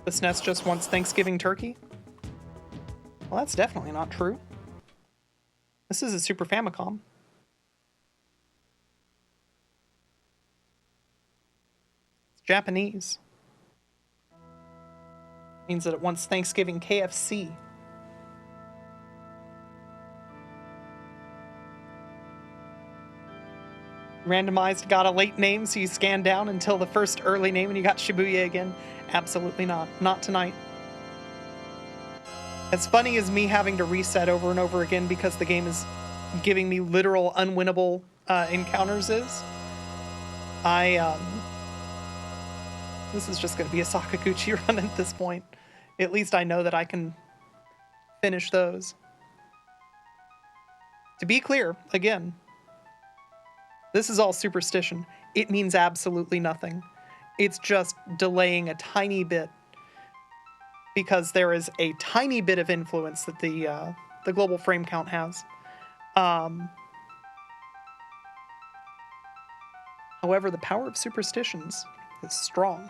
The SNES just wants Thanksgiving turkey? Well, that's definitely not true. This is a Super Famicom. It's Japanese. Means that it wants Thanksgiving KFC. Randomized got a late name, so you scan down until the first early name and you got Shibuya again. Absolutely not. Not tonight. As funny as me having to reset over and over again because the game is giving me literal unwinnable encounters is, this is just going to be a Sakaguchi run at this point. At least I know that I can finish those. To be clear, again, this is all superstition. It means absolutely nothing. It's just delaying a tiny bit because there is a tiny bit of influence that the global frame count has. However, the power of superstitions is strong.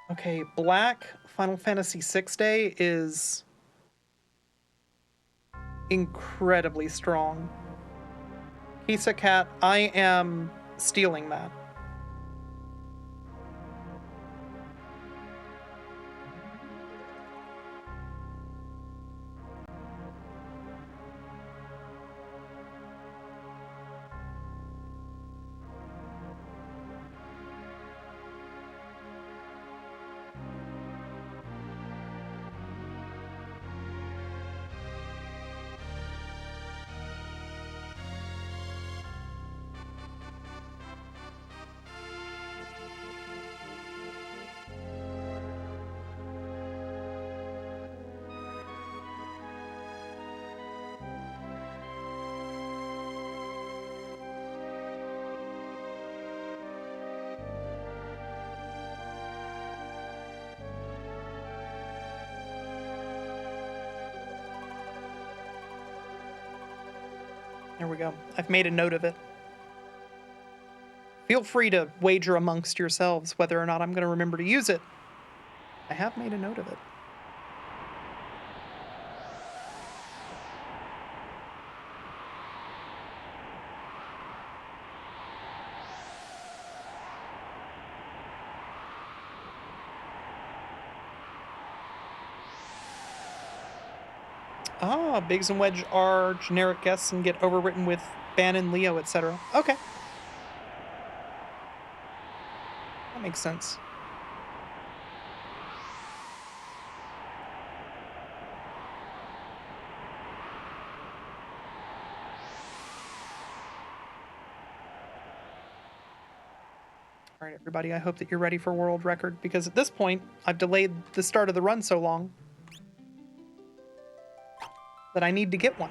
Okay, Black Final Fantasy VI Day is incredibly strong. Kisa Cat, I am stealing that. There we go. I've made a note of it. Feel free to wager amongst yourselves whether or not I'm going to remember to use it. I have made a note of it. Ah, Biggs and Wedge are generic guests and get overwritten with Bannon, Leo, etc. Okay. That makes sense. All right, everybody, I hope that you're ready for world record, because at this point, I've delayed the start of the run so long that I need to get one.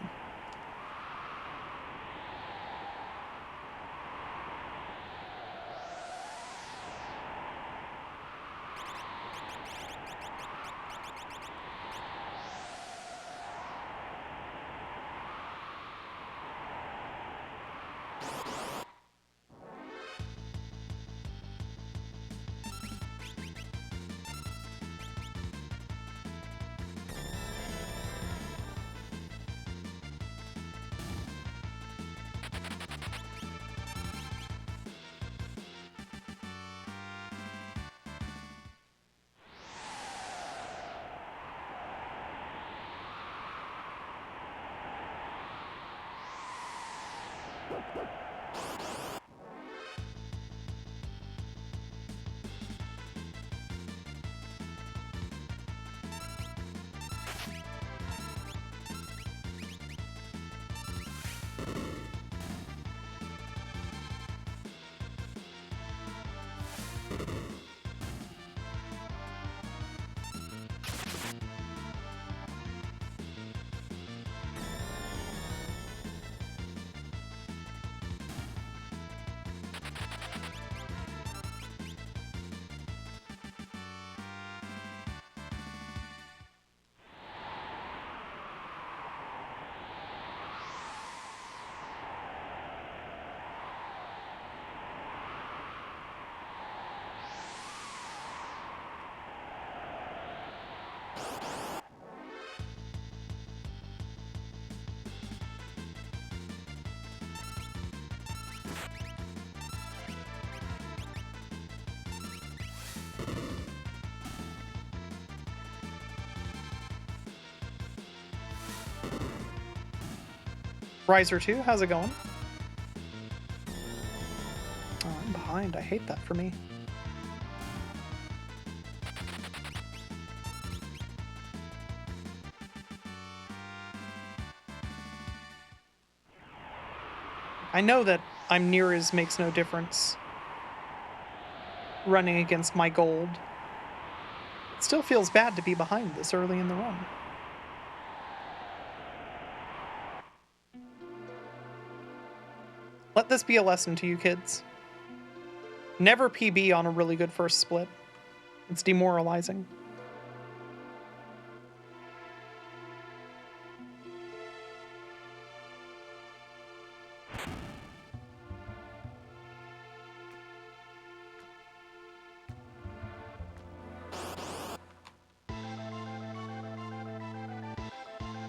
Riser 2, how's it going? Oh, I'm behind. I hate that for me. I know that I'm near as makes no difference running against my gold. It still feels bad to be behind this early in the run. Let this be a lesson to you kids. Never PB on a really good first split. It's demoralizing.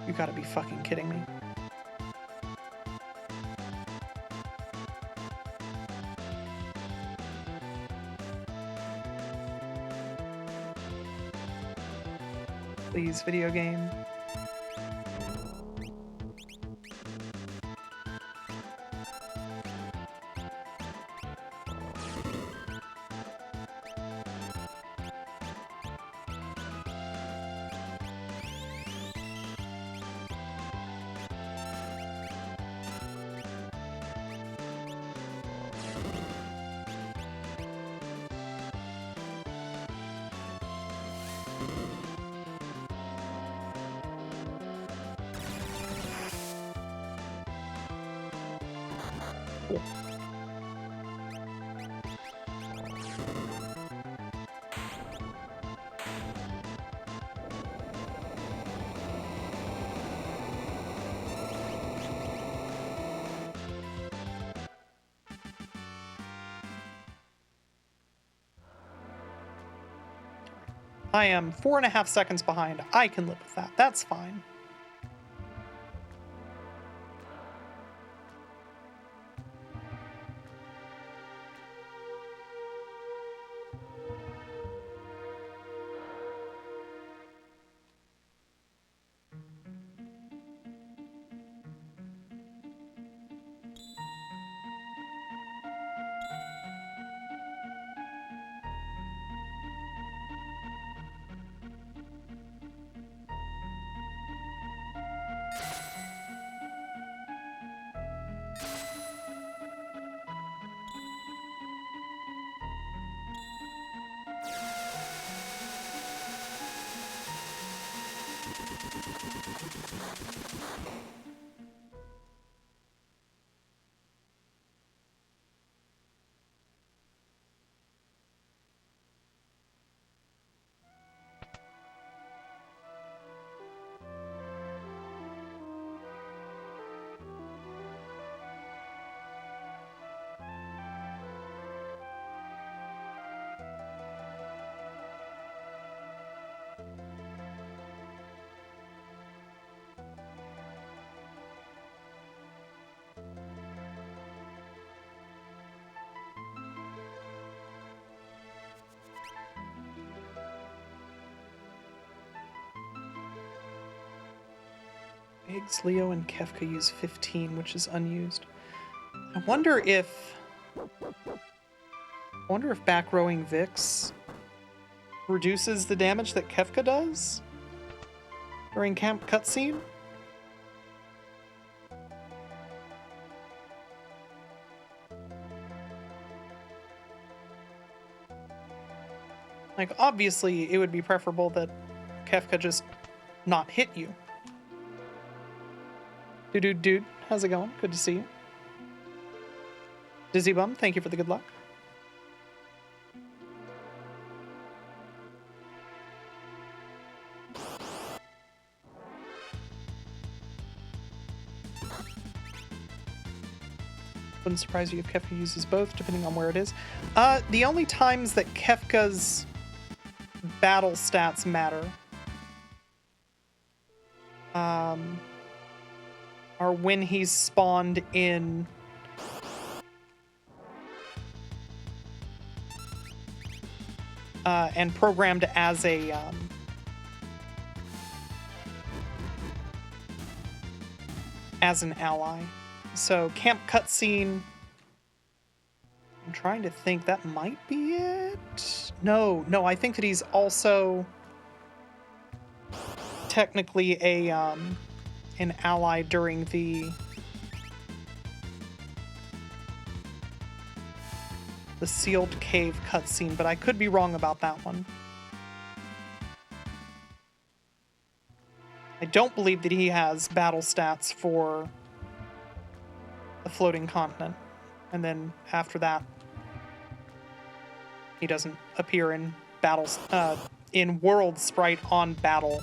You gotta be fucking kidding me. Please, video game. Cool. I am 4.5 seconds behind. I can live with that. That's fine. Biggs, Leo, and Kefka use 15, which is unused. I wonder if back rowing Vix reduces the damage that Kefka does during camp cutscene. Like, obviously, it would be preferable that Kefka just not hit you. Dude, how's it going? Good to see you. Dizzy Bum, thank you for the good luck. Wouldn't surprise you if Kefka uses both, depending on where it is. The only times that Kefka's battle stats matter are when he's spawned in and programmed as a as an ally. So camp cutscene. I'm trying to think, that might be it. No, I think that he's also technically a an ally during the sealed cave cutscene, but I could be wrong about that one. I don't believe that he has battle stats for the floating continent, and then after that, he doesn't appear in battles in world sprite on battle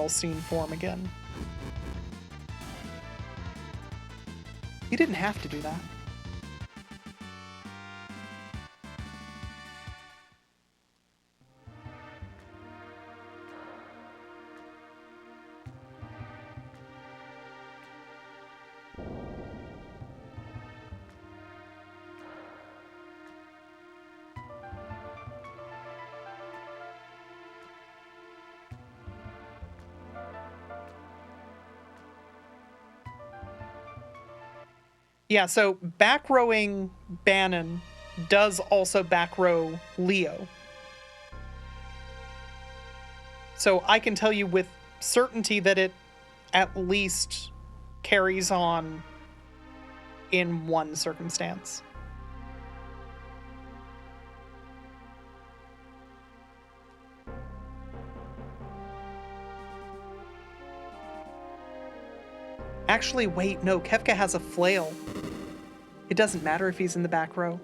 scene form again. You didn't have to do that. Yeah, so back rowing Bannon does also back row Leo. So I can tell you with certainty that it at least carries on in one circumstance. Actually, wait, no, Kefka has a flail. It doesn't matter if he's in the back row.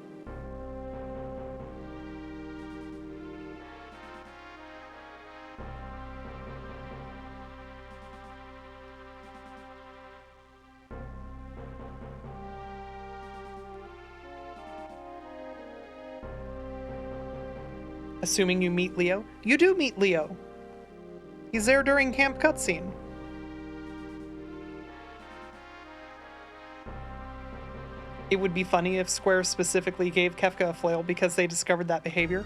Assuming you meet Leo. You do meet Leo. He's there during camp cutscene. It would be funny if Square specifically gave Kefka a flail because they discovered that behavior.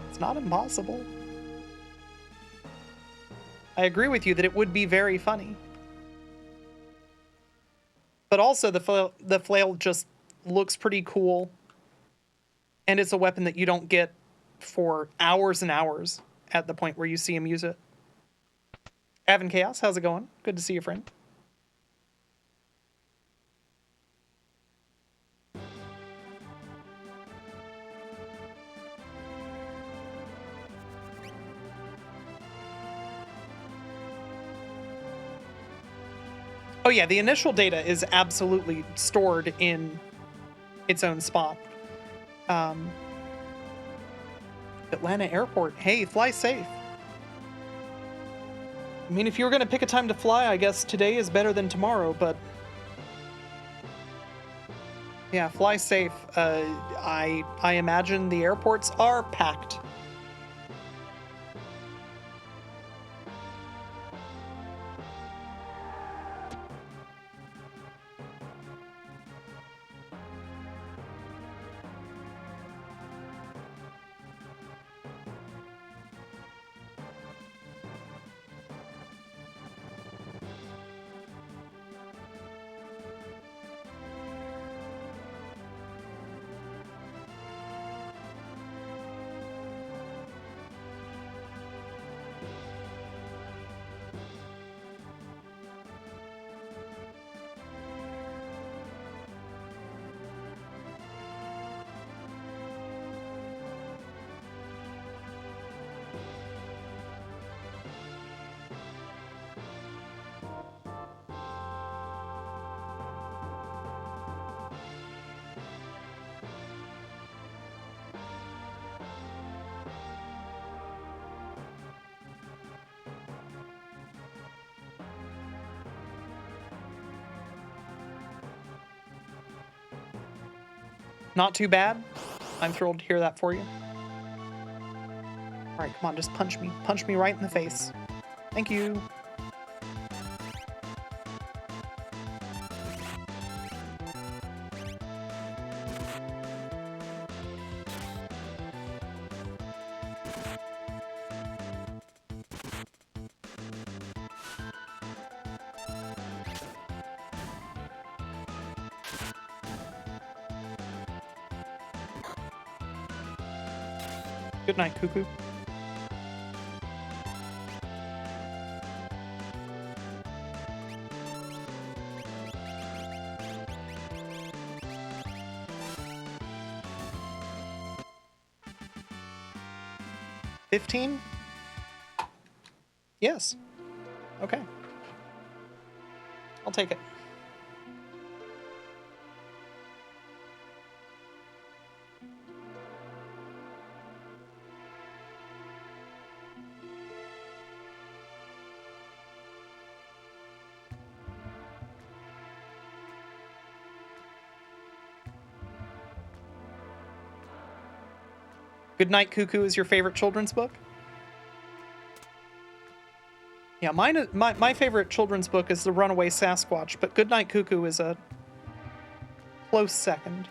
It's not impossible. I agree with you that it would be very funny. But also the flail just looks pretty cool. And it's a weapon that you don't get for hours and hours at the point where you see him use it. Avon Chaos, how's it going? Good to see you, friend. Oh yeah, the initial data is absolutely stored in its own spot. Atlanta Airport, hey, fly safe. I mean, if you were gonna pick a time to fly, I guess today is better than tomorrow, but... yeah, fly safe. I imagine the airports are packed. Not too bad. I'm thrilled to hear that for you. All right, come on, just punch me. Punch me right in the face. Thank you. Good night, Cuckoo. $15? Yes. Okay. I'll take it. Good Night, Cuckoo is your favorite children's book? Yeah, my favorite children's book is The Runaway Sasquatch, but Good Night, Cuckoo is a close second.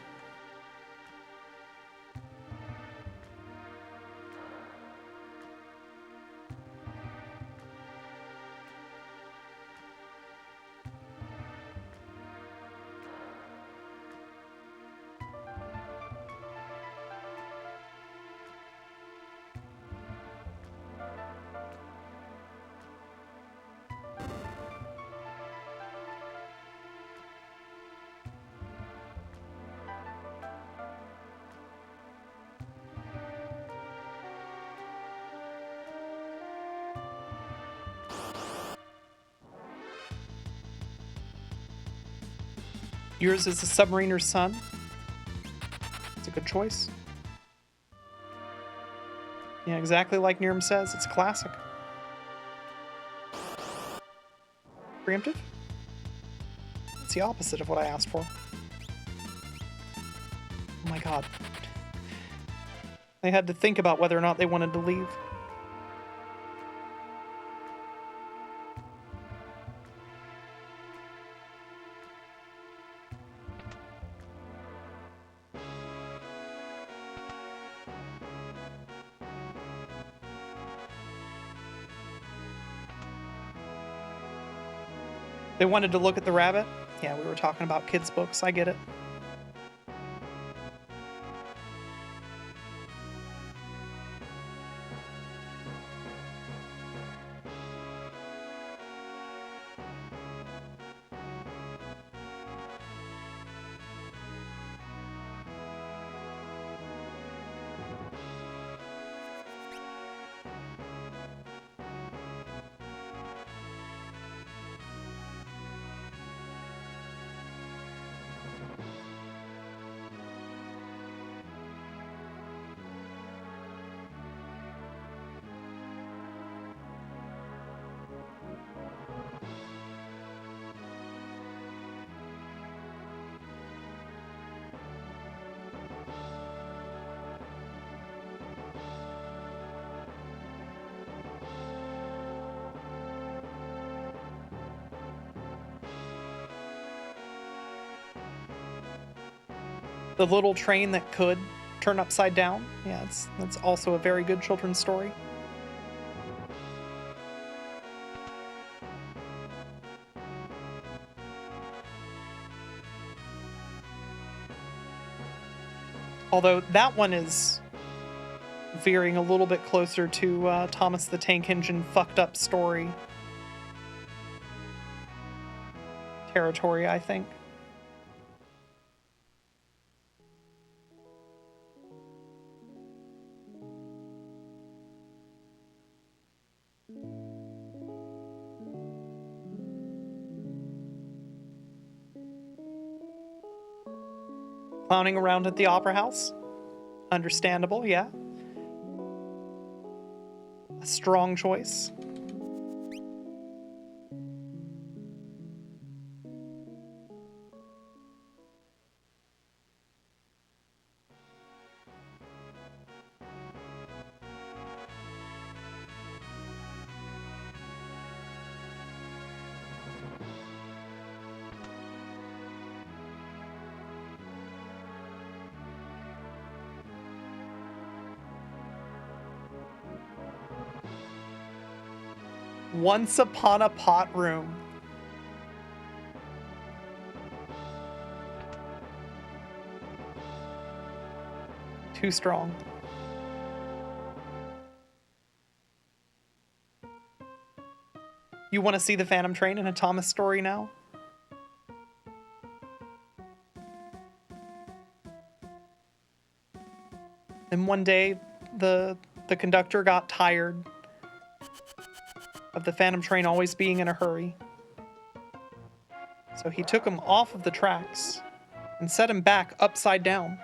Yours is The Submariner's Son. It's a good choice. Yeah, exactly like Niram says, it's a classic. Preemptive? It's the opposite of what I asked for. Oh my god. They had to think about whether or not they wanted to leave. They wanted to look at the rabbit? Yeah, we were talking about kids' books. I get it. The Little Train That Could Turn Upside Down. Yeah, that's also a very good children's story. Although that one is veering a little bit closer to Thomas the Tank Engine fucked up story territory, I think. Clowning around at the Opera House. Understandable, yeah. A strong choice. Once Upon a Pot Room. Too strong. You want to see the Phantom Train in a Thomas story now? And one day, the conductor got tired of the Phantom Train always being in a hurry. So he took him off of the tracks and set him back upside down.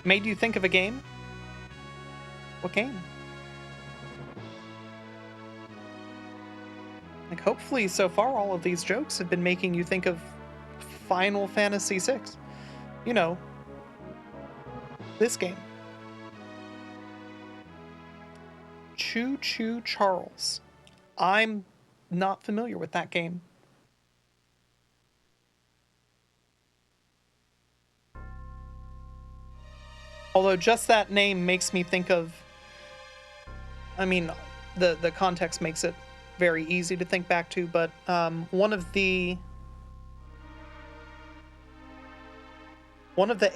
Made you think of a game? What game? Like, hopefully, so far, all of these jokes have been making you think of Final Fantasy VI. You know, this game. Choo Choo Charles. I'm not familiar with that game. Although just that name makes me think of, I mean, the context makes it very easy to think back to, but one of the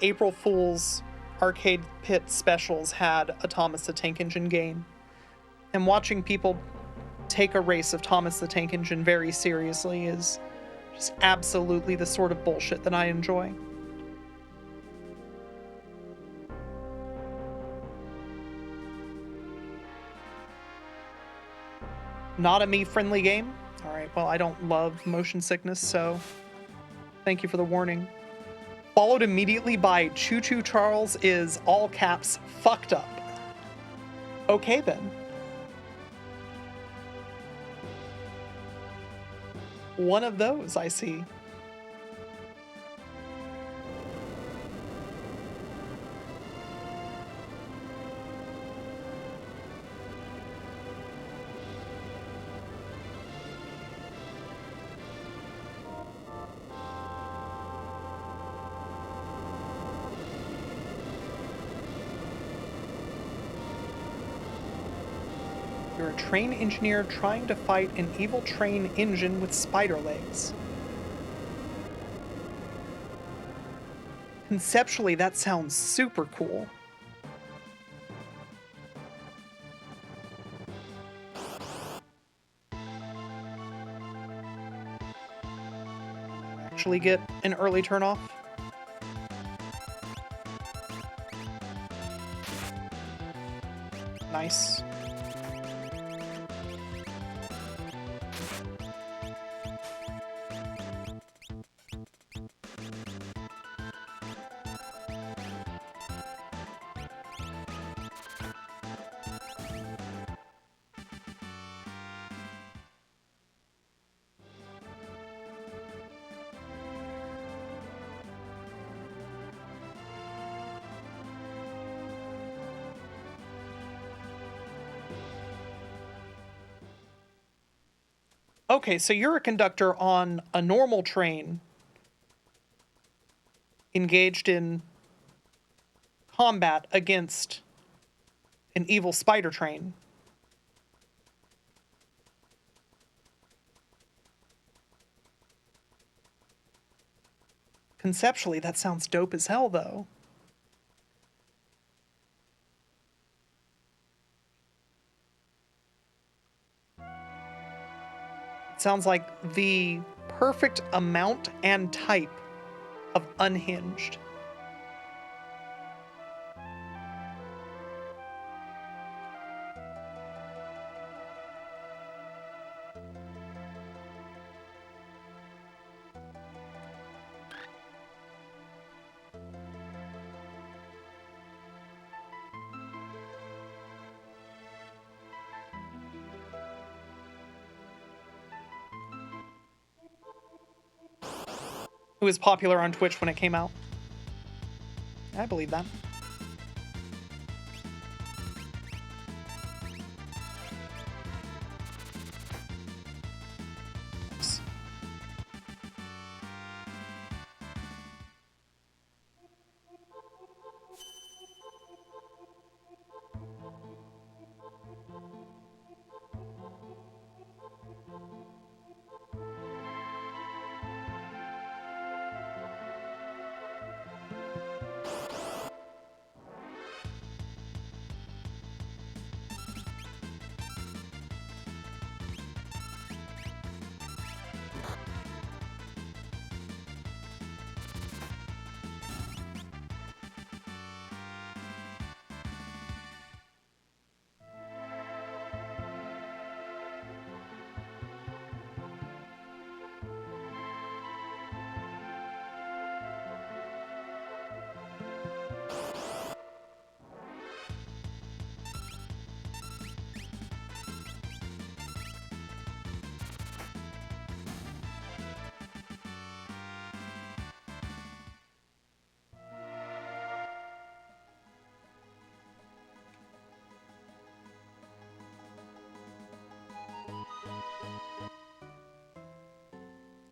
April Fool's Arcade Pit specials had a Thomas the Tank Engine game. And watching people take a race of Thomas the Tank Engine very seriously is just absolutely the sort of bullshit that I enjoy. Not a me-friendly game? Alright, well, I don't love motion sickness, so thank you for the warning. Followed immediately by Choo Choo Charles is, all caps, fucked up. Okay, then. One of those, I see. You're a train engineer trying to fight an evil train engine with spider legs. Conceptually, that sounds super cool. Actually get an early turn-off. Nice. Okay, so you're a conductor on a normal train engaged in combat against an evil spider train. Conceptually, that sounds dope as hell, though. It sounds like the perfect amount and type of unhinged. It was popular on Twitch when it came out. I believe that.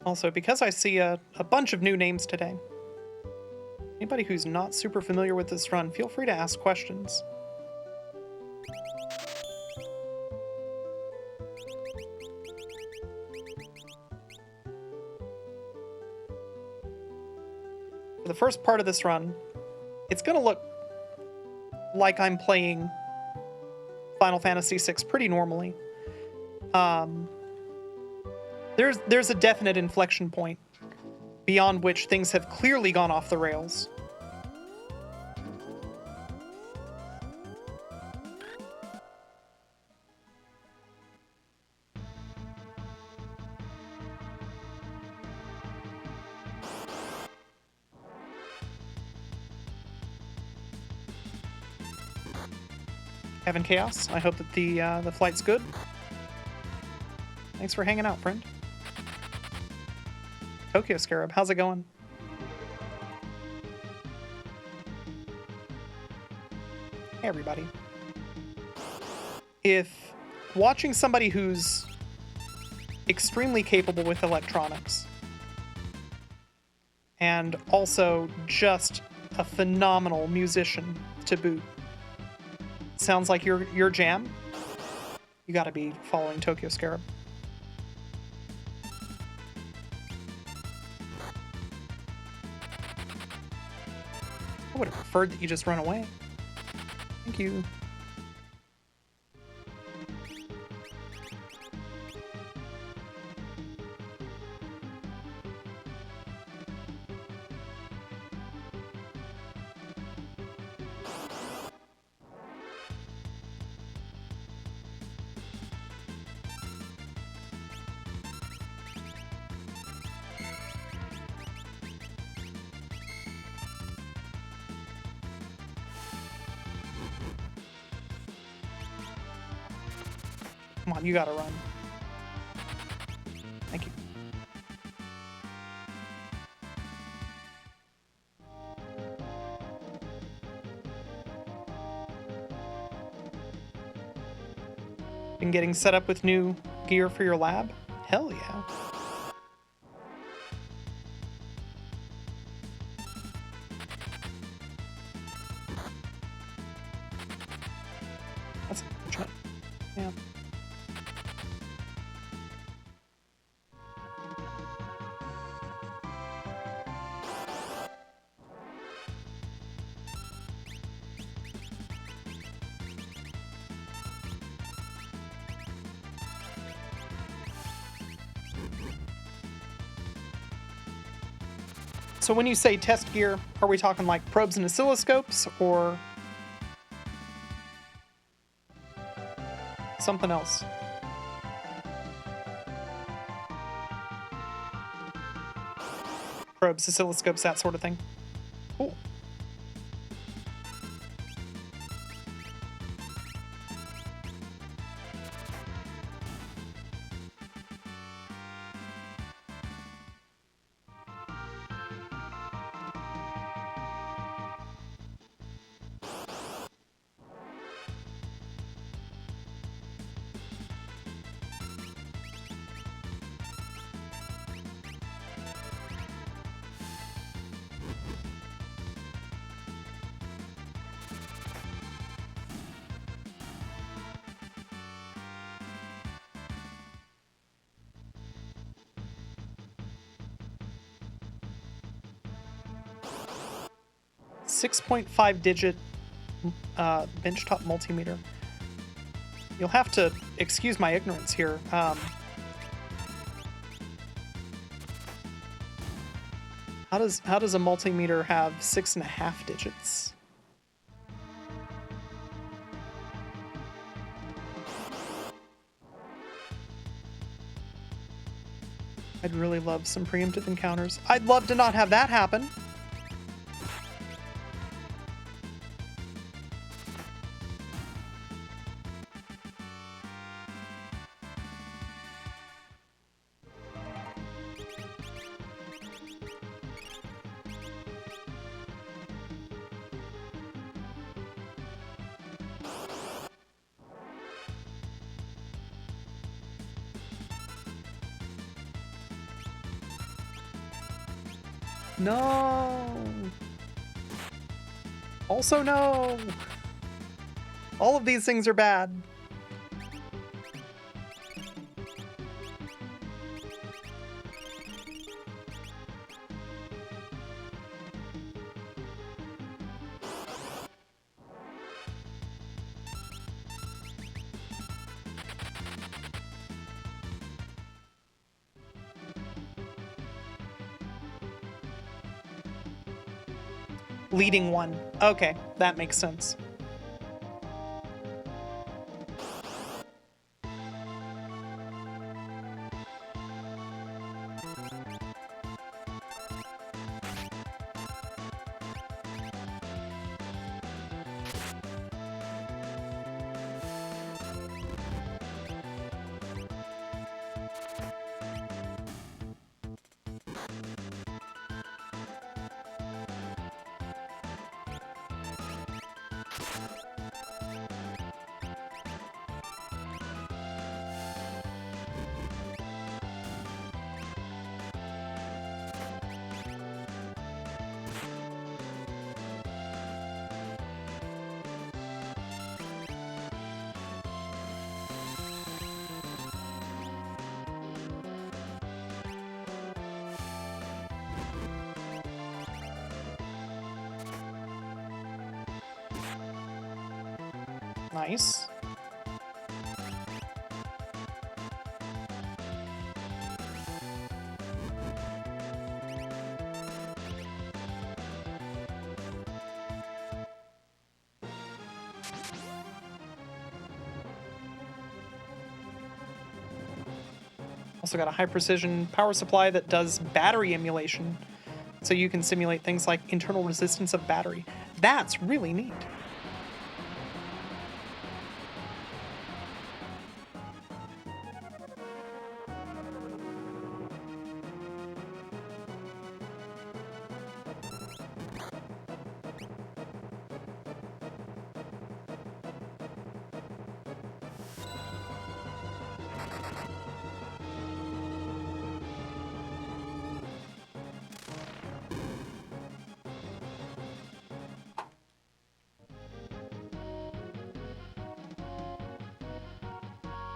Also, because I see a bunch of new names today, anybody who's not super familiar with this run, feel free to ask questions. For the first part of this run, it's going to look like I'm playing Final Fantasy VI pretty normally. There's a definite inflection point beyond which things have clearly gone off the rails. Kevin Chaos, I hope that the flight's good. Thanks for hanging out, friend. Tokyo Scarab, how's it going? Hey, everybody. If watching somebody who's extremely capable with electronics and also just a phenomenal musician to boot sounds like your jam, you gotta be following Tokyo Scarab. I would have preferred that you just run away. Thank you. Come on, you gotta run. Thank you. Been getting set up with new gear for your lab? Hell yeah. That's unfortunate. Yeah. So when you say test gear, are we talking like probes and oscilloscopes or something else? Probes, oscilloscopes, that sort of thing. Cool. .5 digit benchtop multimeter. You'll have to excuse my ignorance here. How does a multimeter have 6.5 digits? I'd really love some preemptive encounters. I'd love to not have that happen. No. Also no. All of these things are bad. Leading one. Okay, that makes sense. Nice. Also got a high precision power supply that does battery emulation, so you can simulate things like internal resistance of battery. That's really neat.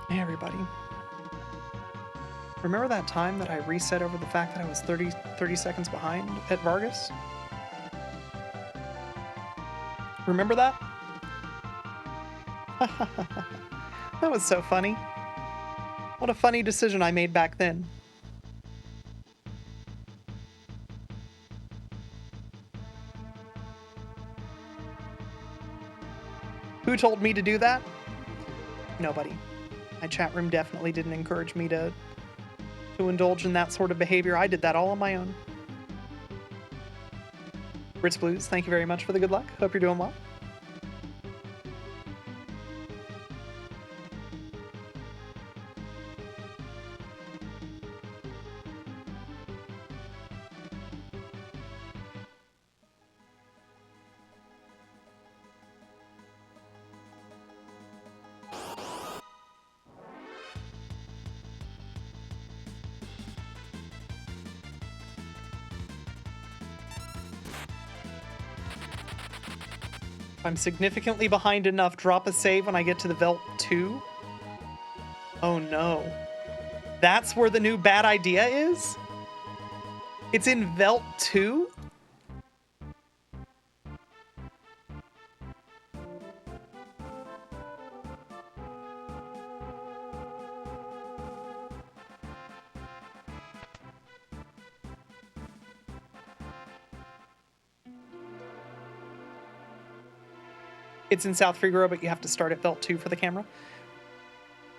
Hey everybody. Remember that time that I reset over the fact that I was 30 seconds behind at Vargas? Remember that? That was so funny. What a funny decision I made back then. Who told me to do that? Nobody. My chat room definitely didn't encourage me to indulge in that sort of behavior. I did that all on my own. Ritz Blues, thank you very much for the good luck. Hope you're doing well. If I'm significantly behind enough, drop a save when I get to the Velt 2. Oh no. That's where the new bad idea is? It's in Velt 2? It's in South Figaro, but you have to start at Velt 2 for the camera.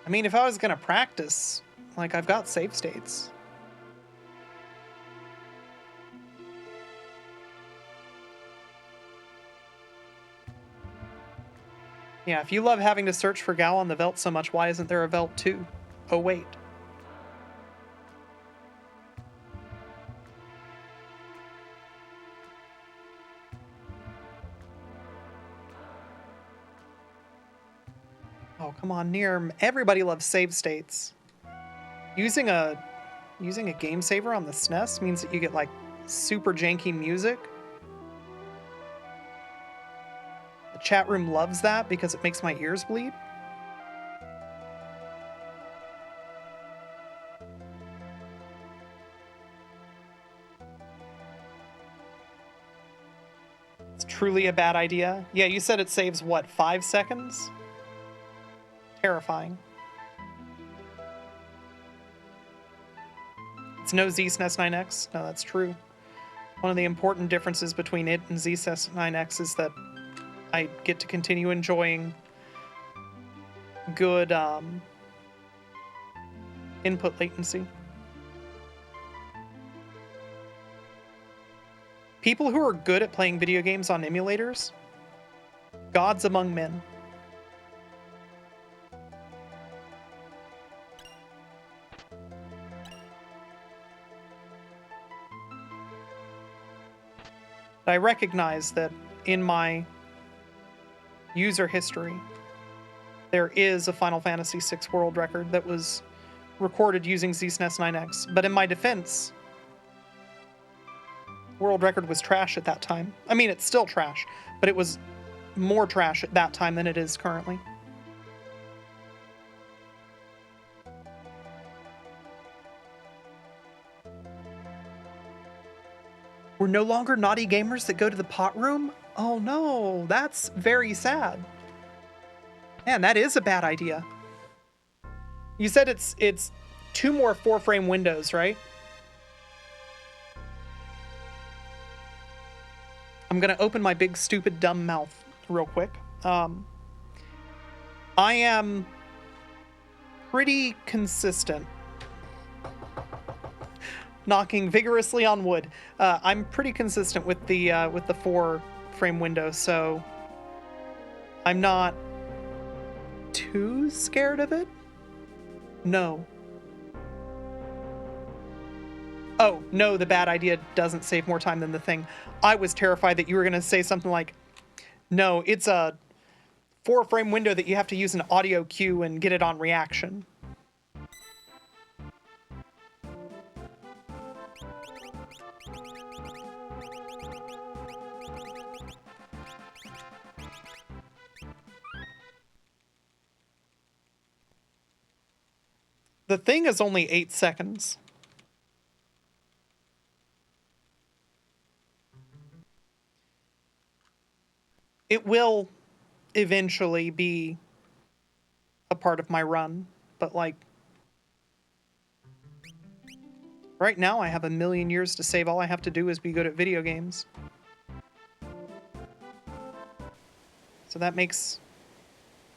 I mean, if I was gonna practice, like, I've got save states. Yeah, if you love having to search for Gal on the Velt so much, why isn't there a Velt 2? Oh, wait. Oh, come on, Nirm. Everybody loves save states. Using a game saver on the SNES means that you get, like, super janky music. The chat room loves that because it makes my ears bleed. It's truly a bad idea. Yeah, you said it saves, what, 5 seconds? Terrifying. It's no ZSNES 9X. No, that's true. One of the important differences between it and ZSNES 9X is that I get to continue enjoying good input latency. People who are good at playing video games on emulators, gods among men. I recognize that in my user history, there is a Final Fantasy VI world record that was recorded using ZSNES 9X. But in my defense, world record was trash at that time. I mean, it's still trash, but it was more trash at that time than it is currently. We're no longer naughty gamers that go to the pot room? Oh no, that's very sad. Man, that is a bad idea. You said it's 2 more 4-frame windows, right? I'm gonna open my big, stupid, dumb mouth real quick. I am pretty consistent. Knocking vigorously on wood. I'm pretty consistent with the 4-frame window, so I'm not too scared of it. No. Oh, no, the bad idea doesn't save more time than the thing. I was terrified that you were going to say something like, no, it's a 4-frame window that you have to use an audio cue and get it on reaction. The thing is only 8 seconds. It will eventually be a part of my run, but like right now I have a million years to save. All I have to do is be good at video games. So that makes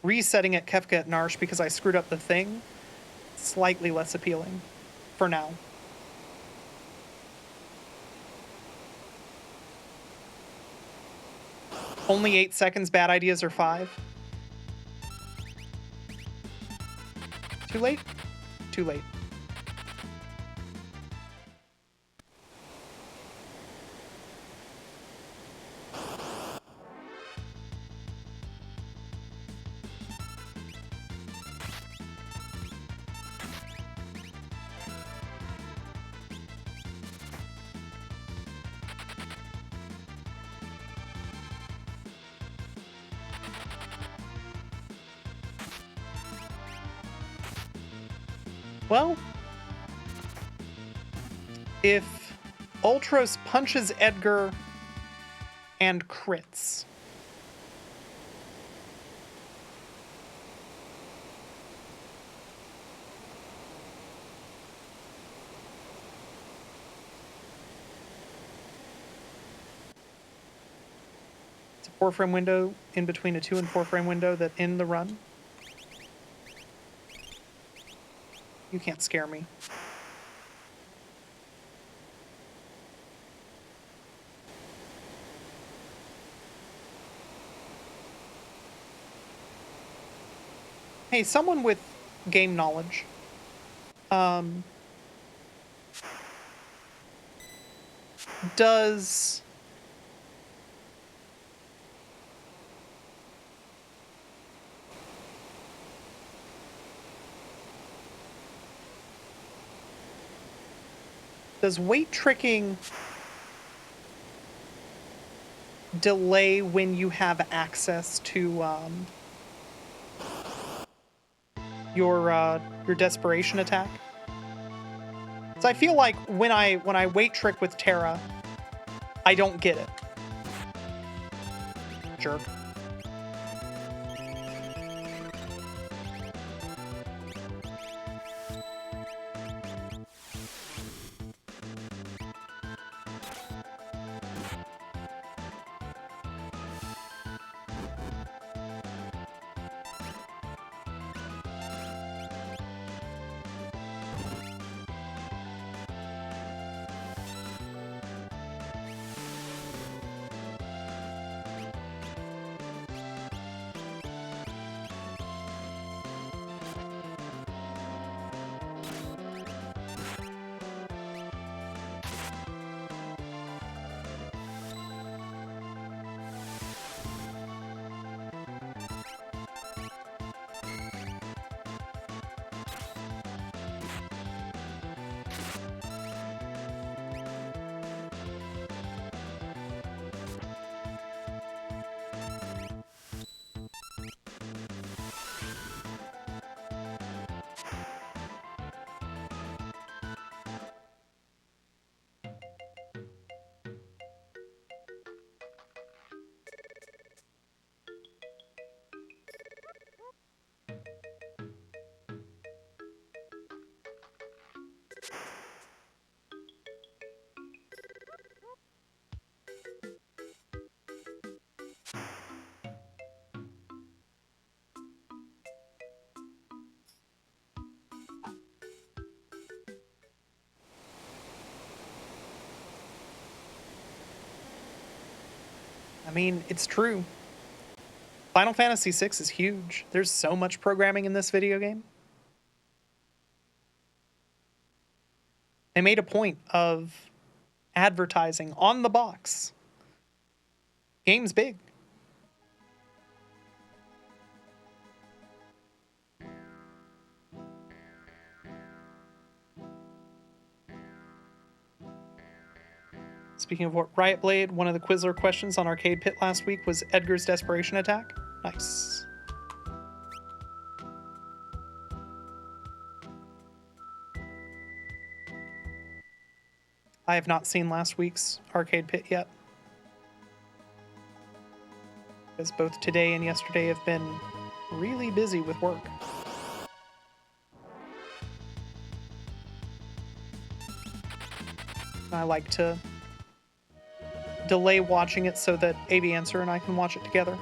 resetting at Kefka at Narsh because I screwed up the thing, slightly less appealing for now. Only 8 seconds, bad ideas are 5. Too late? Too late. Well, if Ultros punches Edgar and crits, it's a 4-frame window in between a 2 and 4-frame window that end the run. You can't scare me. Hey, someone with game knowledge. Does weight tricking delay when you have access to your desperation attack? So I feel like when I weight trick with Terra, I don't get it. Jerk. I mean, it's true. Final Fantasy VI is huge. There's so much programming in this video game. They made a point of advertising on the box. Game's big. Speaking of what, Riot Blade, one of the Quizler questions on Arcade Pit last week was Edgar's desperation attack. Nice. I have not seen last week's Arcade Pit yet, because both today and yesterday have been really busy with work. I like to delay watching it so that AB Answer and I can watch it together.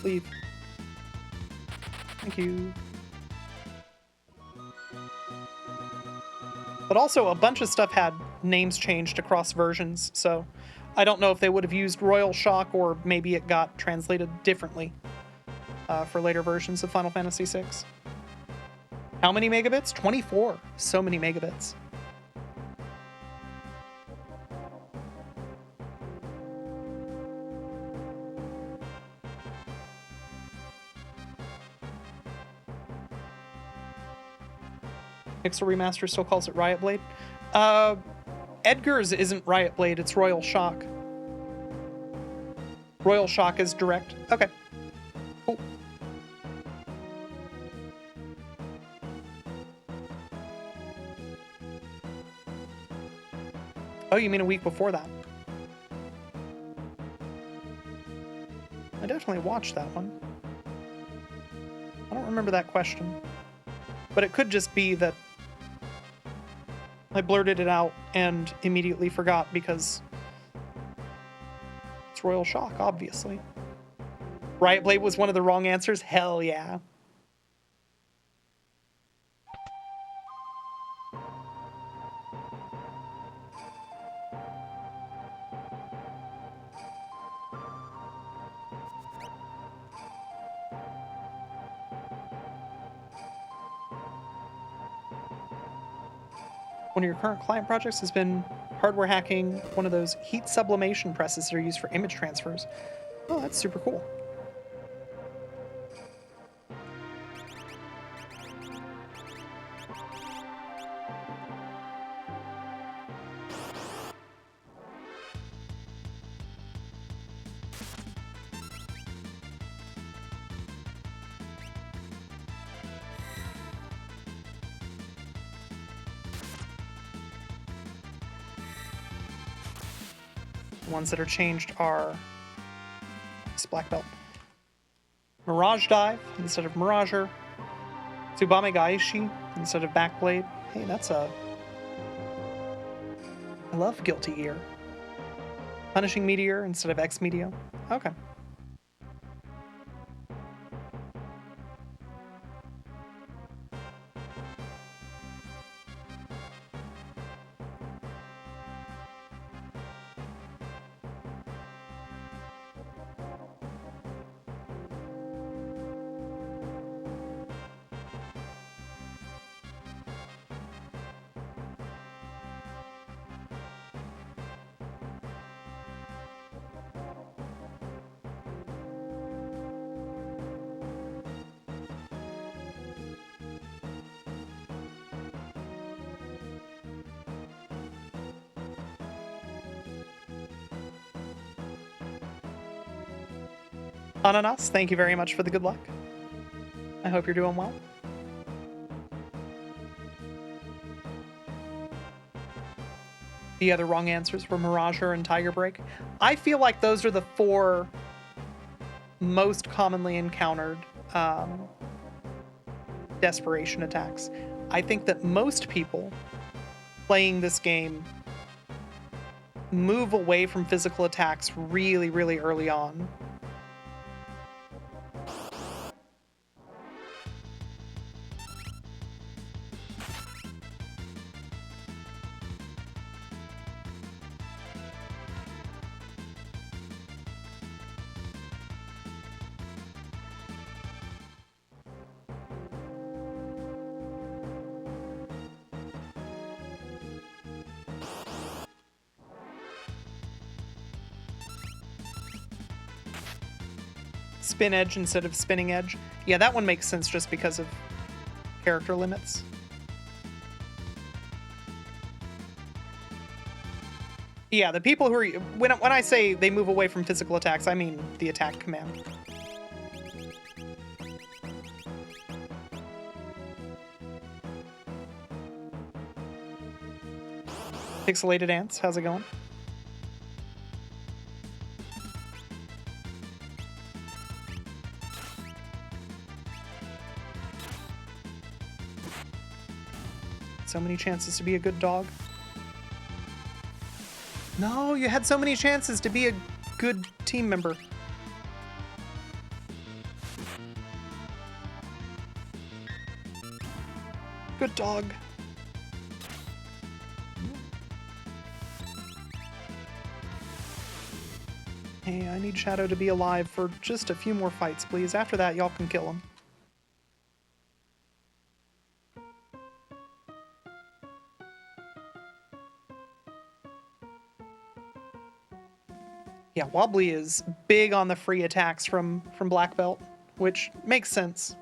Just leave. Thank you. But also, a bunch of stuff had names changed across versions, so I don't know if they would have used Royal Shock or maybe it got translated differently for later versions of Final Fantasy VI. How many megabits? 24. So many megabits. Pixel Remaster still calls it Riot Blade. Edgar's isn't Riot Blade, it's Royal Shock. Royal Shock is direct. Okay. Cool. Oh, you mean a week before that? I definitely watched that one. I don't remember that question. But it could just be that I blurted it out and immediately forgot because it's Royal Shock, obviously. Riot Blade was one of the wrong answers? Hell yeah. One of your current client projects has been hardware hacking one of those heat sublimation presses that are used for image transfers. Oh, that's super cool. The ones that are changed are this black belt. Mirage Dive instead of Mirager. Tsubame Gaishi instead of Backblade. Hey, that's a... I love Guilty Gear. Punishing Meteor instead of X Meteor. Okay. Ananas, thank you very much for the good luck. I hope you're doing well. The other wrong answers were Mirager and Tiger Break. I feel like those are the four most commonly encountered desperation attacks. I think that most people playing this game move away from physical attacks really, really early on. Spin edge instead of spinning edge. Yeah, that one makes sense just because of character limits. Yeah, the people who are... When I say they move away from physical attacks, I mean the attack command. Pixelated Ants, how's it going? So many chances to be a good dog. No, you had so many chances to be a good team member. Good dog. Hey, I need Shadow to be alive for just a few more fights, please. After that, y'all can kill him. Yeah, Wobbly is big on the free attacks from Black Belt, which makes sense.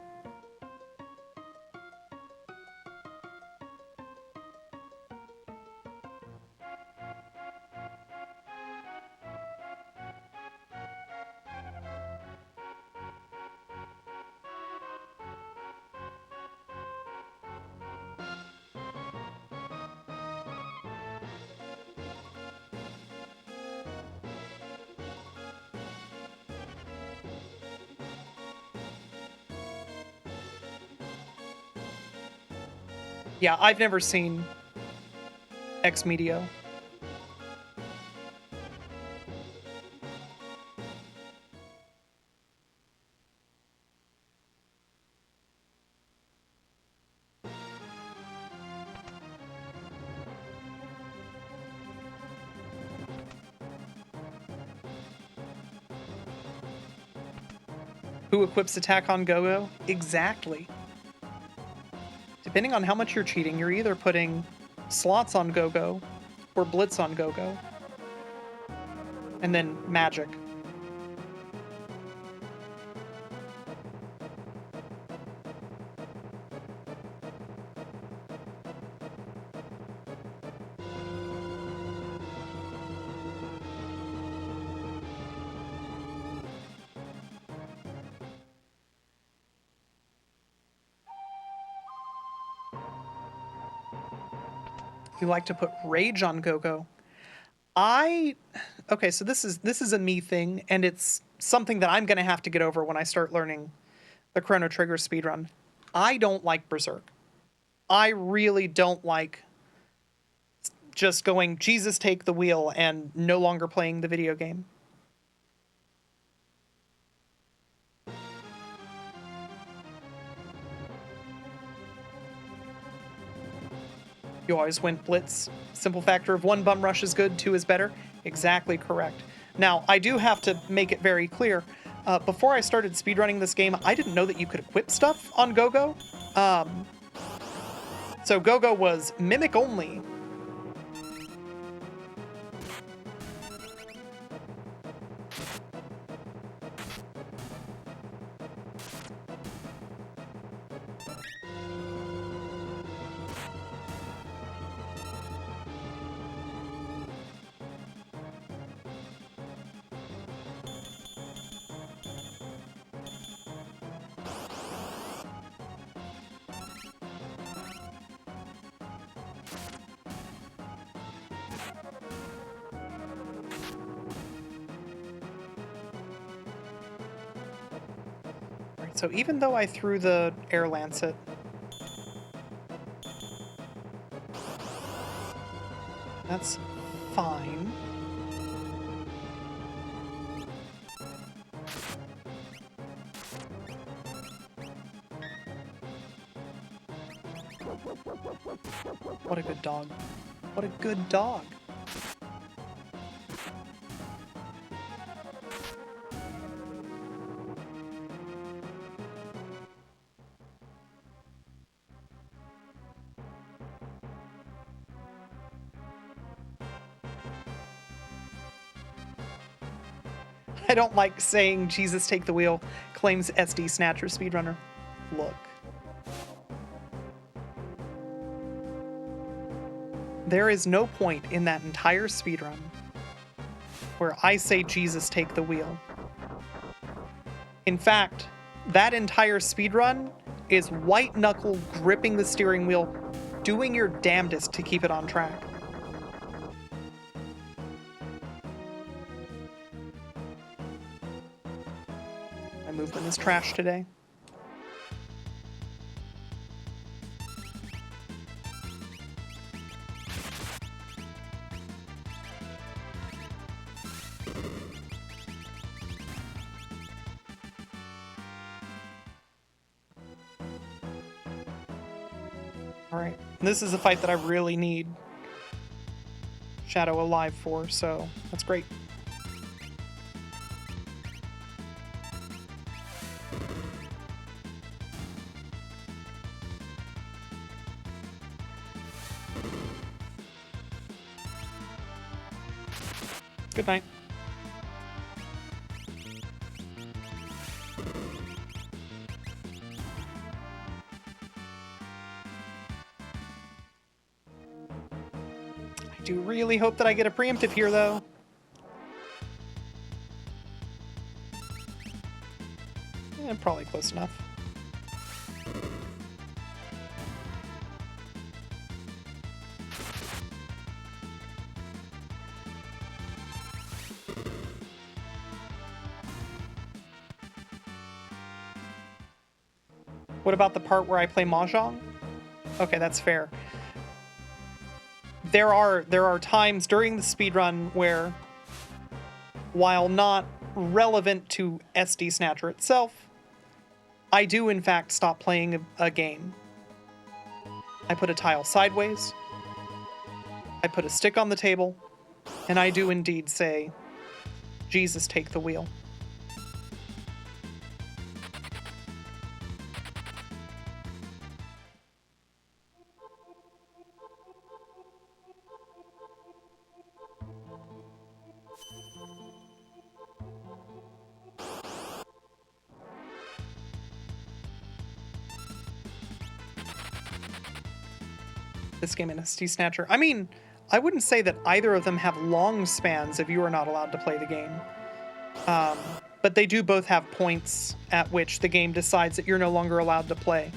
Yeah, I've never seen Ex Medio. Who equips attack on Go-Go? Exactly. Depending on how much you're cheating, you're either putting slots on Go-Go or Blitz on Go-Go. And then Magic. You like to put Rage on Go-Go. Okay, so this is a me thing, and it's something that I'm gonna have to get over when I start learning the Chrono Trigger speedrun. I don't like Berserk. I really don't like just going, Jesus, take the wheel, and no longer playing the video game. You always went Blitz. Simple factor of 1 bum rush is good, 2 is better. Exactly correct. Now, I do have to make it very clear. Before I started speedrunning this game, I didn't know that you could equip stuff on Go-Go. So Go-Go was Mimic only. So even though I threw the Air Lancet, that's fine. What a good dog. What a good dog. I don't like saying Jesus take the wheel, claims SD Snatcher speedrunner. Look. There is no point in that entire speedrun where I say Jesus take the wheel. In fact, that entire speedrun is white knuckle gripping the steering wheel, doing your damnedest to keep it on track. My movement is trash today. Alright, this is a fight that I really need Shadow alive for, so that's great. Good night. I do really hope that I get a preemptive here, though. Probably close enough. What about the part where I play Mahjong? Okay, that's fair. There are times during the speedrun where, while not relevant to SD Snatcher itself, I do in fact stop playing a game. I put a tile sideways, I put a stick on the table, and I do indeed say, Jesus, take the wheel. This game and SD Snatcher. I mean, I wouldn't say that either of them have long spans if you are not allowed to play the game. But they do both have points at which the game decides that you're no longer allowed to play.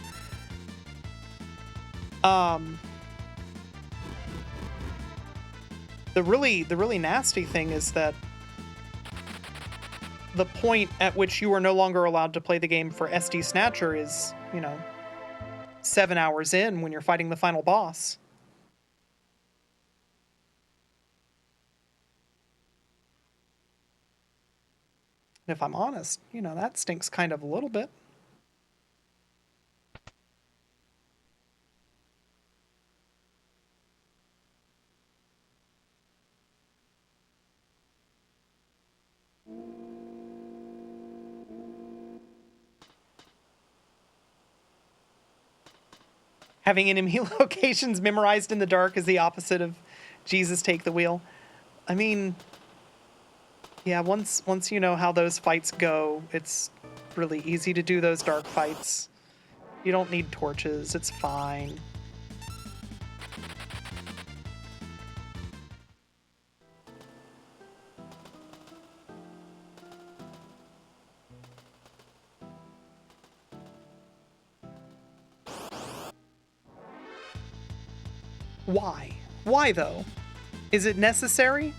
The really nasty thing is that the point at which you are no longer allowed to play the game for SD Snatcher is, 7 hours in when you're fighting the final boss. And if I'm honest, that stinks kind of a little bit. Having enemy locations memorized in the dark is the opposite of Jesus take the wheel. I mean, yeah, once you know how those fights go, it's really easy to do those dark fights. You don't need torches, it's fine. Why? Why, though? Is it necessary?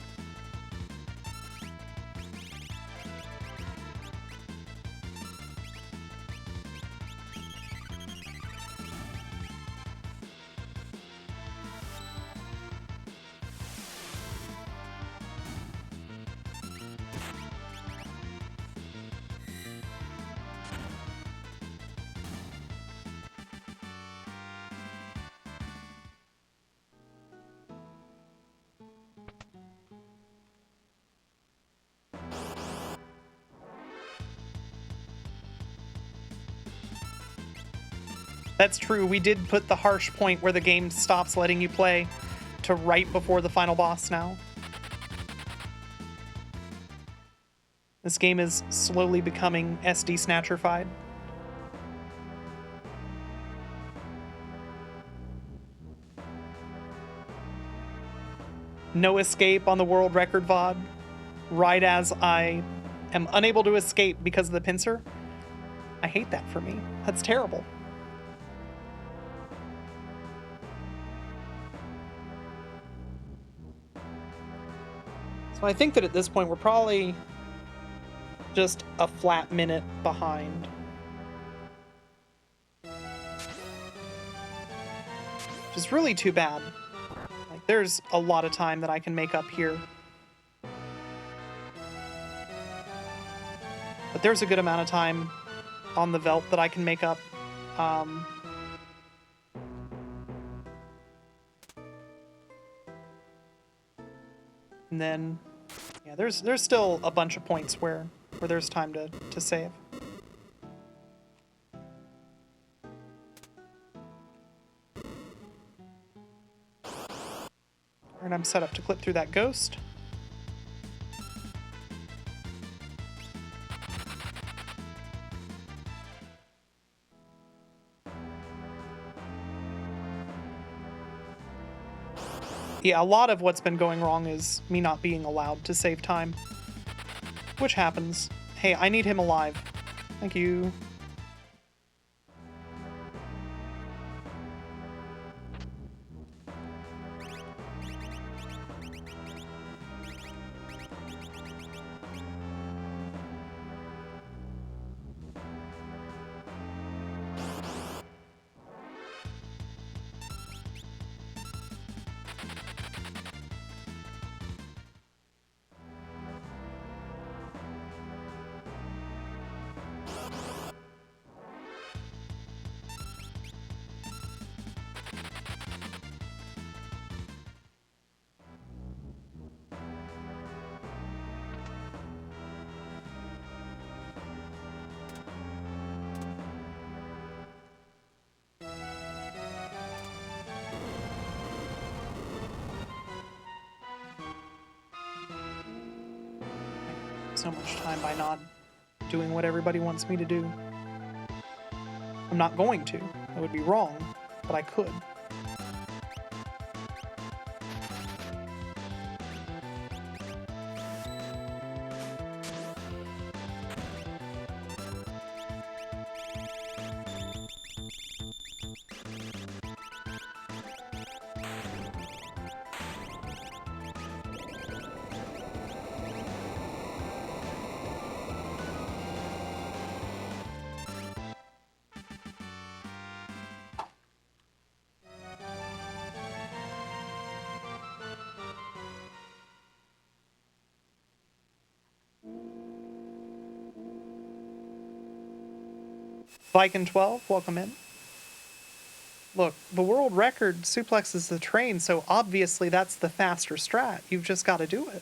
That's true. We did put the harsh point where the game stops letting you play to right before the final boss now. This game is slowly becoming SD Snatcher-fied. No escape on the world record VOD, right as I am unable to escape because of the pincer. I hate that for me. That's terrible. So I think that at this point we're probably just a flat minute behind. Which is really too bad. Like, there's a lot of time that I can make up here. But there's a good amount of time on the Velt that I can make up. And then, yeah, there's still a bunch of points where there's time to save. And I'm set up to clip through that ghost. Yeah, a lot of what's been going wrong is me not being allowed to save time. Which happens. Hey, I need him alive. Thank you. So much time by not doing what everybody wants me to do. I'm not going to. That would be wrong, but I could. Viking 12, welcome in. Look, the world record suplexes the train, so obviously that's the faster strat. You've just got to do it.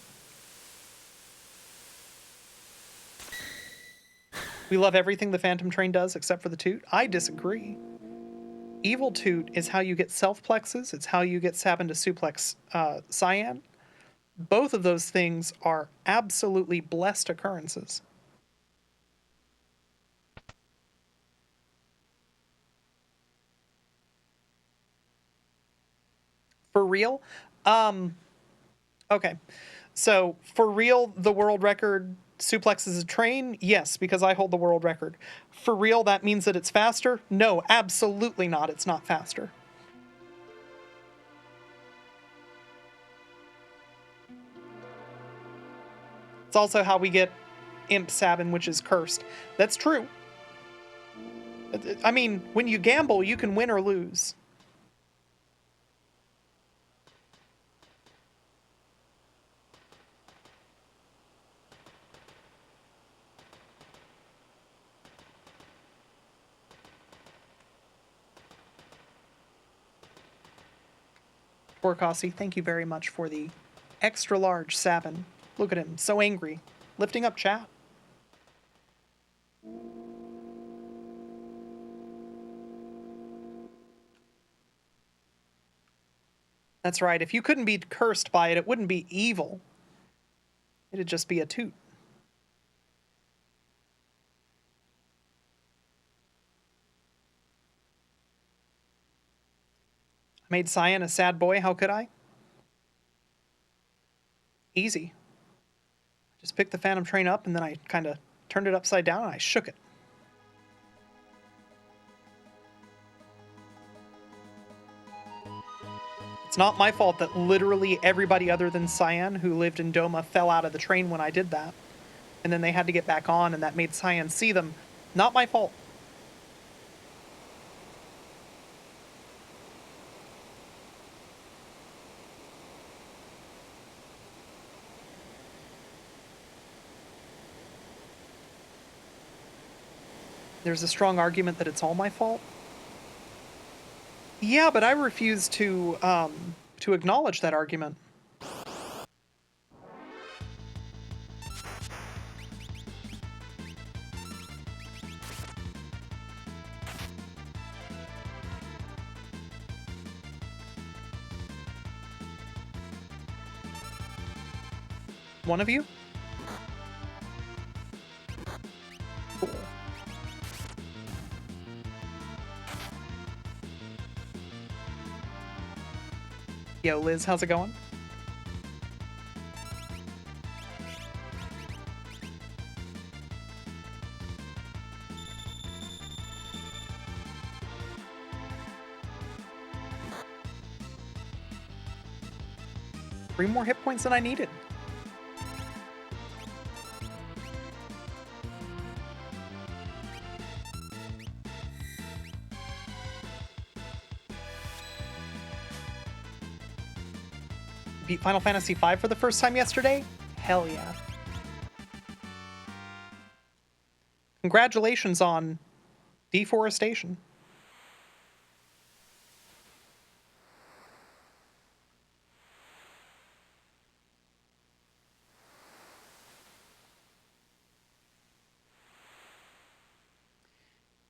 We love everything the Phantom Train does except for the toot. I disagree. Evil toot is how you get self-plexes. It's how you get Sabin to suplex Cyan. Both of those things are absolutely blessed occurrences. For real? Okay. So, for real, the world record suplexes a train? Yes, because I hold the world record. For real, that means that it's faster? No, absolutely not. It's not faster. It's also how we get Imp Sabin, which is cursed. That's true. I mean, when you gamble, you can win or lose. Borkasi, thank you very much for the extra large Sabin. Look at him, so angry. Lifting up chat. That's right, if you couldn't be cursed by it, it wouldn't be evil. It'd just be a toot. I made Cyan a sad boy, how could I? Easy. Just picked the Phantom Train up and then I kind of turned it upside down and I shook it. It's not my fault that literally everybody other than Cyan who lived in Doma fell out of the train when I did that. And then they had to get back on and that made Cyan see them. Not my fault. There's a strong argument that it's all my fault. Yeah, but I refuse to acknowledge that argument. One of you? Cool. Yo, Liz, how's it going? Three more hit points than I needed. Beat Final Fantasy V for the first time yesterday? Hell yeah. Congratulations on deforestation.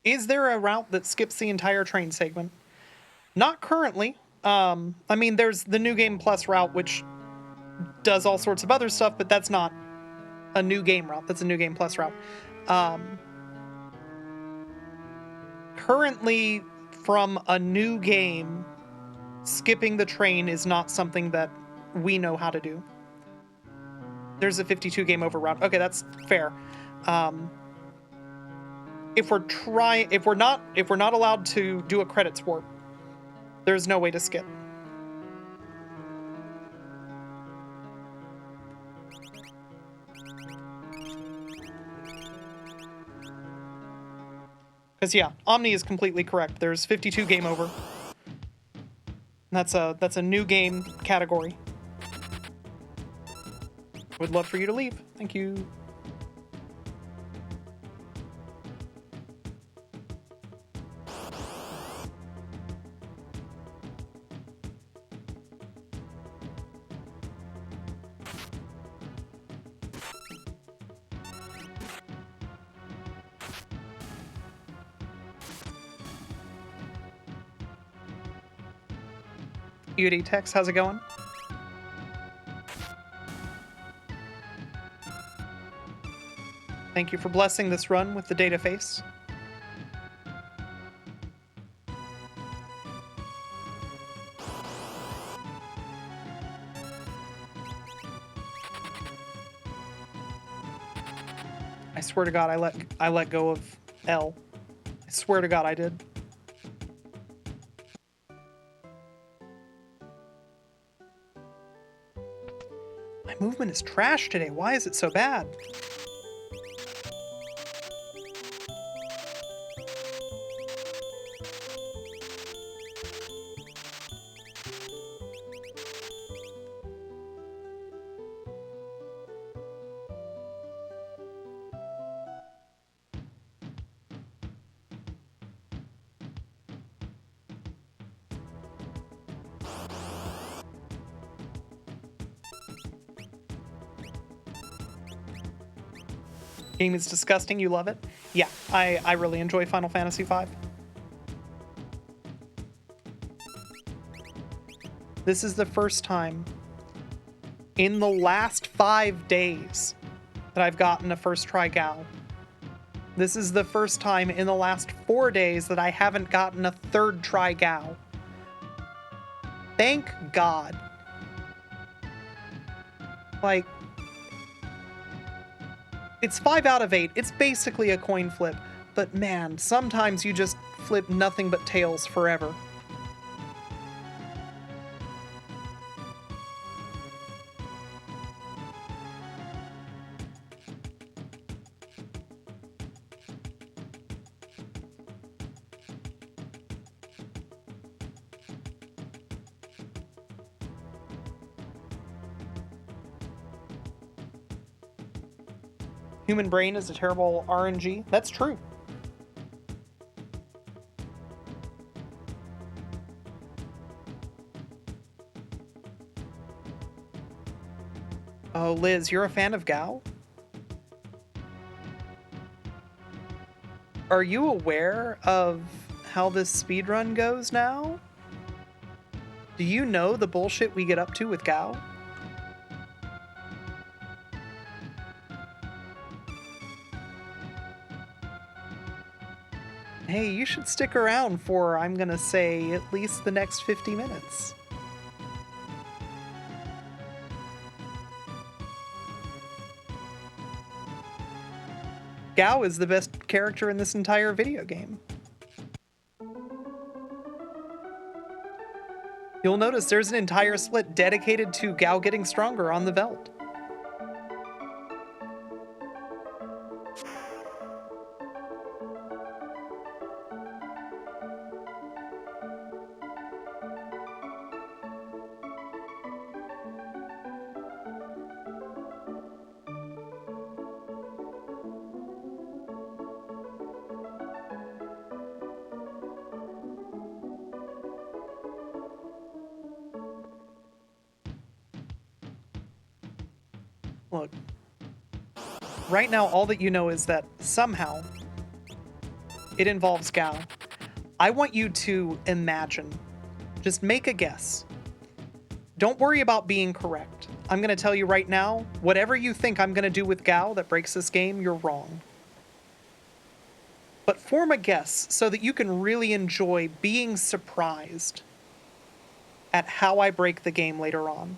Is there a route that skips the entire train segment? Not currently. I mean, there's the New Game Plus route, which does all sorts of other stuff, but that's not a New Game route. That's a New Game Plus route. Currently, from a new game, skipping the train is not something that we know how to do. There's a 52 game over route. Okay, that's fair. If we're not allowed to do a credits warp, there's no way to skip. Because yeah, Omni is completely correct. There's 52 game over. That's a new game category. Would love for you to leave. Thank you. UD Tex, how's it going? Thank you for blessing this run with the data face. I swear to God, I let go of L. I swear to God, I did. My movement is trash today. Why is it so bad? Game is disgusting, you love it? Yeah, I really enjoy Final Fantasy V. This is the first time in the last 5 days that I've gotten a first try gal. This is the first time in the last 4 days that I haven't gotten a third try gal. Thank God. Like, it's 5 out of 8. It's basically a coin flip. But man, sometimes you just flip nothing but tails forever. Human brain is a terrible RNG. That's true. Oh, Liz, you're a fan of Gao? Are you aware of how this speedrun goes now? Do you know the bullshit we get up to with Gao? Hey, you should stick around for, I'm gonna say, at least the next 50 minutes. Gao is the best character in this entire video game. You'll notice there's an entire split dedicated to Gao getting stronger on the Veld. Look, right now all that you know is that somehow it involves Gao. I want you to imagine. Just make a guess. Don't worry about being correct. I'm going to tell you right now, whatever you think I'm going to do with Gao that breaks this game, you're wrong. But form a guess so that you can really enjoy being surprised at how I break the game later on.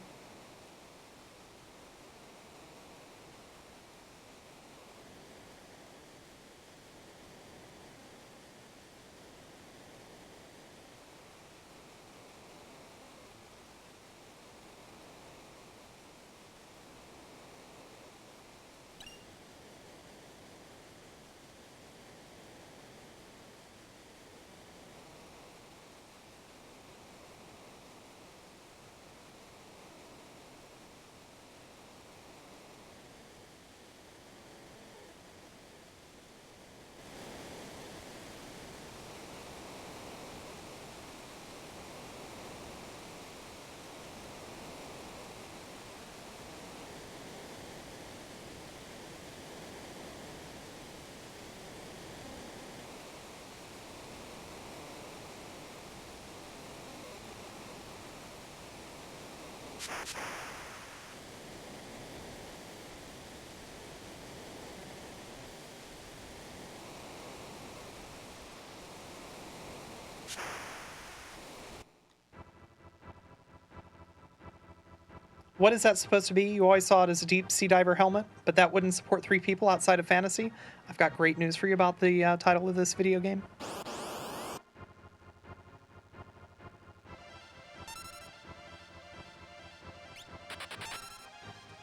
What is that supposed to be? You always saw it as a deep sea diver helmet, but that wouldn't support 3 people outside of fantasy. I've got great news for you about the title of this video game.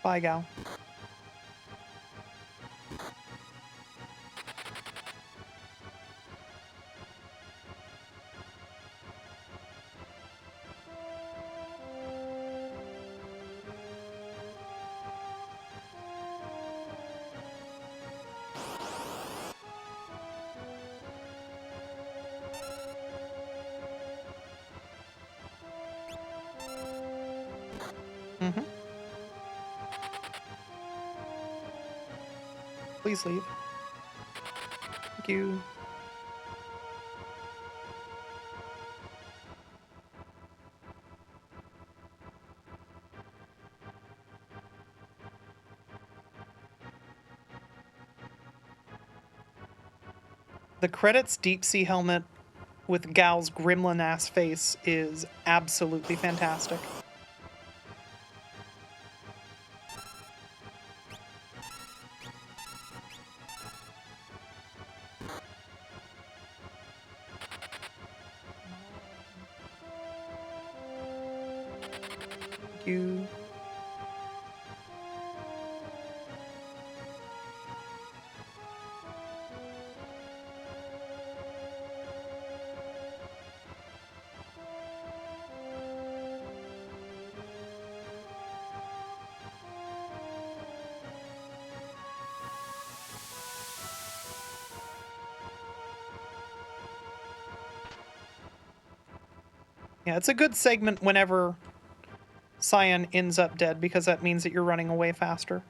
Bye, Gao. Mm-hmm. Please leave. Thank you. The credits deep sea helmet with Gao's gremlin ass face is absolutely fantastic. Thank you. Yeah, it's a good segment whenever Cyan ends up dead because that means that you're running away faster.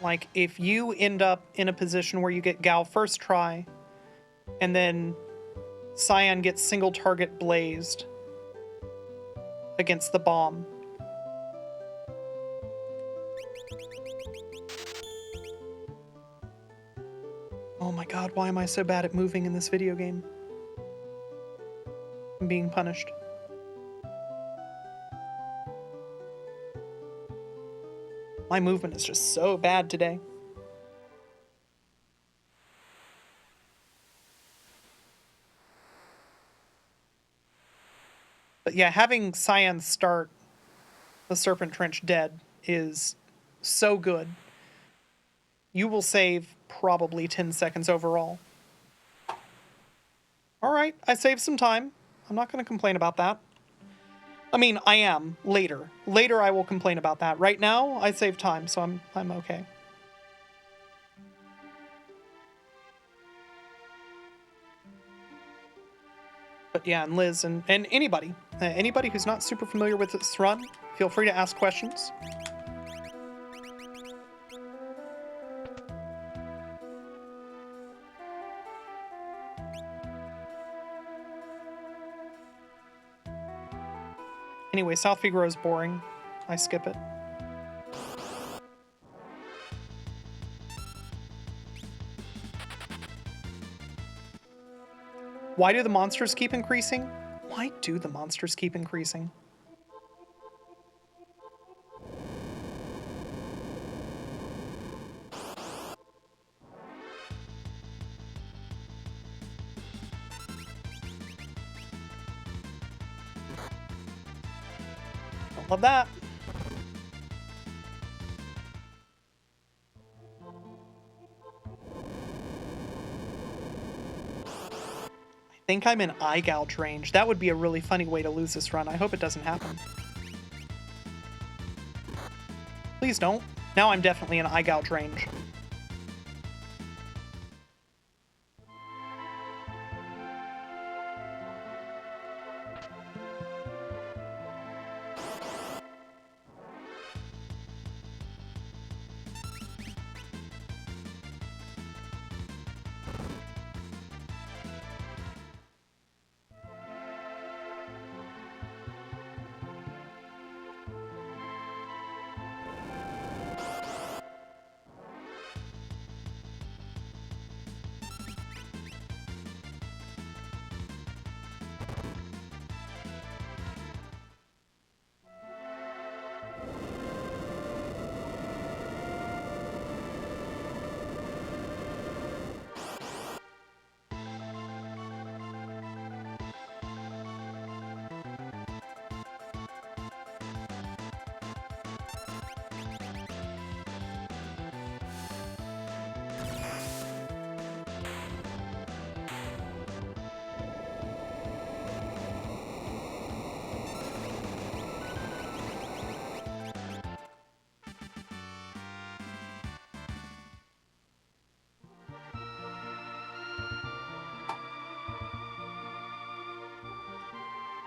Like, if you end up in a position where you get Gao first try, and then Cyan gets single target blazed against the bomb. Oh my god, why am I so bad at moving in this video game? I'm being punished. My movement is just so bad today. But yeah, having Cyan start the Serpent Trench dead is so good. You will save probably 10 seconds overall. Alright, I saved some time. I'm not going to complain about that. I mean, I am later. Later I will complain about that. Right now, I saved time, so I'm okay. But yeah, and Liz and anybody who's not super familiar with this run, feel free to ask questions. Anyway, South Figaro is boring. I skip it. Why do the monsters keep increasing? Why do the monsters keep increasing? Don't love that. I think I'm in eye gouge range. That would be a really funny way to lose this run. I hope it doesn't happen. Please don't. Now I'm definitely in eye gouge range.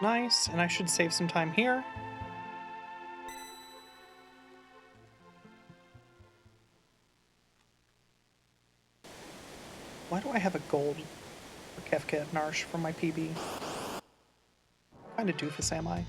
Nice, and I should save some time here. Why do I have a gold for Kefka at Narsh for my PB? What kind of doofus am I?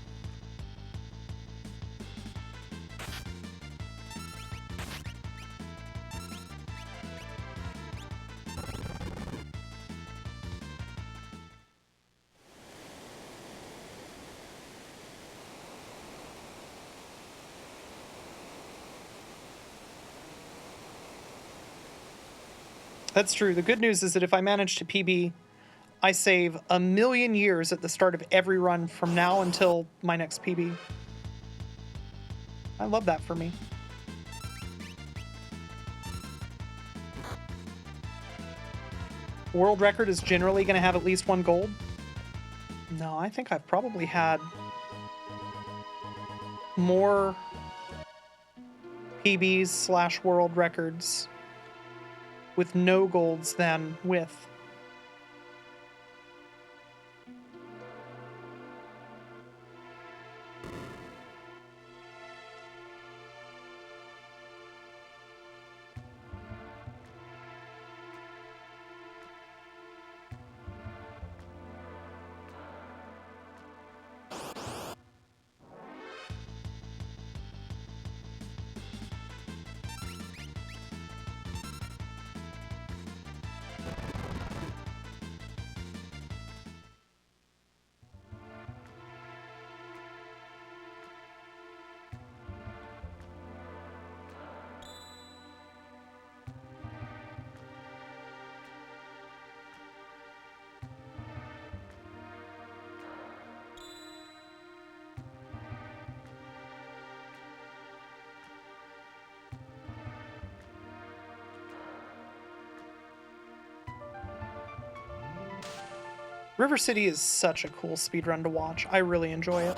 That's true. The good news is that if I manage to PB, I save 1,000,000 years at the start of every run from now until my next PB. I love that for me. World record is generally going to have at least one gold. No, I think I've probably had more PBs / world records with no golds than with. River City is such a cool speedrun to watch. I really enjoy it.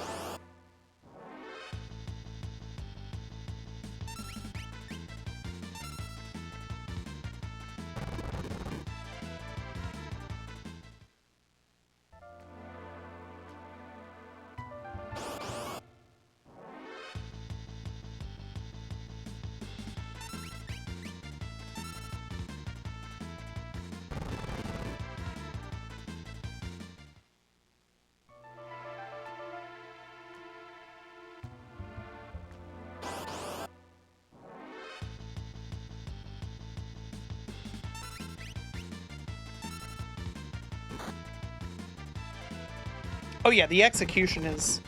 Oh yeah, the execution is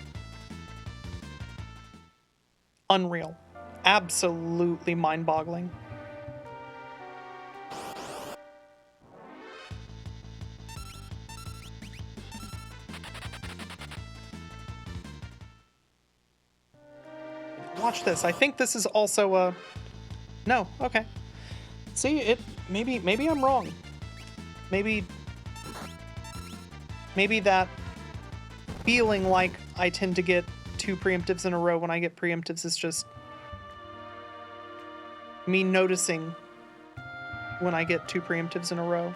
unreal. Absolutely mind-boggling. Watch this. I think this is also a... No, okay. See, maybe I'm wrong. Maybe that feeling like I tend to get 2 preemptives in a row when I get preemptives is just me noticing when I get 2 preemptives in a row.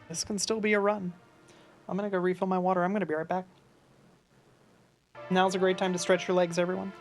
This can still be a run. I'm gonna go refill my water. I'm gonna be right back. Now's a great time to stretch your legs, everyone.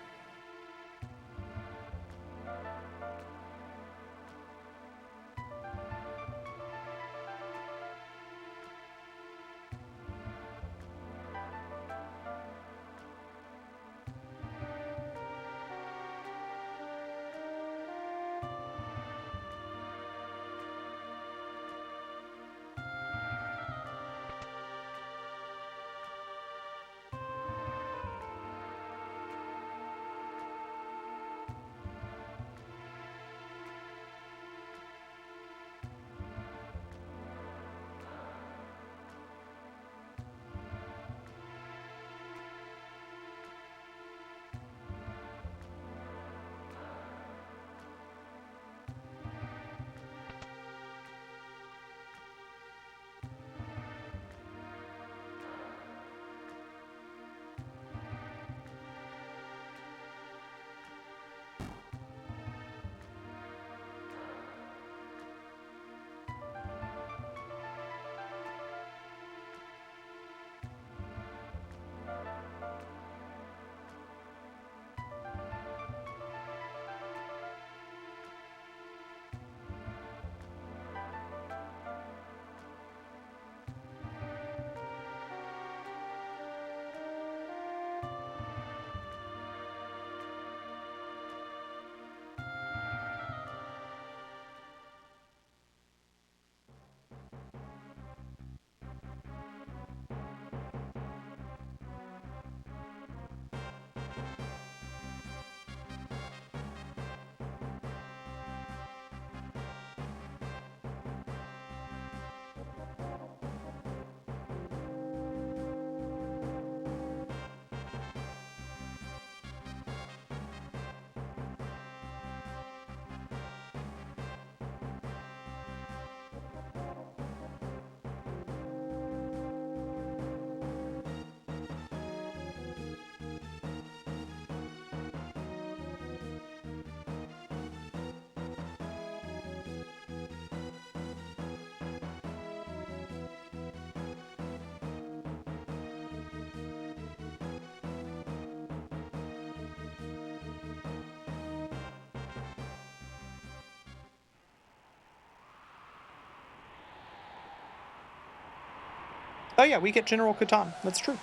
Oh yeah, we get General Catan. That's true.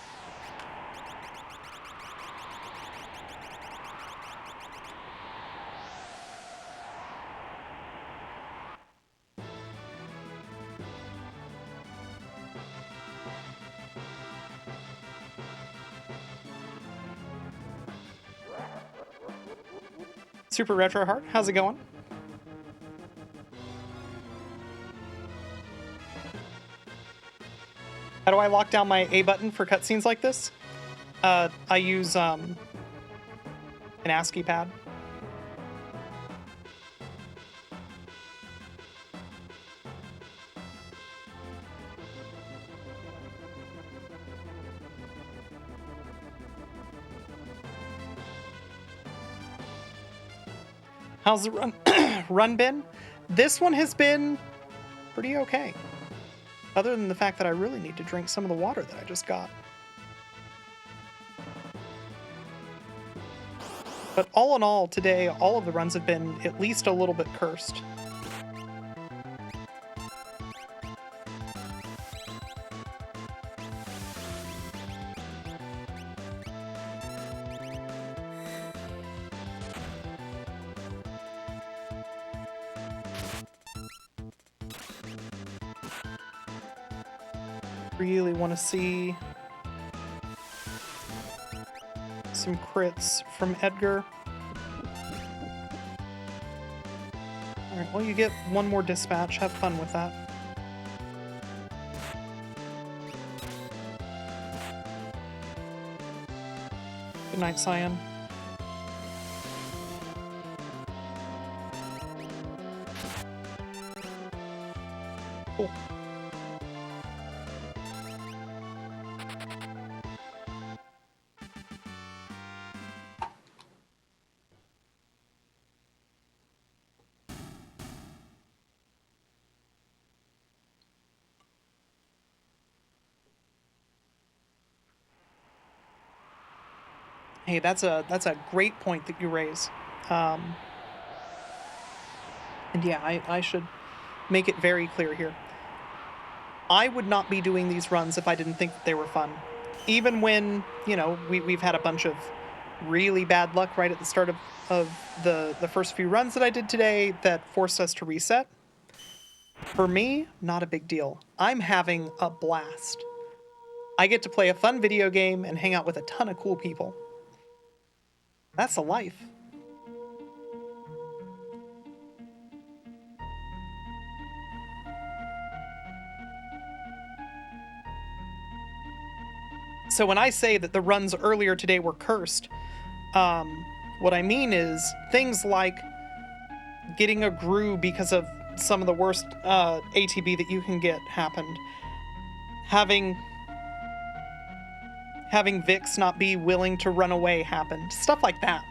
Super Retro Heart, how's it going? How do I lock down my A button for cutscenes like this? I use an ASCII pad. How's the run been? This one has been pretty okay. Other than the fact that I really need to drink some of the water that I just got. But all in all, today, all of the runs have been at least a little bit cursed. Really want to see some crits from Edgar. Alright, well, you get one more dispatch. Have fun with that. Good night, Cyan. Cool. Hey, that's a great point that you raise. And yeah, I should make it very clear here. I would not be doing these runs if I didn't think that they were fun. Even when, you know, we've had a bunch of really bad luck right at the start of the first few runs that I did today that forced us to reset. For me, not a big deal. I'm having a blast. I get to play a fun video game and hang out with a ton of cool people. That's the life. So when I say that the runs earlier today were cursed, what I mean is things like getting a Gru because of some of the worst ATB that you can get happened. Having Vix not be willing to run away happened. Stuff like that.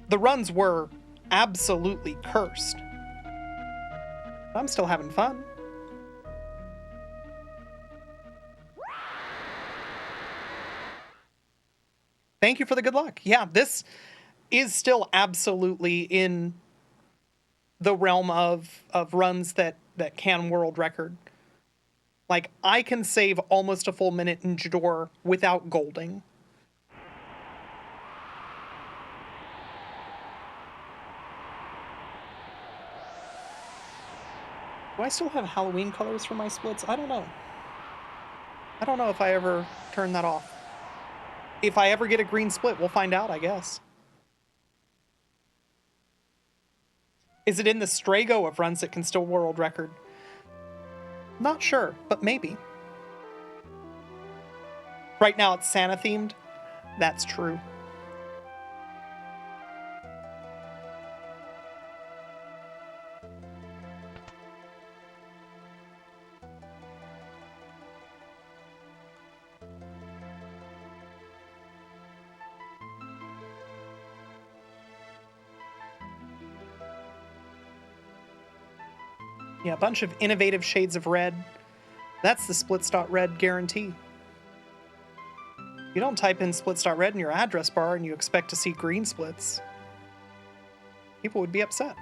The runs were absolutely cursed. I'm still having fun. Thank you for the good luck. Yeah, this is still absolutely in the realm of runs that can world record. Like, I can save almost a full minute in Jador without golding. Do I still have Halloween colors for my splits? I don't know. I don't know if I ever turn that off. If I ever get a green split, we'll find out, I guess. Is it in the Strago of runs that can still world record? Not sure, but maybe. Right now it's Santa themed. That's true. Yeah, a bunch of innovative shades of red. That's the splits.red guarantee. You don't type in splits.red in your address bar and you expect to see green splits. People would be upset.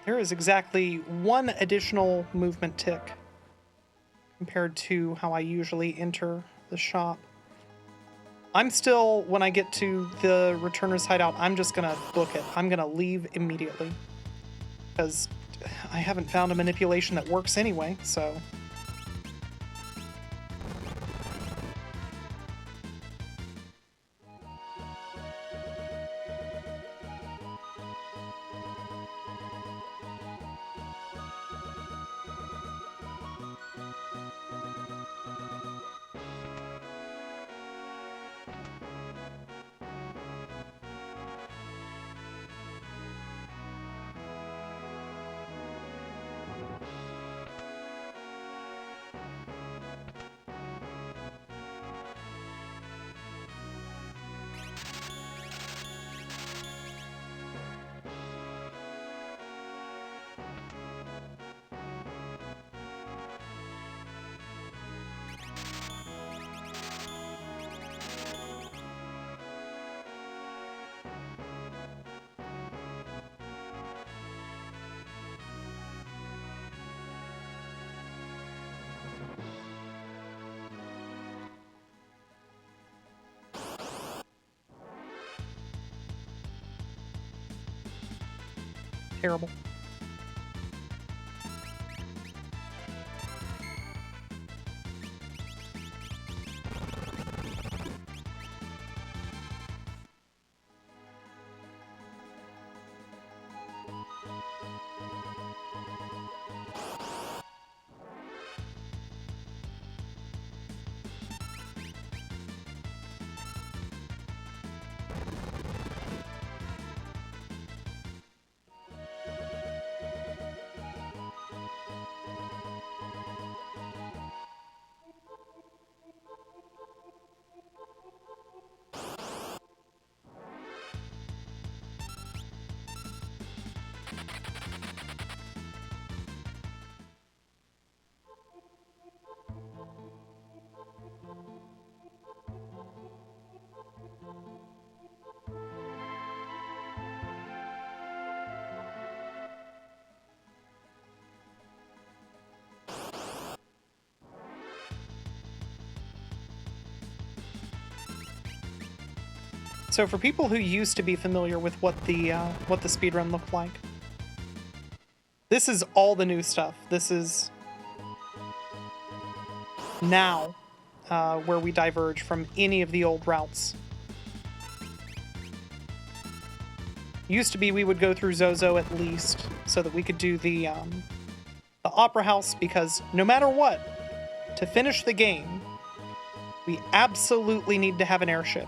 There is exactly one additional movement tick compared to how I usually enter the shop. I'm still, when I get to the returner's hideout, I'm just gonna book it. I'm gonna leave immediately. Because I haven't found a manipulation that works anyway, so... Terrible. So for people who used to be familiar with what the speedrun looked like, this is all the new stuff. This is now where we diverge from any of the old routes. Used to be we would go through Zozo at least so that we could do the Opera House, because no matter what, to finish the game, we absolutely need to have an airship.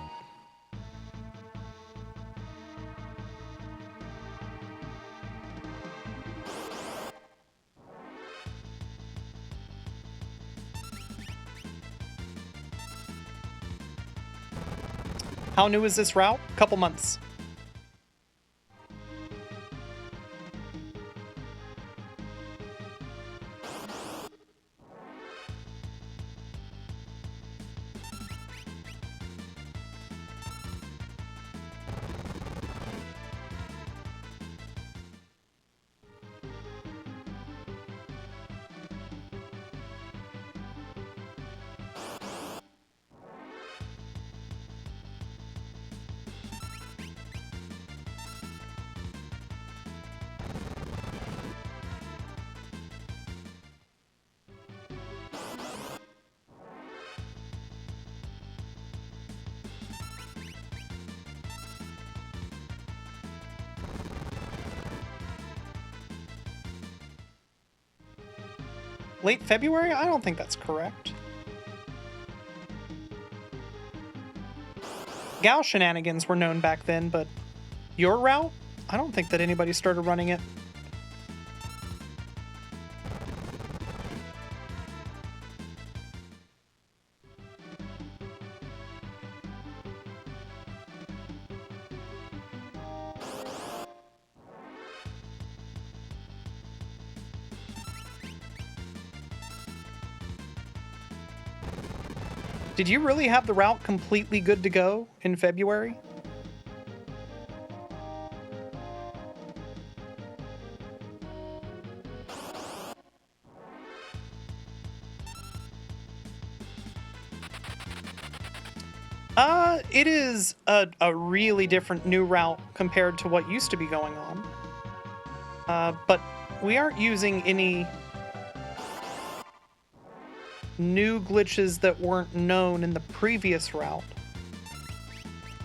How new is this route? Couple months. Late February? I don't think that's correct. Gal shenanigans were known back then, but your route? I don't think that anybody started running it. Did you really have the route completely good to go in February? It is a really different new route compared to what used to be going on. But we aren't using any new glitches that weren't known in the previous route.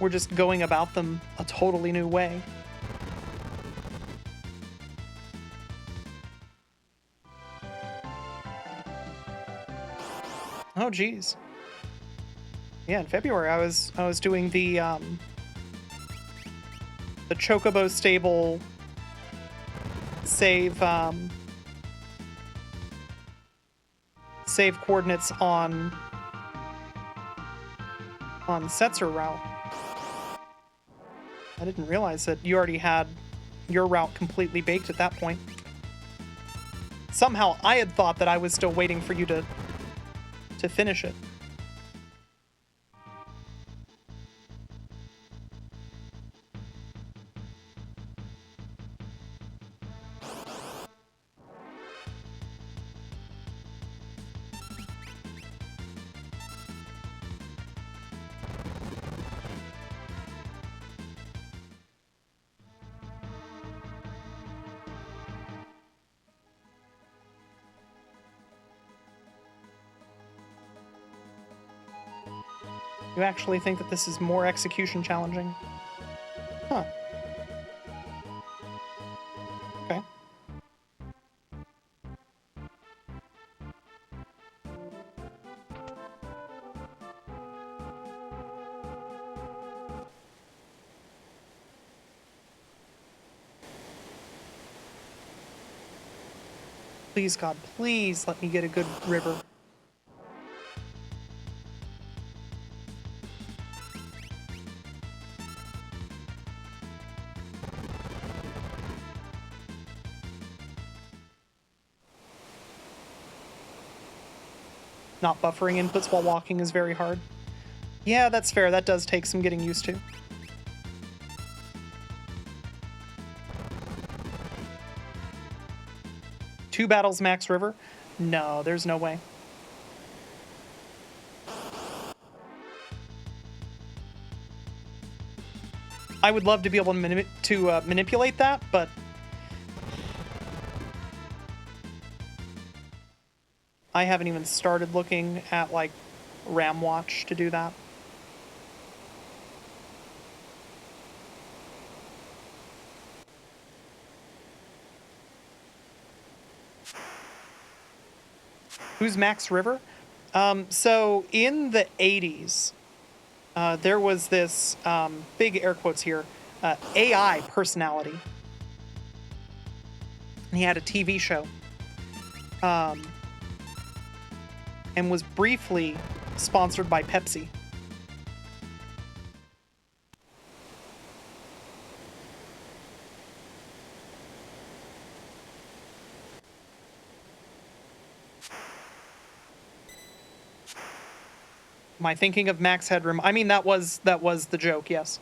We're just going about them a totally new way. Oh, geez. Yeah, in February I was doing the Chocobo stable save save coordinates on Setzer route. I didn't realize that you already had your route completely baked at that point. Somehow I had thought that I was still waiting for you to finish it. You actually think that this is more execution challenging? Huh. Okay. Please, God, please let me get a good river. Not buffering inputs while walking is very hard. Yeah, that's fair. That does take some getting used to. Two battles max river? No, there's no way. I would love to be able to manipulate that, but I haven't even started looking at, like, RAM Watch to do that. Who's Max River? So in the 80s, there was this, big air quotes here, AI personality. He had a TV show. And was briefly sponsored by Pepsi. Am I thinking of Max Headroom? I mean, that was the joke, yes.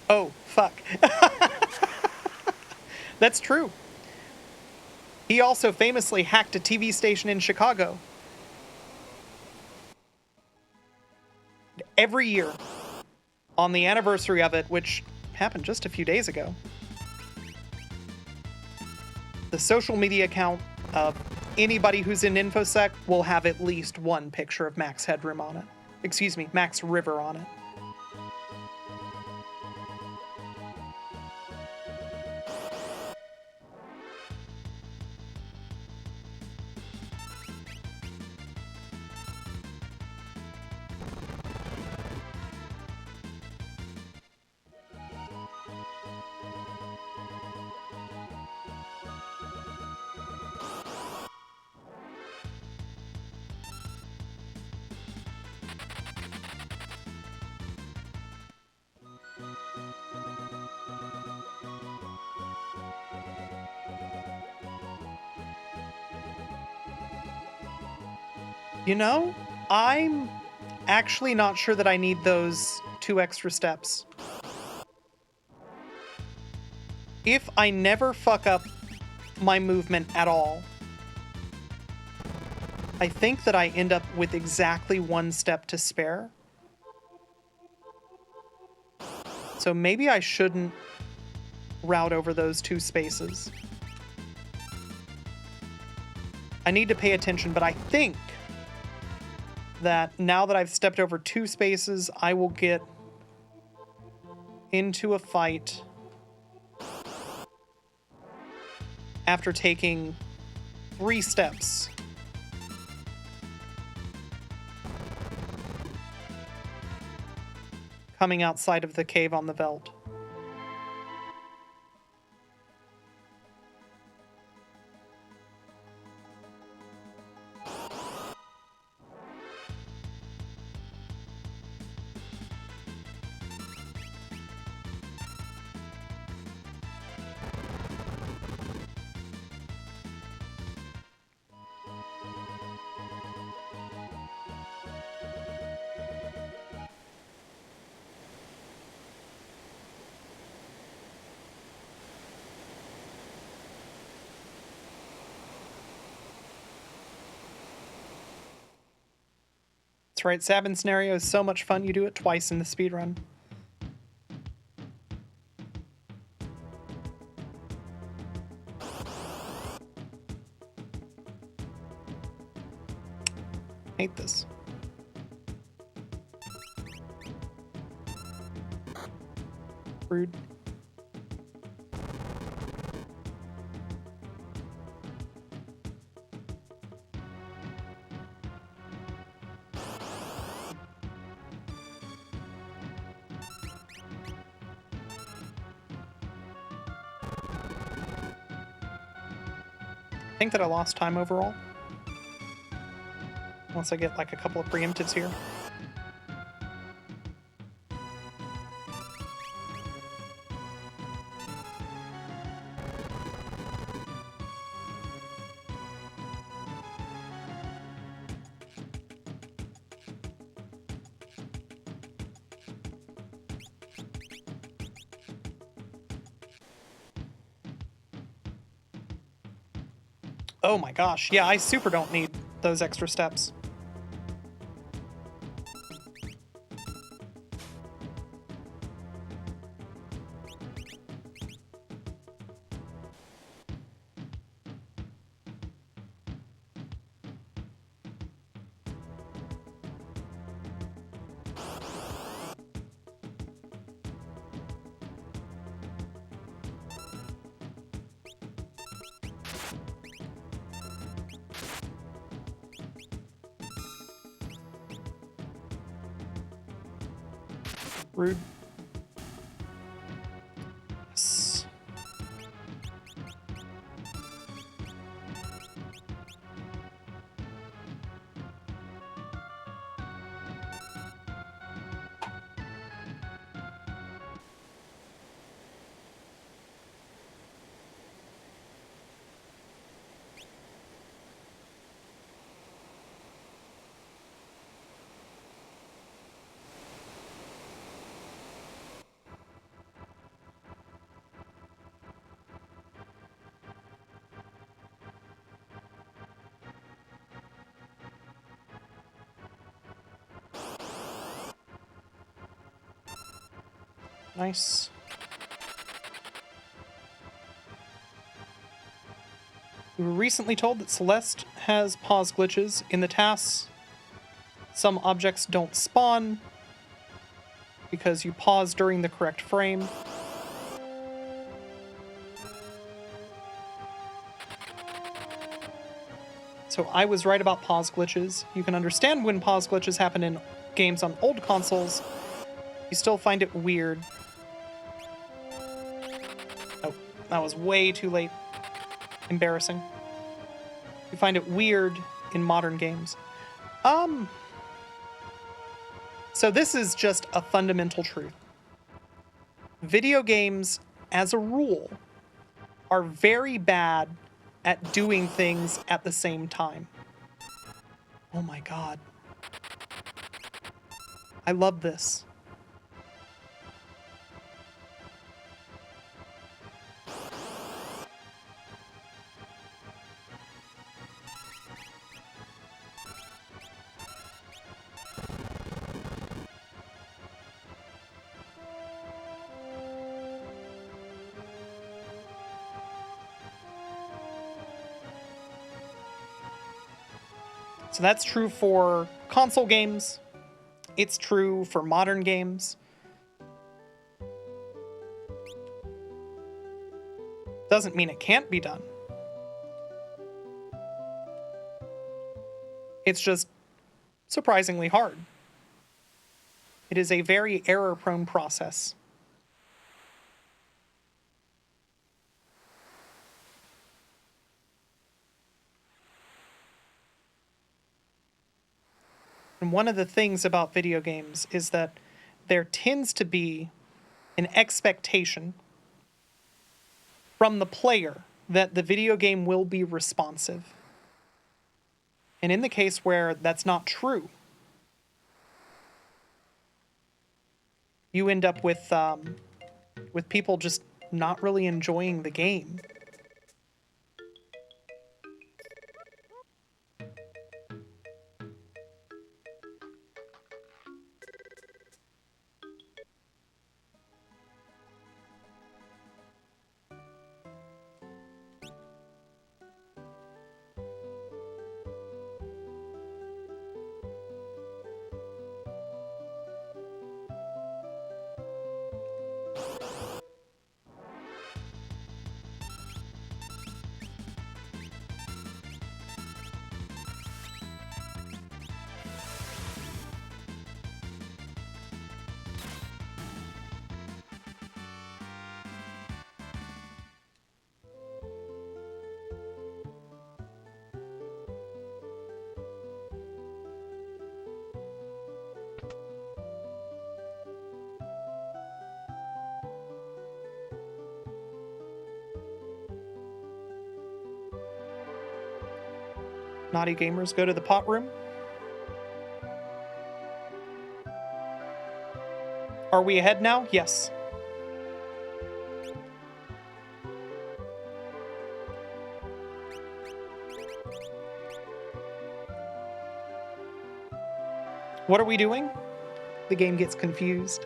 Oh, fuck. That's true. He also famously hacked a TV station in Chicago. Every year, on the anniversary of it, which happened just a few days ago, the social media account of anybody who's in InfoSec will have at least one picture of Max Headroom on it. Excuse me, Max River on it. You know, I'm actually not sure that I need those 2 extra steps. If I never fuck up my movement at all. I think that I end up with exactly 1 step to spare. So maybe I shouldn't route over those 2 spaces. I need to pay attention, but I think that now that I've stepped over 2 spaces, I will get into a fight after taking 3 steps. Coming outside of the cave on the veldt. That's right, Sabin scenario is so much fun you do it twice in the speedrun. Hate this. Rude. I think that I lost time overall. Once I get like a couple of preemptives here. Oh my gosh, yeah, I super don't need those extra steps. Rude. Yes. Nice. We were recently told that Celeste has pause glitches. In the tasks, some objects don't spawn because you pause during the correct frame. So I was right about pause glitches. You can understand when pause glitches happen in games on old consoles. You still find it weird. Oh, that was way too late. Embarrassing. You find it weird in modern games. So this is just a fundamental truth. Video games, as a rule, are very bad at doing things at the same time. Oh my god. I love this. So that's true for console games. It's true for modern games. Doesn't mean it can't be done. It's just surprisingly hard. It is a very error-prone process. And one of the things about video games is that there tends to be an expectation from the player that the video game will be responsive. And in the case where that's not true, you end up with people just not really enjoying the game. Naughty gamers go to the pot room. Are we ahead now? Yes. What are we doing? The game gets confused.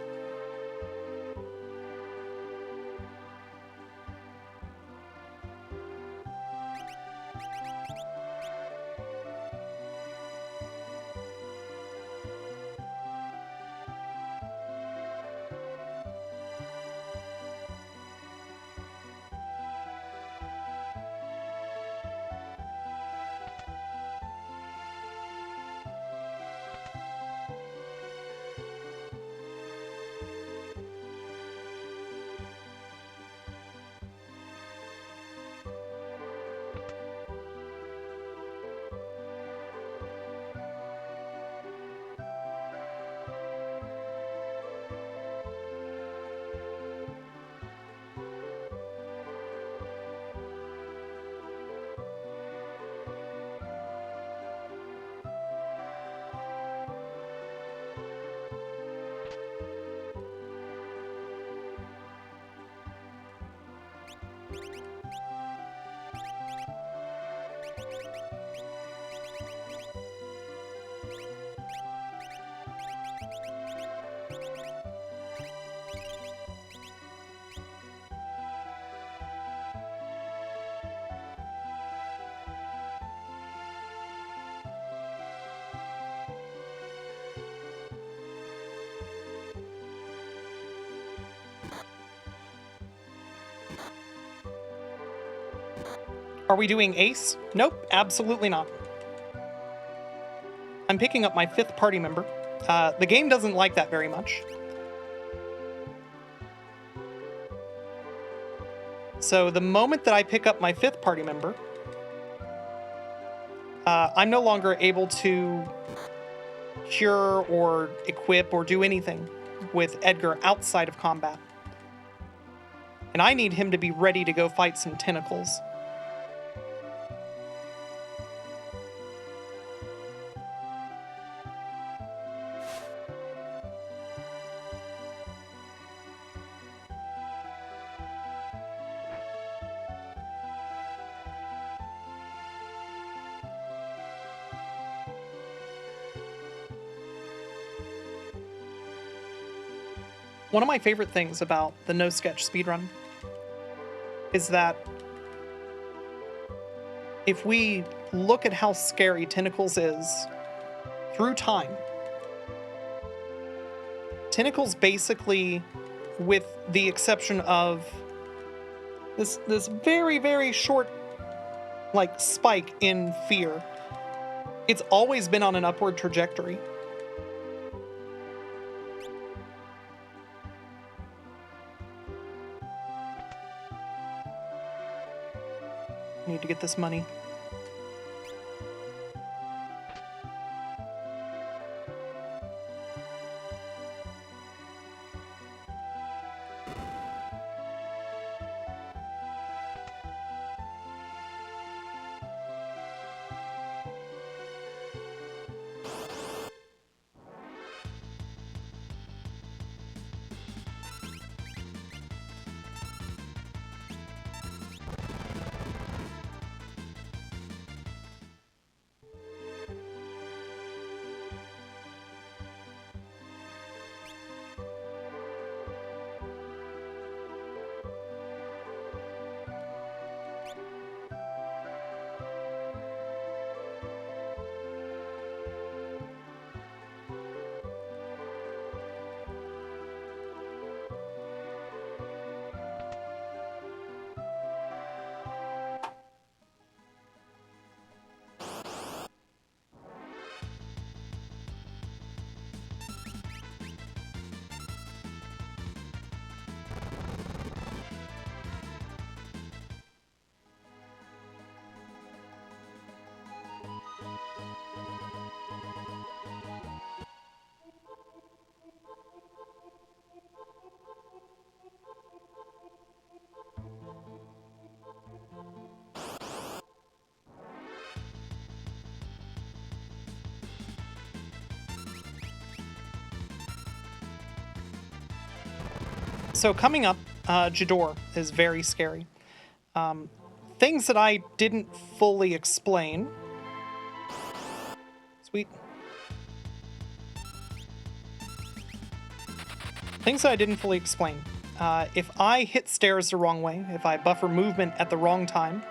Are we doing ace? Nope, absolutely not. I'm picking up my 5th party member. The game doesn't like that very much. So the moment that I pick up my 5th party member, I'm no longer able to cure or equip or do anything with Edgar outside of combat. And I need him to be ready to go fight some tentacles. One of my favorite things about the no sketch speedrun is that if we look at how scary Tentacles is through time. Tentacles basically, with the exception of this very, very short, like, spike in fear, it's always been on an upward trajectory. Need to get this money. So coming up, Jador is very scary. Things that I didn't fully explain. Sweet. Things that I didn't fully explain. If I hit stairs the wrong way, if I buffer movement at the wrong time,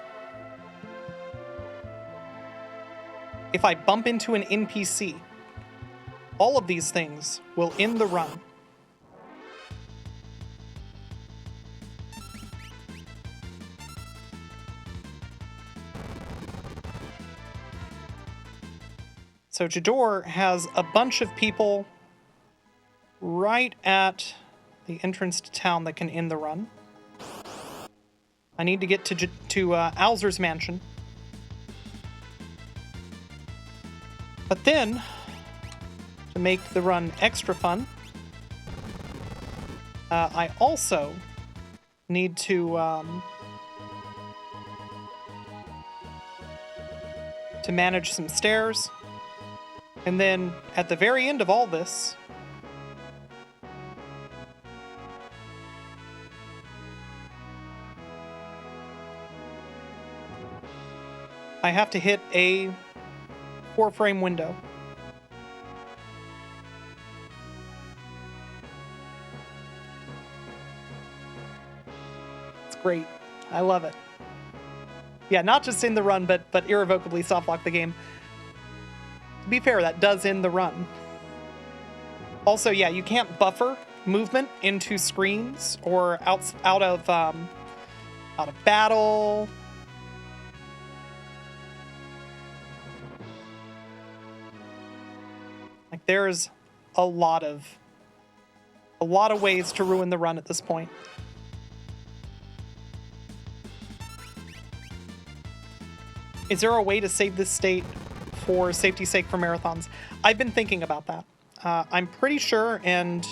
if I bump into an NPC, all of these things will end the run. So Jador has a bunch of people right at the entrance to town that can end the run. I need to get to Alzer's mansion. But then, to make the run extra fun, I also need to manage some stairs. And then, at the very end of all this, I have to hit a 4-frame window. It's great. I love it. Yeah, not just in the run, but irrevocably softlock the game. To be fair, that does end the run. Also, yeah, you can't buffer movement into screens or out of battle. Like, there's a lot of ways to ruin the run at this point. Is there a way to save this state for safety's sake for marathons? I've been thinking about that. I'm pretty sure, and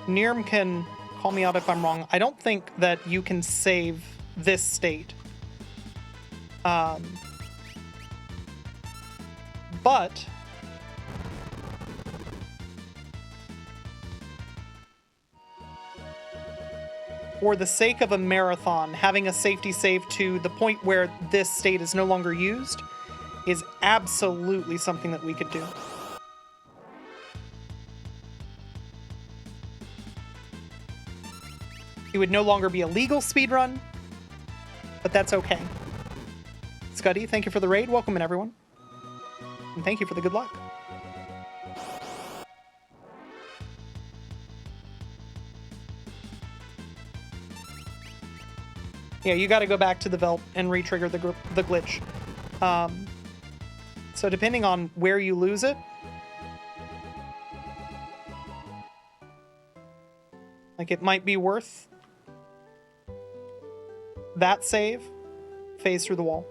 Nirm can call me out if I'm wrong, I don't think that you can save this state. But for the sake of a marathon, having a safety save to the point where this state is no longer used is absolutely something that we could do. It would no longer be a legal speedrun, but that's okay. Scuddy, thank you for the raid. Welcome in, everyone. And thank you for the good luck. Yeah, you got to go back to the Velt and re-trigger the glitch. So depending on where you lose it, like it might be worth that save, phase through the wall.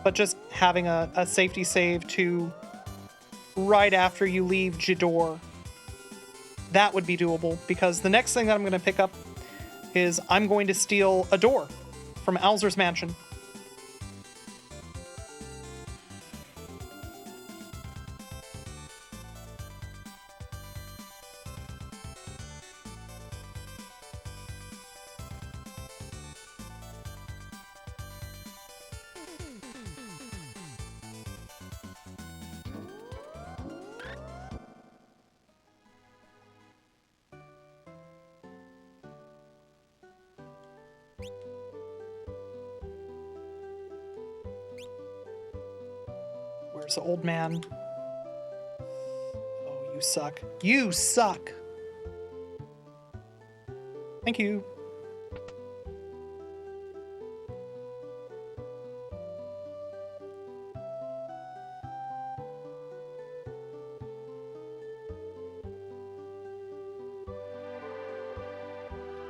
But just having a safety save to right after you leave Jador, that would be doable, because the next thing that I'm going to pick up is I'm going to steal a door from Alzur's mansion. Where's the old man? Oh, you suck. You suck! Thank you.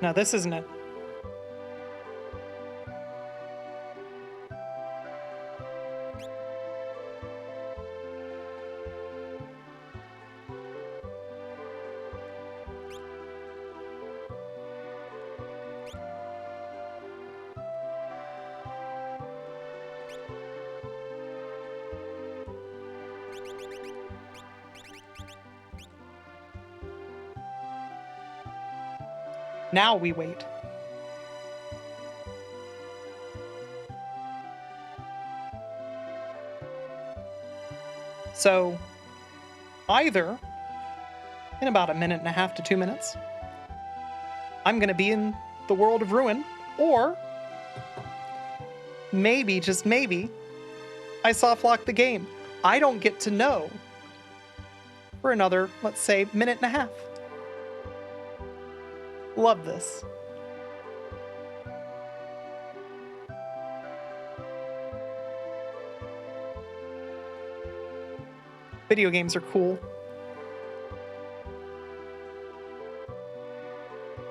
No, this isn't it. Now we wait. So, either in about 1.5 to 2 minutes, I'm going to be in the world of ruin, or maybe, just maybe, I soft lock the game. I don't get to know for another, let's say, 1.5 minutes. Love this. Video games are cool.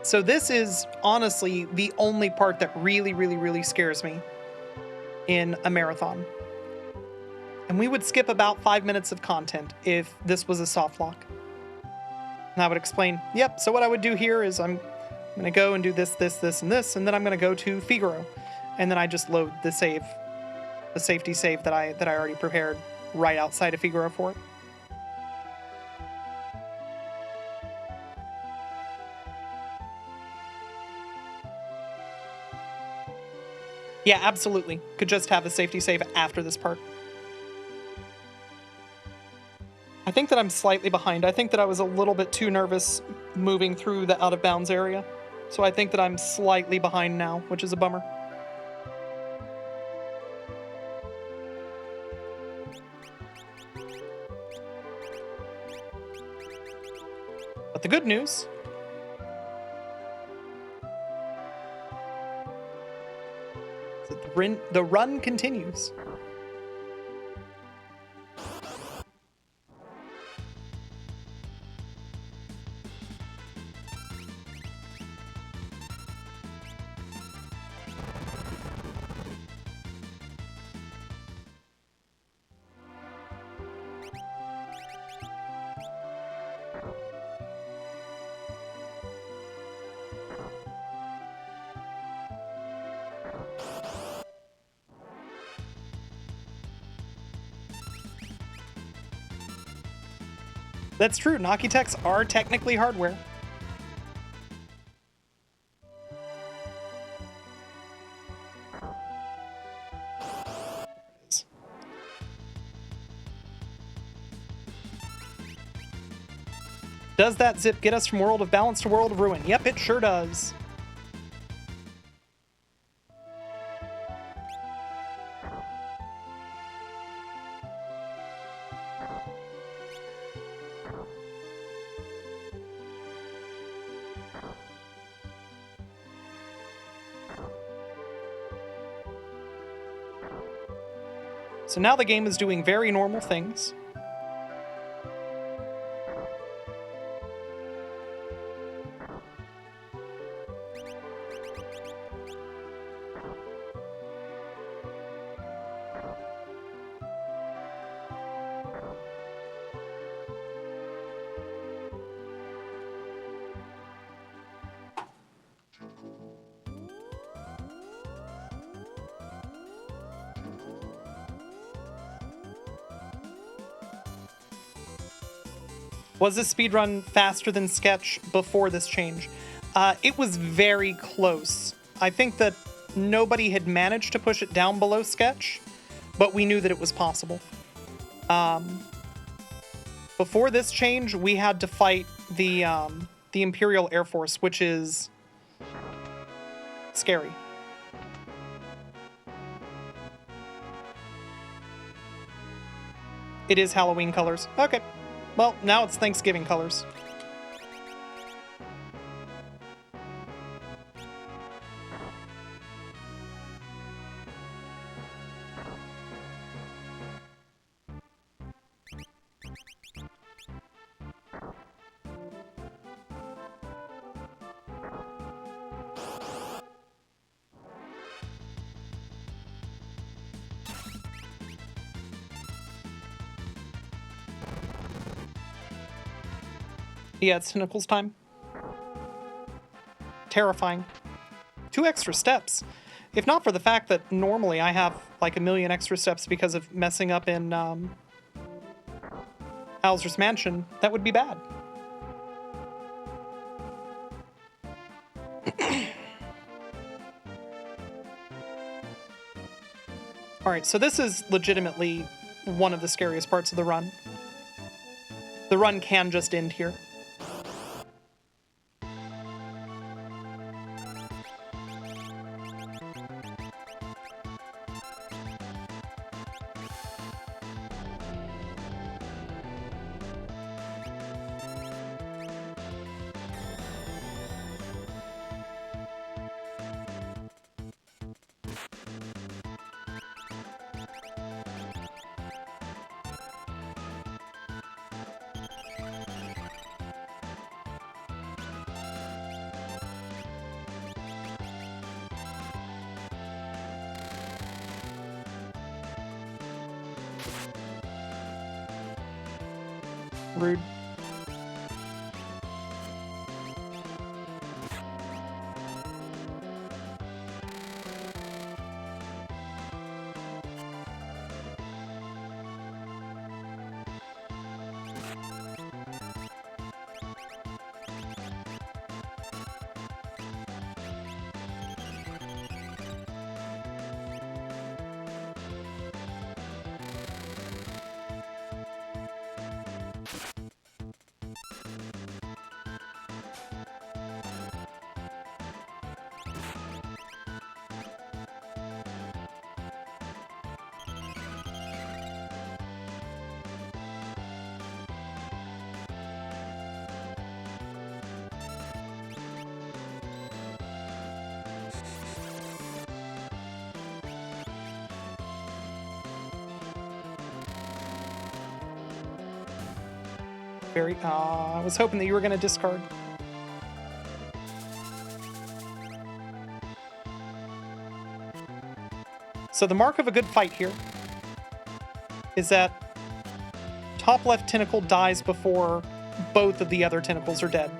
So this is honestly the only part that really scares me in a marathon. And we would skip about 5 minutes of content if this was a soft lock. And I would explain, yep, so what I would do here is I'm going to go and do this, and this, and then I'm going to go to Figaro. And then I just load the save, the safety save that I already prepared right outside of Figaro for it. Yeah, absolutely. Could just have a safety save after this part. I think that I'm slightly behind. I think that I was a little bit too nervous moving through the out of bounds area. So I think that I'm slightly behind now, which is a bummer. But the good news is that the run continues. That's true. Noki techs are technically hardware. Does that zip get us from World of Balance to World of Ruin? Yep, it sure does. So now the game is doing very normal things. Was this speedrun faster than Sketch before this change? It was very close. I think that nobody had managed to push it down below Sketch, but we knew that it was possible. Before this change, we had to fight the Imperial Air Force, which is scary. It is Halloween colors. Okay. Well, now it's Thanksgiving colors. Yeah, it's Tentacles time. Terrifying. 2 extra steps. If not for the fact that normally I have like a million extra steps because of messing up in Bowser's Mansion, that would be bad. Alright, so this is legitimately one of the scariest parts of the run. The run can just end here. Rude. I was hoping that you were going to discard. So the mark of a good fight here is that top left tentacle dies before both of the other tentacles are dead.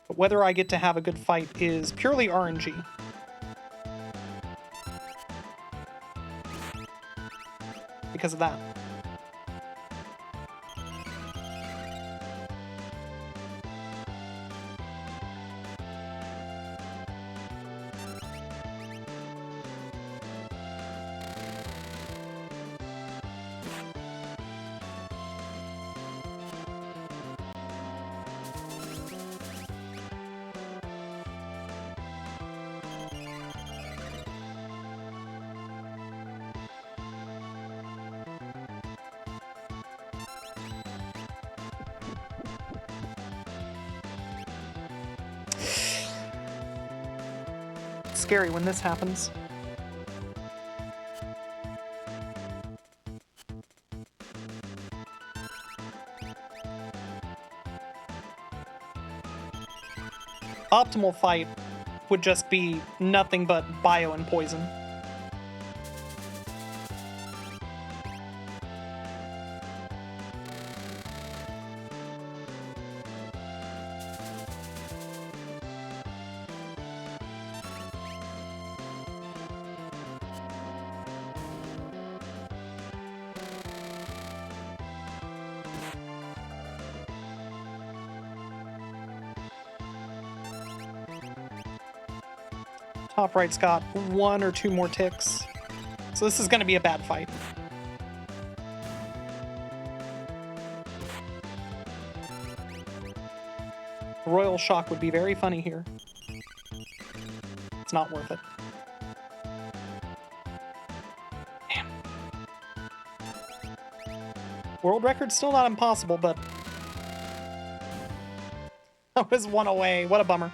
But whether I get to have a good fight is purely RNG. Because of that. It's scary when this happens. Optimal fight would just be nothing but bio and poison. Top right's got 1 or 2 more ticks. So this is going to be a bad fight. Royal Shock would be very funny here. It's not worth it. Damn. World record's still not impossible, but... that was 1 away. What a bummer.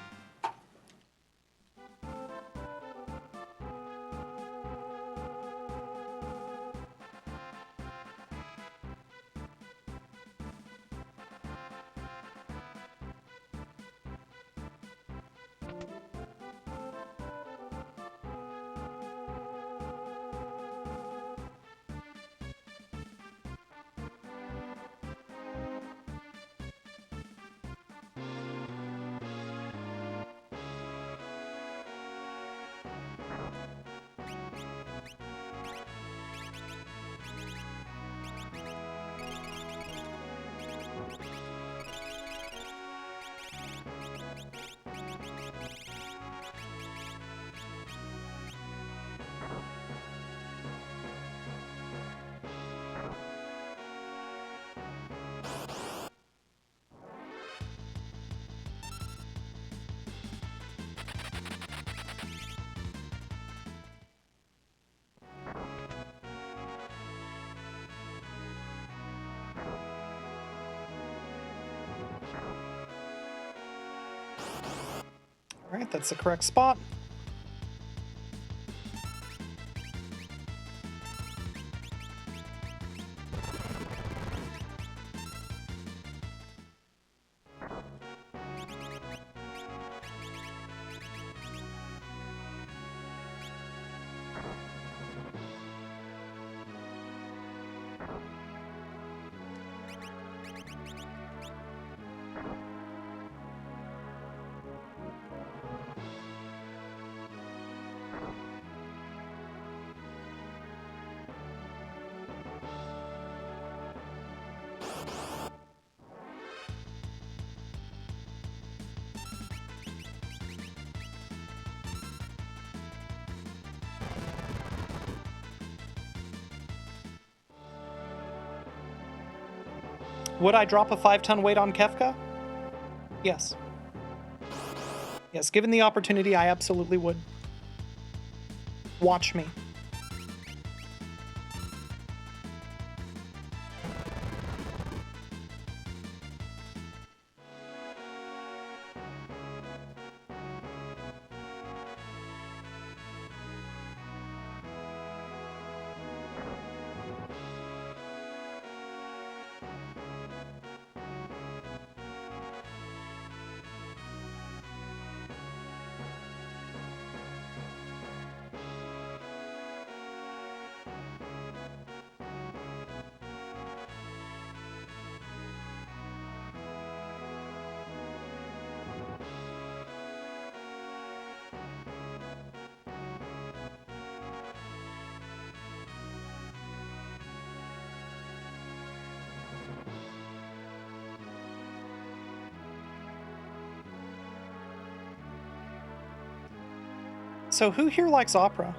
Alright, that's the correct spot. Would I drop a 5-ton weight on Kefka? Yes. Yes, given the opportunity, I absolutely would. Watch me. So who here likes opera?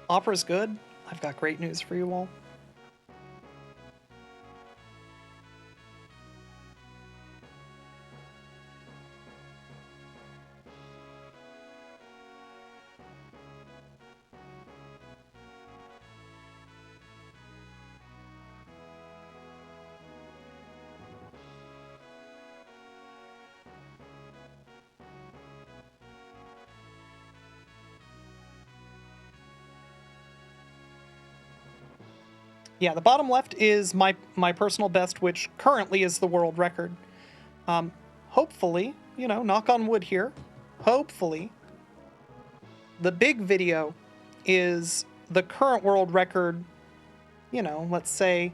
Opera's good. I've got great news for you all. Yeah, the bottom left is my personal best, which currently is the world record. Hopefully, you know, knock on wood here, hopefully, the big video is the current world record, you know, let's say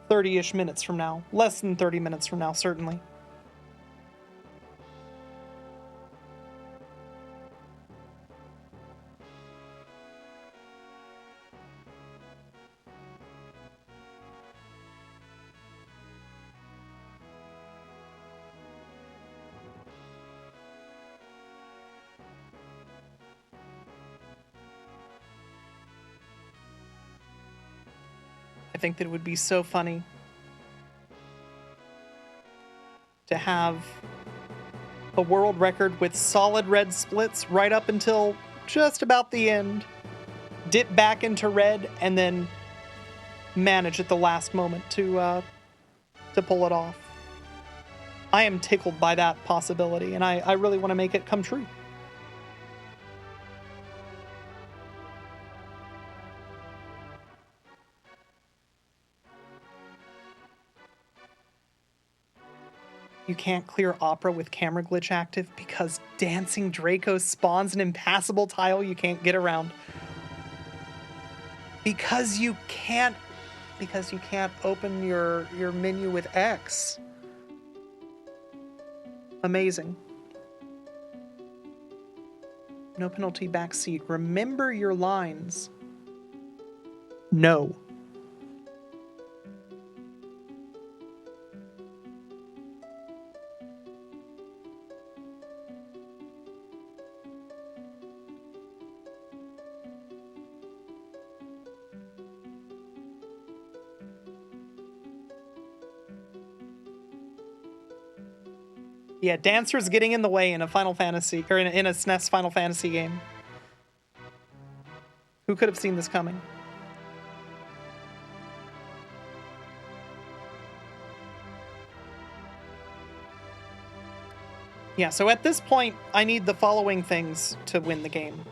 30-ish minutes from now. Less than 30 minutes from now, certainly. I think that it would be so funny to have a world record with solid red splits right up until just about the end, dip back into red, and then manage at the last moment to pull it off. I am tickled by that possibility, and I really want to make it come true. You can't clear Opera with camera glitch active because Dancing Draco spawns an impassable tile you can't get around. Because you can't open your menu with X. Amazing. No penalty backseat. Remember your lines. No. Yeah, Dancer's getting in the way in a Final Fantasy, or in a SNES Final Fantasy game. Who could have seen this coming? Yeah, so at this point, I need the following things to win the game.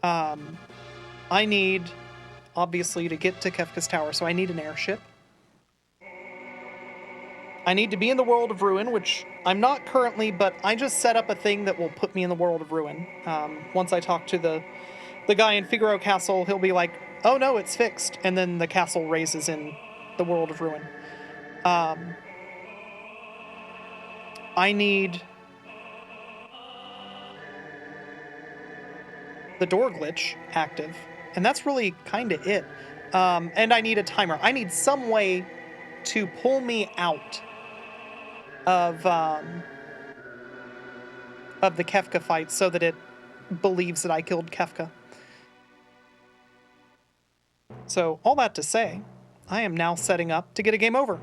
I need, obviously, to get to Kefka's Tower, so I need an airship. I need to be in the World of Ruin, which I'm not currently, but I just set up a thing that will put me in the World of Ruin. Once I talk to the guy in Figaro Castle, he'll be like, oh no, it's fixed, and then the castle raises in the World of Ruin. I need the door glitch active, and that's really kind of it. And I need a timer. I need some way to pull me out of the Kefka fight so that it believes that I killed Kefka. So all that to say, I am now setting up to get a game over.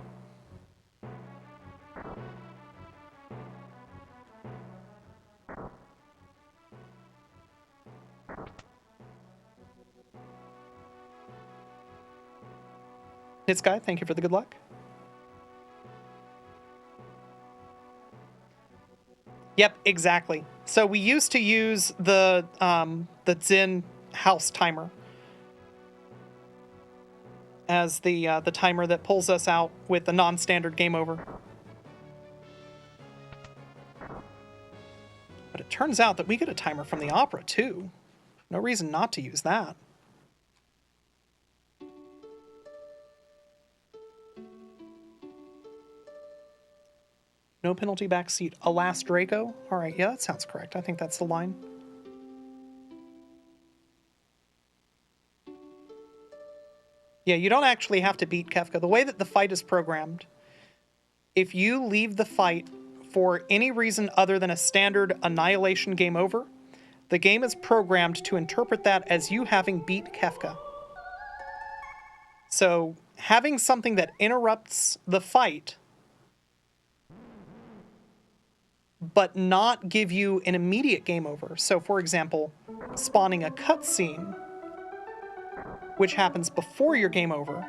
Hits guy, thank you for the good luck. Yep, exactly. So we used to use the Zen house timer as the timer that pulls us out with the non-standard game over. But it turns out that we get a timer from the opera too. No reason not to use that. No penalty backseat. Alas, Draco? All right, yeah, that sounds correct. I think that's the line. Yeah, you don't actually have to beat Kefka. The way that the fight is programmed, if you leave the fight for any reason other than a standard annihilation game over, The game is programmed to interpret that as you having beat Kefka. So having something that interrupts the fight but not give you an immediate game over. So for example, spawning a cutscene, which happens before your game over,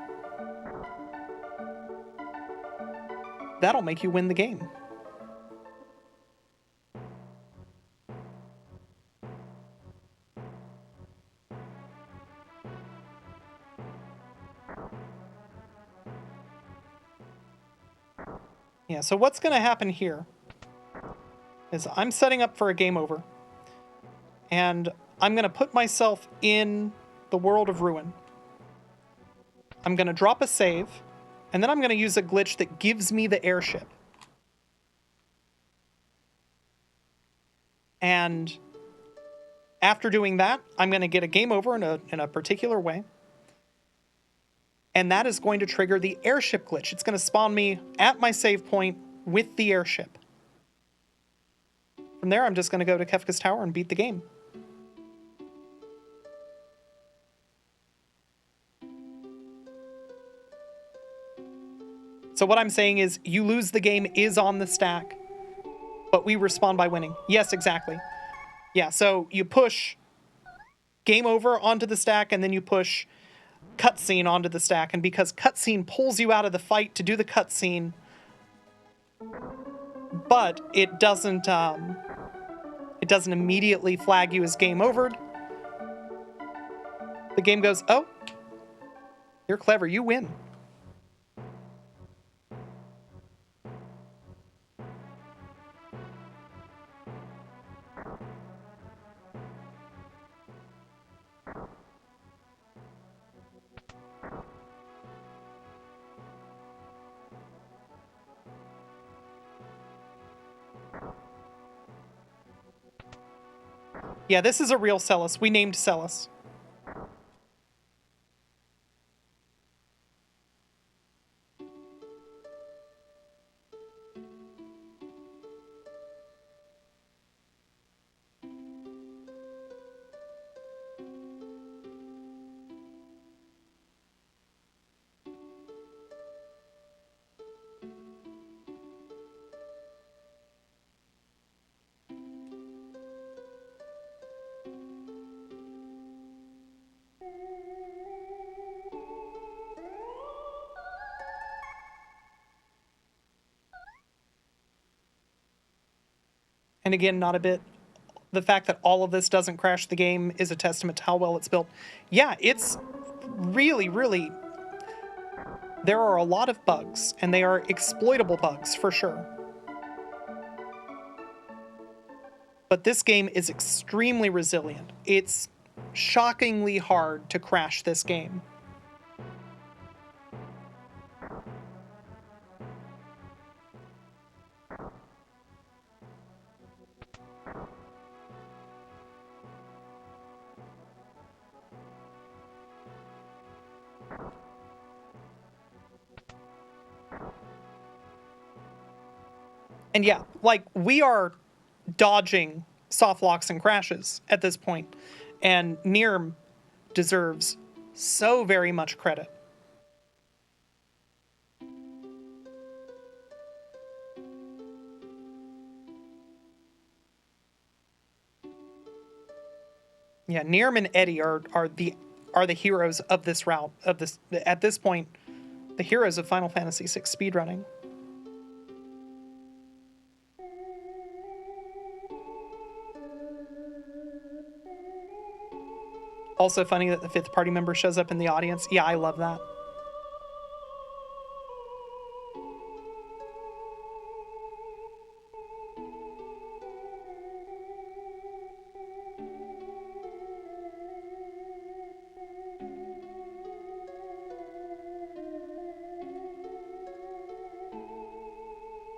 that'll make you win the game. Yeah, so what's going to happen here is I'm setting up for a game over, and I'm going to put myself in the world of Ruin. I'm going to drop a save, and then I'm going to use a glitch that gives me the airship. And after doing that, I'm going to get a game over in a particular way. And that is going to trigger the airship glitch. It's going to spawn me at my save point with the airship. From there, I'm just going to go to Kefka's Tower and beat the game. So what I'm saying is, you lose the game is on the stack, but we respawn by winning. Yes, exactly. Yeah, so you push game over onto the stack, and then you push cutscene onto the stack, and because cutscene pulls you out of the fight to do the cutscene, but it doesn't immediately flag you as game overed. The game goes, oh, you're clever, you win. Yeah, this is a real Celis. We named Celis. And again, not a bit. The fact that all of this doesn't crash the game is a testament to how well it's built. Yeah, it's really, really... There are a lot of bugs, and they are exploitable bugs, for sure. But this game is extremely resilient. It's shockingly hard to crash this game. And yeah, like, we are dodging soft locks and crashes at this point, and Nirm deserves so very much credit. Yeah, Nirm and Eddie are the heroes of this route, of this, at this point, the heroes of Final Fantasy VI speedrunning. Also funny that the fifth party member shows up in the audience. Yeah, I love that.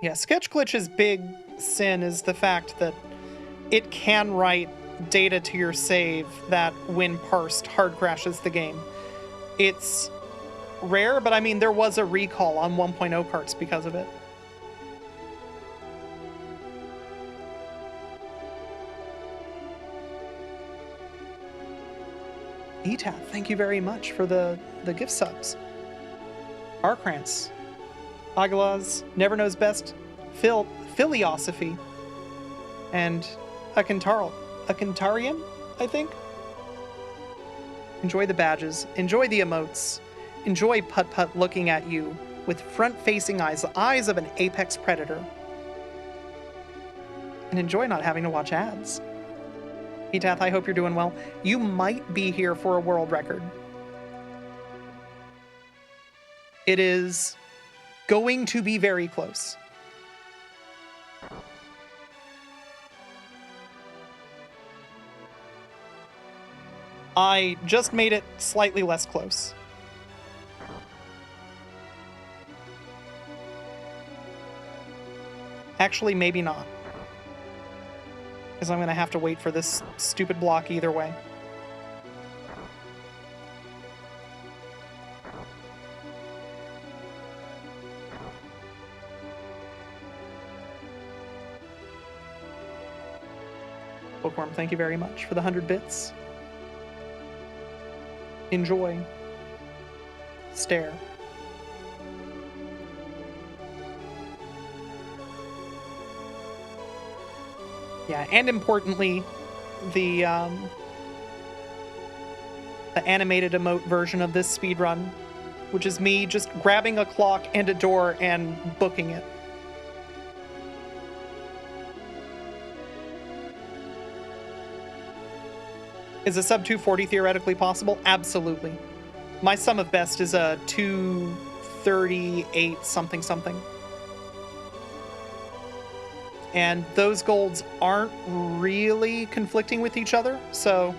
Yeah, Sketch Glitch's big sin is the fact that it can write data to your save that, when parsed, hard crashes the game. It's rare, but I mean, there was a recall on 1.0 carts because of it. Etath, thank you very much for the gift subs. Arkrantz, Aguilas, Never Knows Best, Philosophy, and Akantarian, I think. Enjoy the badges, enjoy the emotes, enjoy Putt Putt looking at you with front-facing eyes, the eyes of an apex predator. And enjoy not having to watch ads. Etath, I hope you're doing well. You might be here for a world record. It is going to be very close. I just made it slightly less close. Actually, maybe not. Because I'm going to have to wait for this stupid block either way. Bookworm, thank you very much for the 100 bits. Enjoy. Stare. Yeah, and importantly, the animated emote version of this speedrun, which is me just grabbing a clock and a door and booking it. Is a sub 240 theoretically possible? Absolutely. My sum of best is a 238 something something. And those golds aren't really conflicting with each other, so...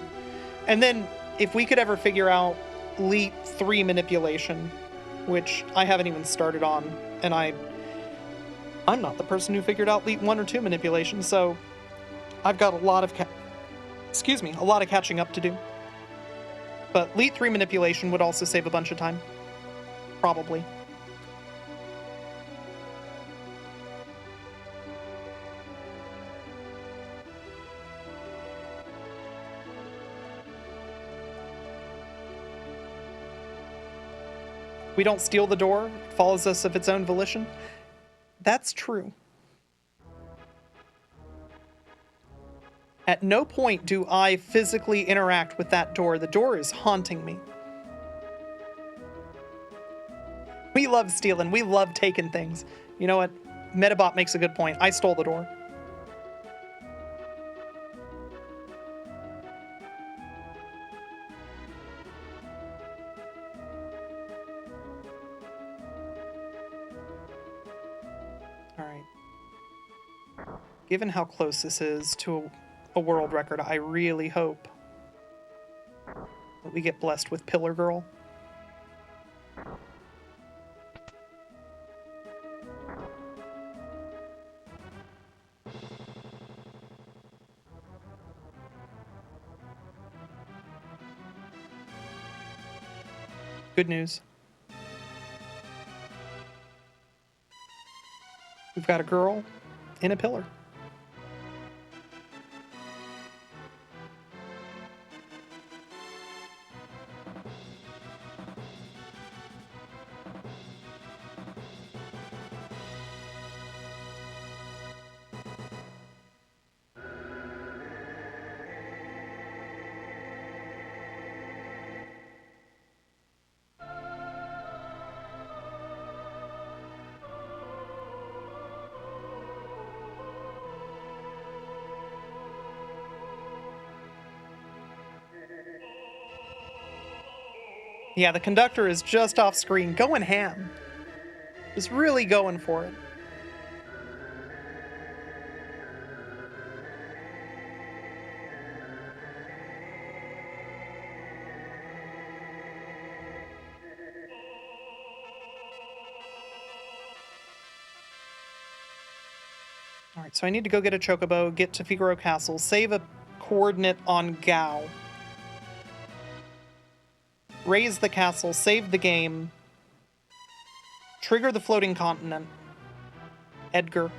And then, if we could ever figure out Elite 3 manipulation, which I haven't even started on, and I'm not the person who figured out Elite 1 or 2 manipulation, so I've got a lot of a lot of catching up to do. But Elite 3 manipulation would also save a bunch of time. Probably. We don't steal the door, it follows us of its own volition. That's true. At no point do I physically interact with that door. The door is haunting me. We love stealing. We love taking things. You know what? Metabot makes a good point. I stole the door. All right. Given how close this is to a world record, I really hope that we get blessed with Pillar Girl. Good news. We've got a girl in a pillar. Yeah, the conductor is just off screen, going ham. Just really going for it. Alright, so I need to go get a chocobo, get to Figaro Castle, save a coordinate on Gao. Raise the castle, save the game. Trigger the floating continent. Edgar.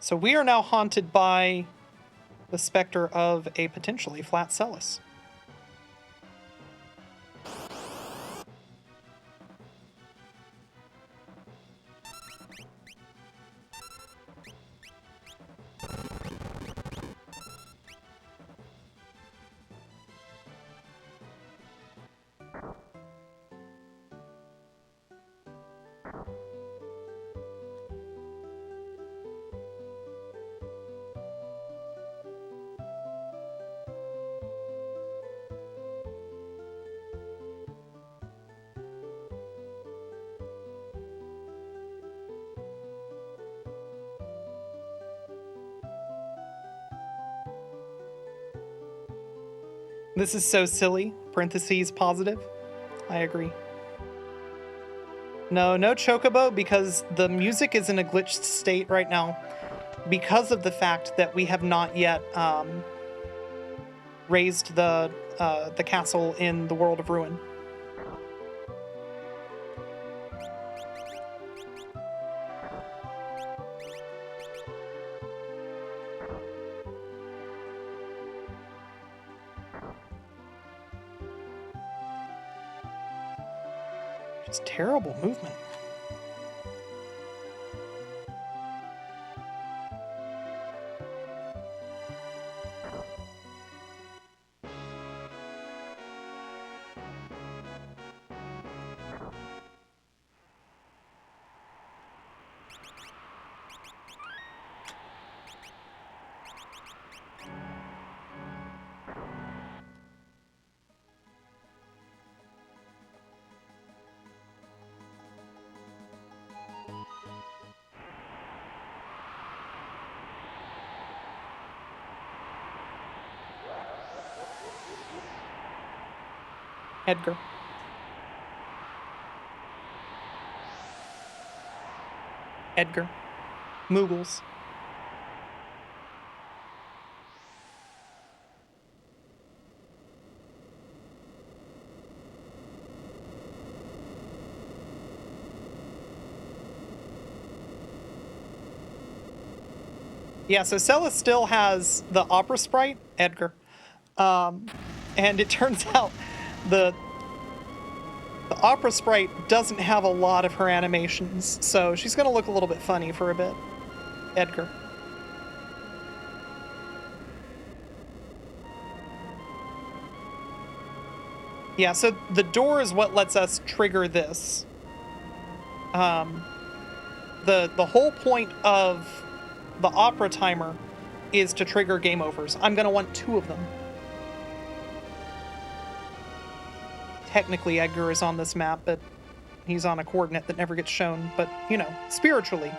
So we are now haunted by the specter of a potentially flat Celis. This is so silly. Parentheses positive. I agree. No Chocobo, because the music is in a glitched state right now because of the fact that we have not yet raised the castle in the World of Ruin. Just terrible movement. Edgar. Edgar. Moogles. Yeah, so Celis still has the opera sprite, Edgar. And it turns out the opera sprite doesn't have a lot of her animations, so she's going to look a little bit funny for a bit. Edgar. Yeah, so the door is what lets us trigger this. The whole point of the opera timer is to trigger game overs. I'm going to want 2 of them. Technically, Edgar is on this map, but he's on a coordinate that never gets shown. But, you know, spiritually,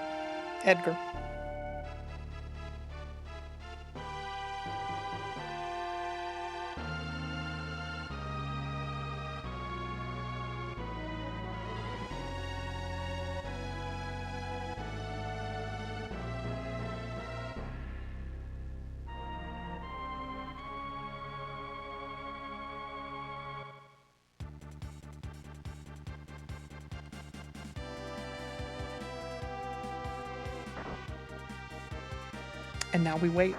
Edgar. And now we wait.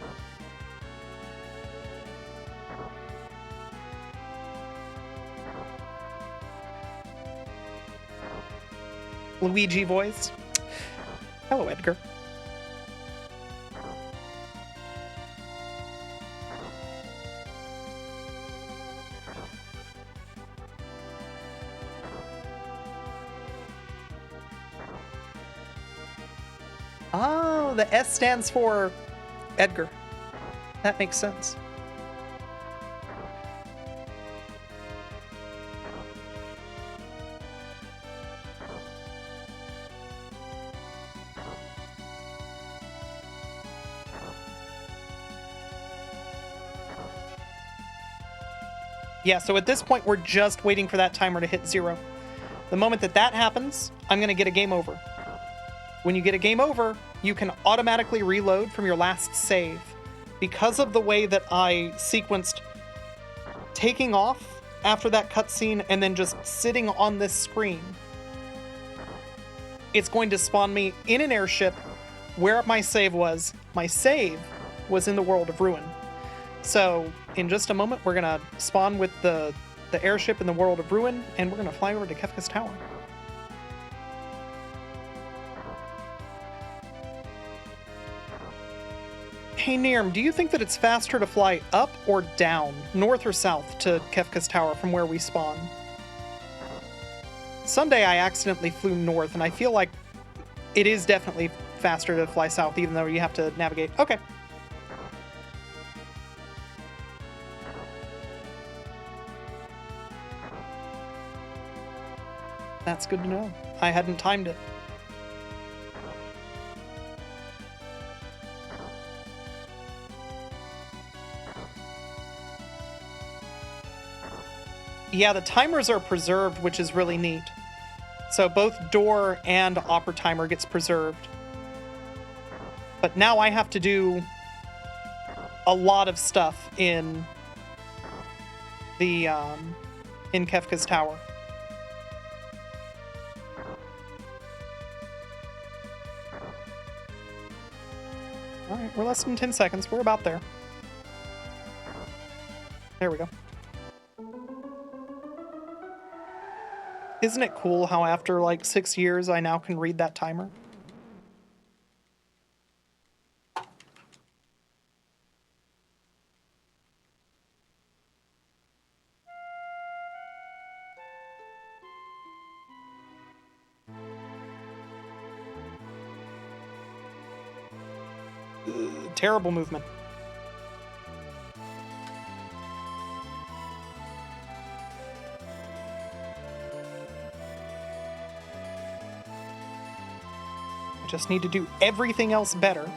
Luigi voice. Hello, Edgar. Oh, the S stands for Edgar. That makes sense. Yeah, so at this point, we're just waiting for that timer to hit 0. The moment that that happens, I'm going to get a game over. When you get a game over, you can automatically reload from your last save. Because of the way that I sequenced taking off after that cutscene and then just sitting on this screen, it's going to spawn me in an airship where my save was in the world of Ruin. So in just a moment, we're gonna spawn with the airship in the world of Ruin, and we're gonna fly over to Kefka's Tower. Hey Nirm, do you think that it's faster to fly up or down, north or south, to Kefka's Tower from where we spawn? Sunday I accidentally flew north, and I feel like it is definitely faster to fly south, even though you have to navigate. Okay. That's good to know. I hadn't timed it. Yeah, the timers are preserved, which is really neat. So both door and opera timer gets preserved. But now I have to do a lot of stuff in the in Kefka's Tower. All right, we're less than 10 seconds. We're about there. There we go. Isn't it cool how after like 6 years I now can read that timer? Terrible movement. Just need to do everything else better.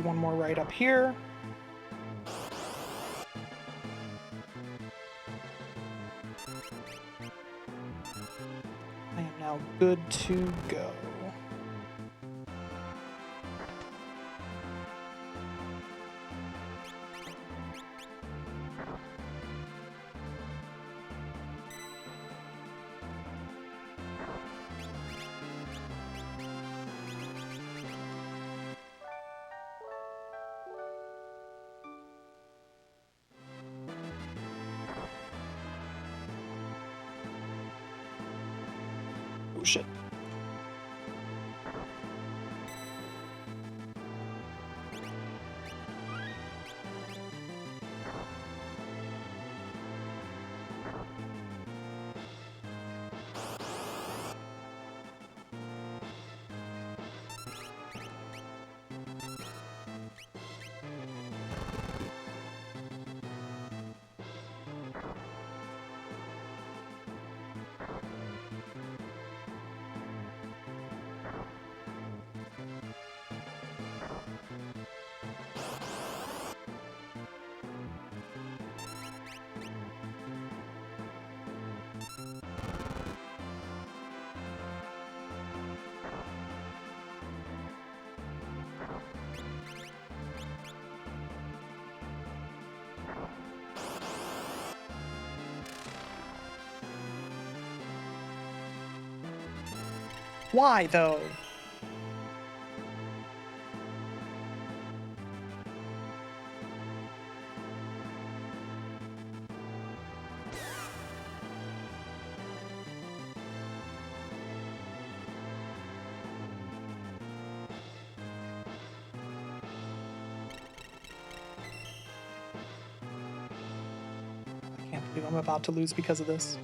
One more right up here. I am now good to go. Oh shit. Why, though? I can't believe I'm about to lose because of this.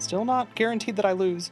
Still not guaranteed that I lose.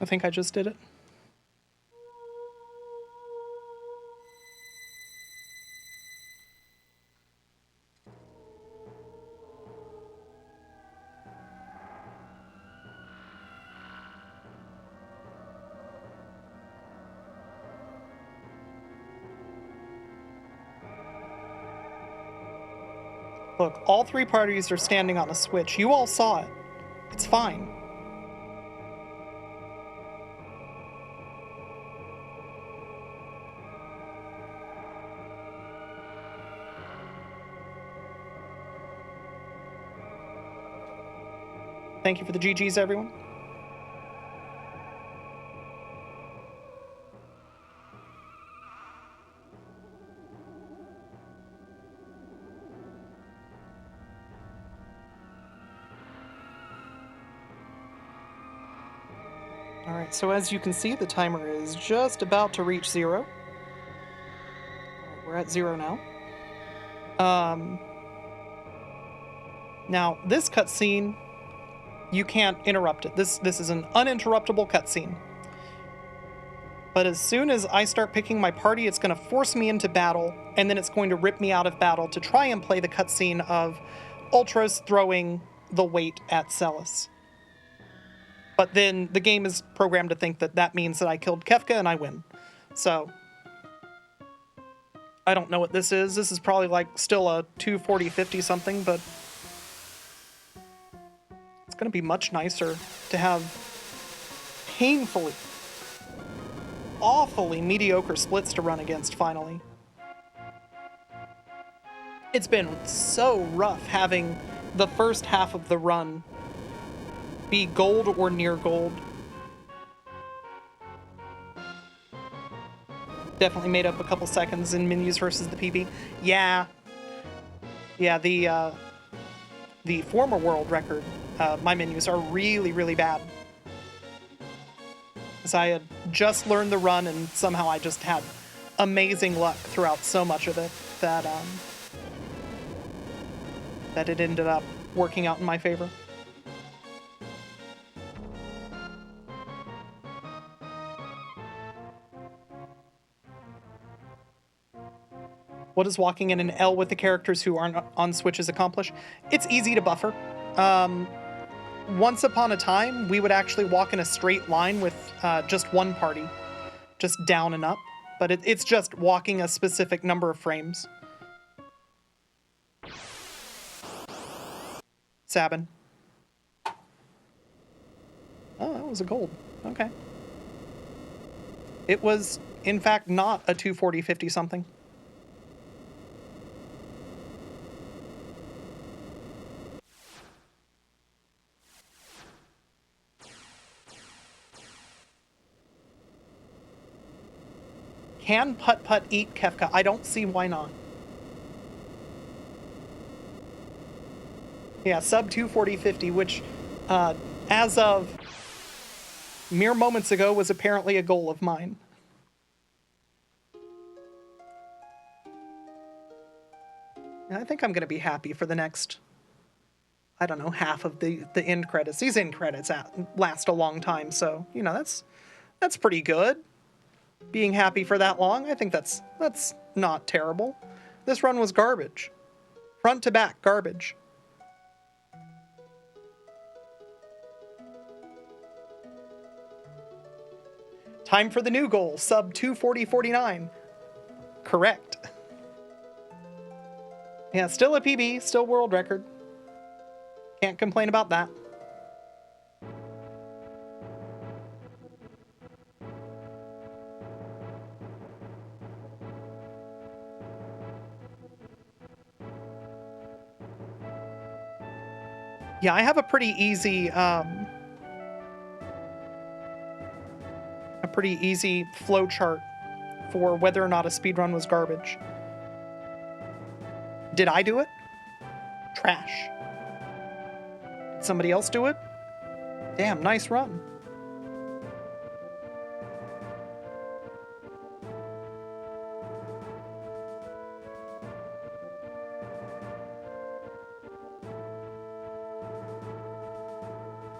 I think I just did it. Look, all three parties are standing on a switch. You all saw it. It's fine. Thank you for the GGs, everyone. All right, so as you can see, the timer is just about to reach 0. All right, we're at 0 now. Now, this cutscene, you can't interrupt it. This is an uninterruptible cutscene. But as soon as I start picking my party, it's going to force me into battle, and then it's going to rip me out of battle to try and play the cutscene of Ultros throwing the weight at Celis. But then the game is programmed to think that that means that I killed Kefka and I win. So I don't know what this is. This is probably like still a 240-50 something, but it's going to be much nicer to have painfully, awfully mediocre splits to run against finally. It's been so rough having the first half of the run be gold or near gold. Definitely made up a couple seconds in menus versus the PB. Yeah, the former world record, my menus are really, really bad. Because I had just learned the run and somehow I just had amazing luck throughout so much of it that that it ended up working out in my favor. What does walking in an L with the characters who aren't on switches accomplish? It's easy to buffer. Once upon a time, we would actually walk in a straight line with just one party, just down and up. But it's just walking a specific number of frames. Sabin. Oh, that was a gold. Okay. It was, in fact, not a 240-50 something. Can Putt-Putt eat Kefka? I don't see why not. Yeah, sub 240-50, which, as of mere moments ago, was apparently a goal of mine. And I think I'm going to be happy for the next, I don't know, half of the end credits. These end credits last a long time, so, you know, that's pretty good. Being happy for that long, I think that's not terrible. This run was garbage. Front to back, garbage. Time for the new goal, sub 240-49. Correct. Yeah, still a PB, still world record. Can't complain about that. Yeah, I have a pretty easy flow chart for whether or not a speedrun was garbage. Did I do it? Trash. Did somebody else do it? Damn, nice run.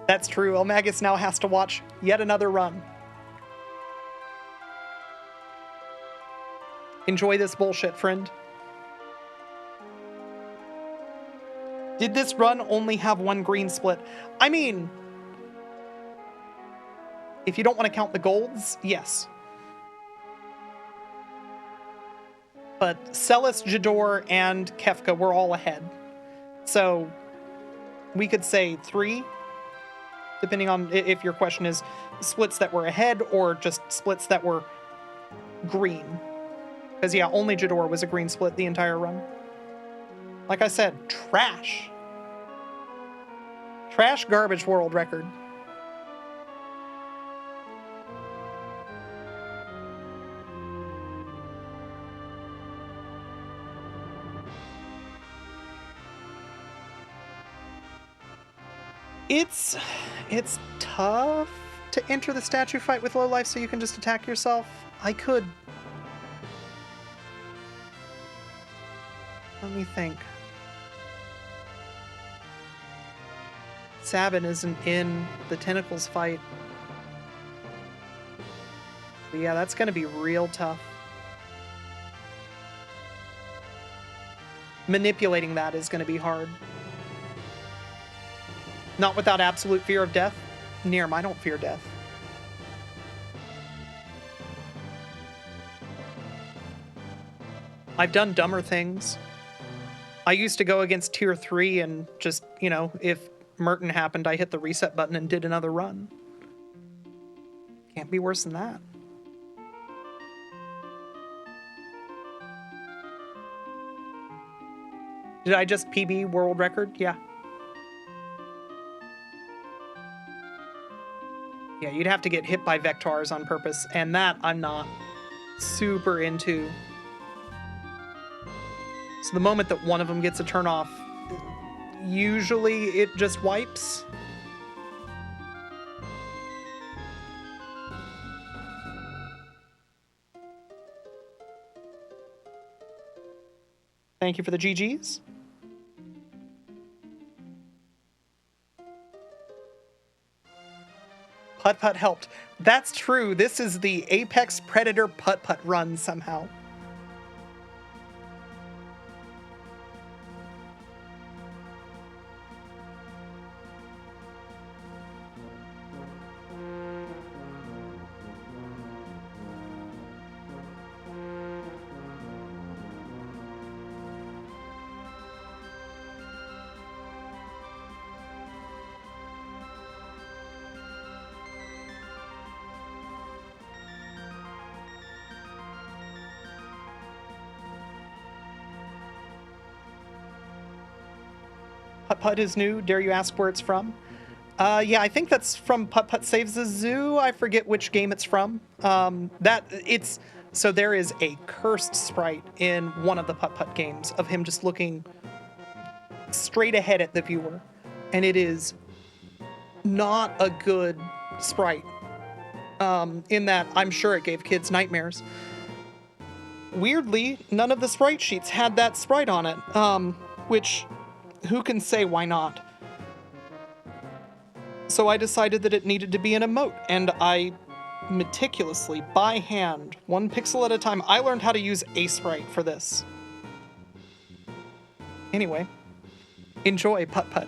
That's true. Elmagus now has to watch yet another run. Enjoy this bullshit, friend. Did this run only have one green split? I mean, if you don't want to count the golds, yes. But Celis, Jador, and Kefka were all ahead. So we could say 3, depending on if your question is splits that were ahead or just splits that were green. Because, yeah, only Jador was a green split the entire run. Like I said, trash. Trash garbage world record. It's tough to enter the statue fight with low life so you can just attack yourself. I could. Let me think. Sabin isn't in the tentacles fight. But yeah, that's going to be real tough. Manipulating that is going to be hard. Not without absolute fear of death. Nirm, I don't fear death. I've done dumber things. I used to go against tier 3 and just, you know, if Merton happened, I hit the reset button and did another run. Can't be worse than that. Did I just PB world record? Yeah. Yeah, you'd have to get hit by Vectars on purpose, and that I'm not super into. So the moment that one of them gets a turn off, usually it just wipes. Thank you for the GGs. Putt-Putt helped. That's true. This is the Apex Predator Putt-Putt run somehow. Putt Putt is new. Dare you ask where it's from? Yeah, I think that's from Putt Putt Saves the Zoo. I forget which game it's from. So there is a cursed sprite in one of the Putt Putt games of him just looking straight ahead at the viewer, and it is not a good sprite. In that, I'm sure it gave kids nightmares. Weirdly, none of the sprite sheets had that sprite on it, which, who can say why not? So I decided that it needed to be an emote, and I meticulously, by hand, 1 pixel at a time, I learned how to use a sprite for this. Anyway, enjoy Putt Putt.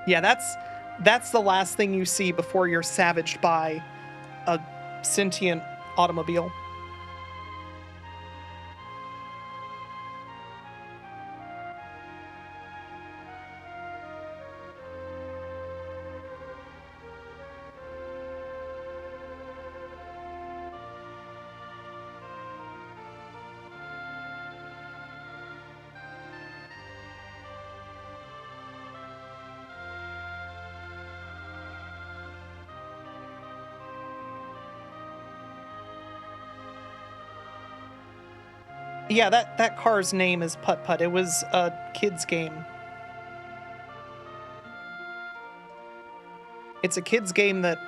Yeah, that's the last thing you see before you're savaged by a sentient automobile. Yeah, that car's name is Putt Putt. It was a kid's game. It's a kid's game that,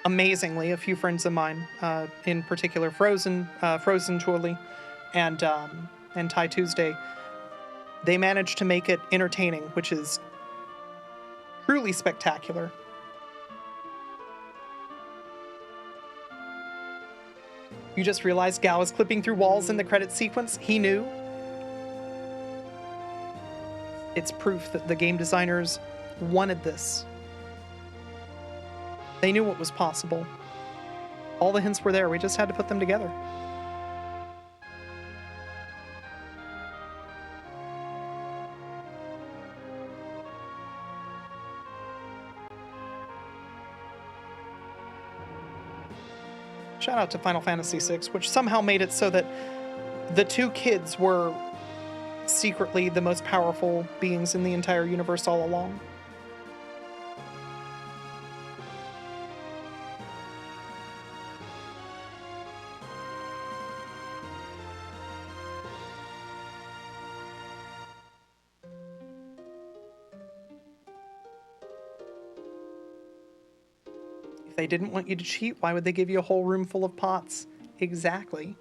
amazingly, a few friends of mine, in particular Frozen Chorley, and Ty Tuesday, they managed to make it entertaining, which is truly spectacular. You just realized Gao is clipping through walls in the credit sequence. He knew. It's proof that the game designers wanted this. They knew what was possible. All the hints were there. We just had to put them together. Shout out to Final Fantasy VI, which somehow made it so that the 2 kids were secretly the most powerful beings in the entire universe all along. If they didn't want you to cheat, why would they give you a whole room full of pots? Exactly.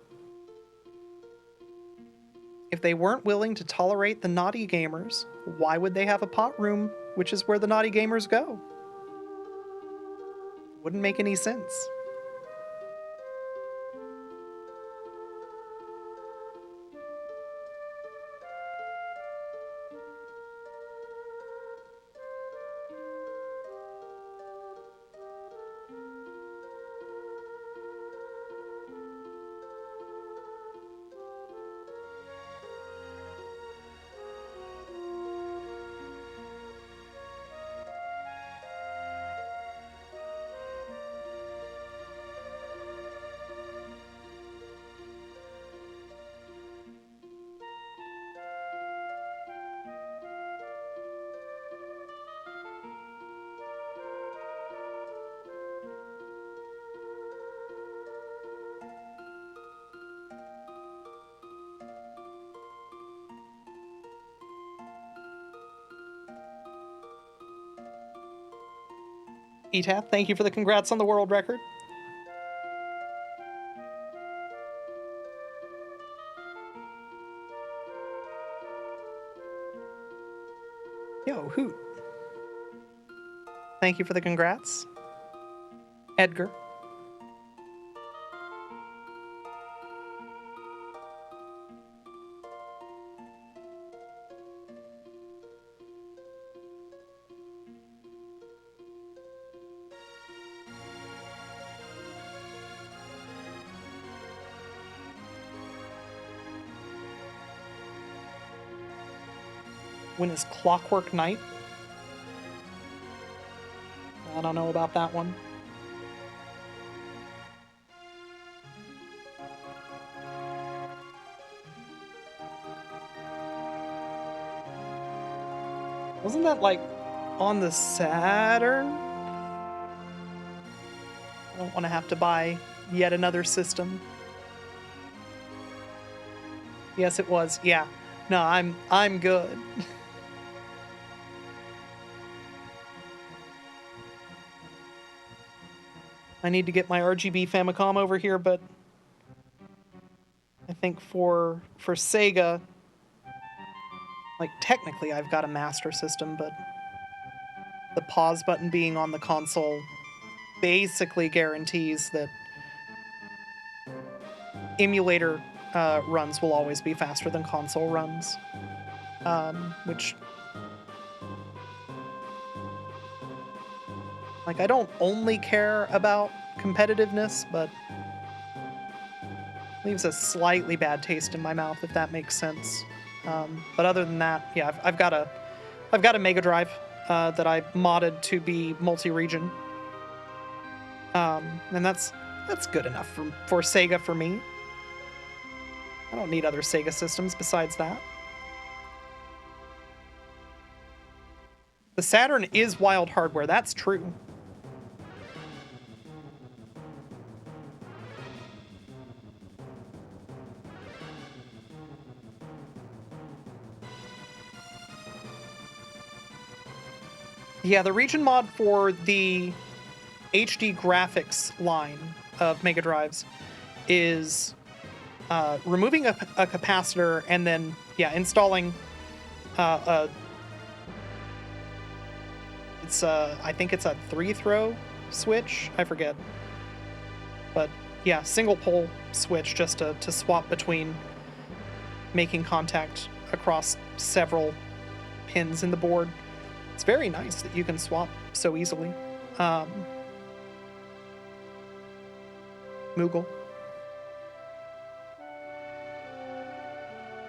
If they weren't willing to tolerate the naughty gamers, why would they have a pot room, which is where the naughty gamers go? Wouldn't make any sense. Etaf, thank you for the congrats on the world record. Yo, Hoot. Thank you for the congrats. Edgar. When is Clockwork Knight? I don't know about that one. Wasn't that like on the Saturn? I don't want to have to buy yet another system. Yes, it was. Yeah. No, I'm good. I need to get my RGB Famicom over here, but I think for Sega, like technically I've got a Master System, but the pause button being on the console basically guarantees that emulator runs will always be faster than console runs, which, like, I don't only care about competitiveness, but leaves a slightly bad taste in my mouth, if that makes sense. But other than that, yeah, I've got a Mega Drive that I modded to be multi-region, and that's good enough for Sega for me. I don't need other Sega systems besides that. The Saturn is wild hardware, that's true. Yeah, the region mod for the HD graphics line of Mega Drives is removing a capacitor and then, yeah, installing I think it's a 3-throw switch, I forget. But yeah, single pole switch just to swap between making contact across several pins in the board. It's very nice that you can swap so easily. Moogle.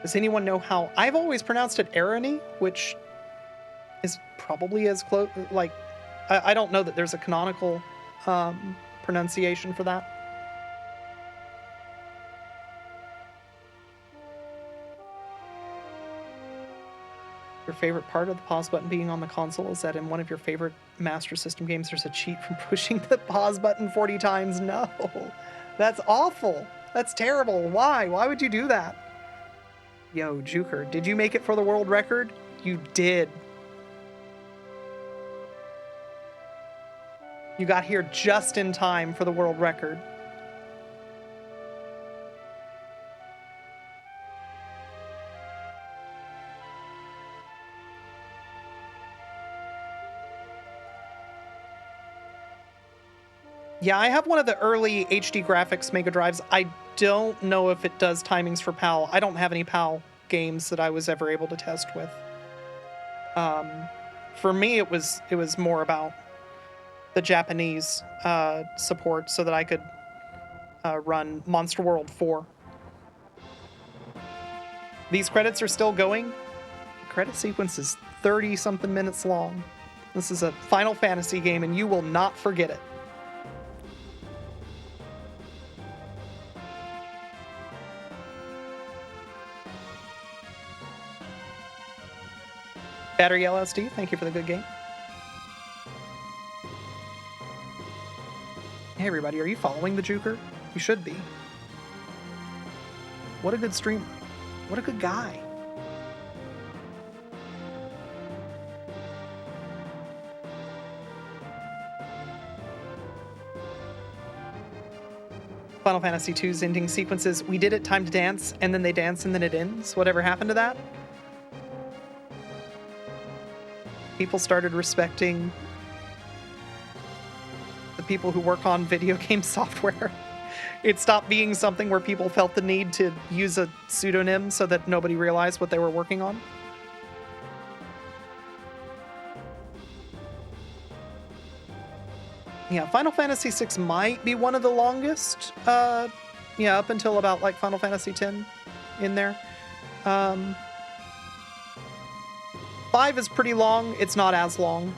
Does anyone know how? I've always pronounced it Arani, which is probably as close. Like, I don't know that there's a canonical pronunciation for that. Your favorite part of the pause button being on the console is that in one of your favorite Master System games, there's a cheat from pushing the pause button 40 times. No, that's awful. That's terrible. Why? Why would you do that? Yo, Juker, did you make it for the world record? You did. You got here just in time for the world record. Yeah, I have one of the early HD graphics Mega Drives. I don't know if it does timings for PAL. I don't have any PAL games that I was ever able to test with. For me, it was more about the Japanese support so that I could run Monster World 4. These credits are still going. The credit sequence is 30-something minutes long. This is a Final Fantasy game, and you will not forget it. Battery LSD, thank you for the good game. Hey everybody, are you following the Juker? You should be. What a good streamer. What a good guy. Final Fantasy II's ending sequences, we did it time to dance, and then they dance and then it ends. Whatever happened to that? People started respecting the people who work on video game software. It stopped being something where people felt the need to use a pseudonym so that nobody realized what they were working on. Yeah, Final Fantasy VI might be one of the longest. Yeah, up until about like Final Fantasy X in there. 5 is pretty long. It's not as long.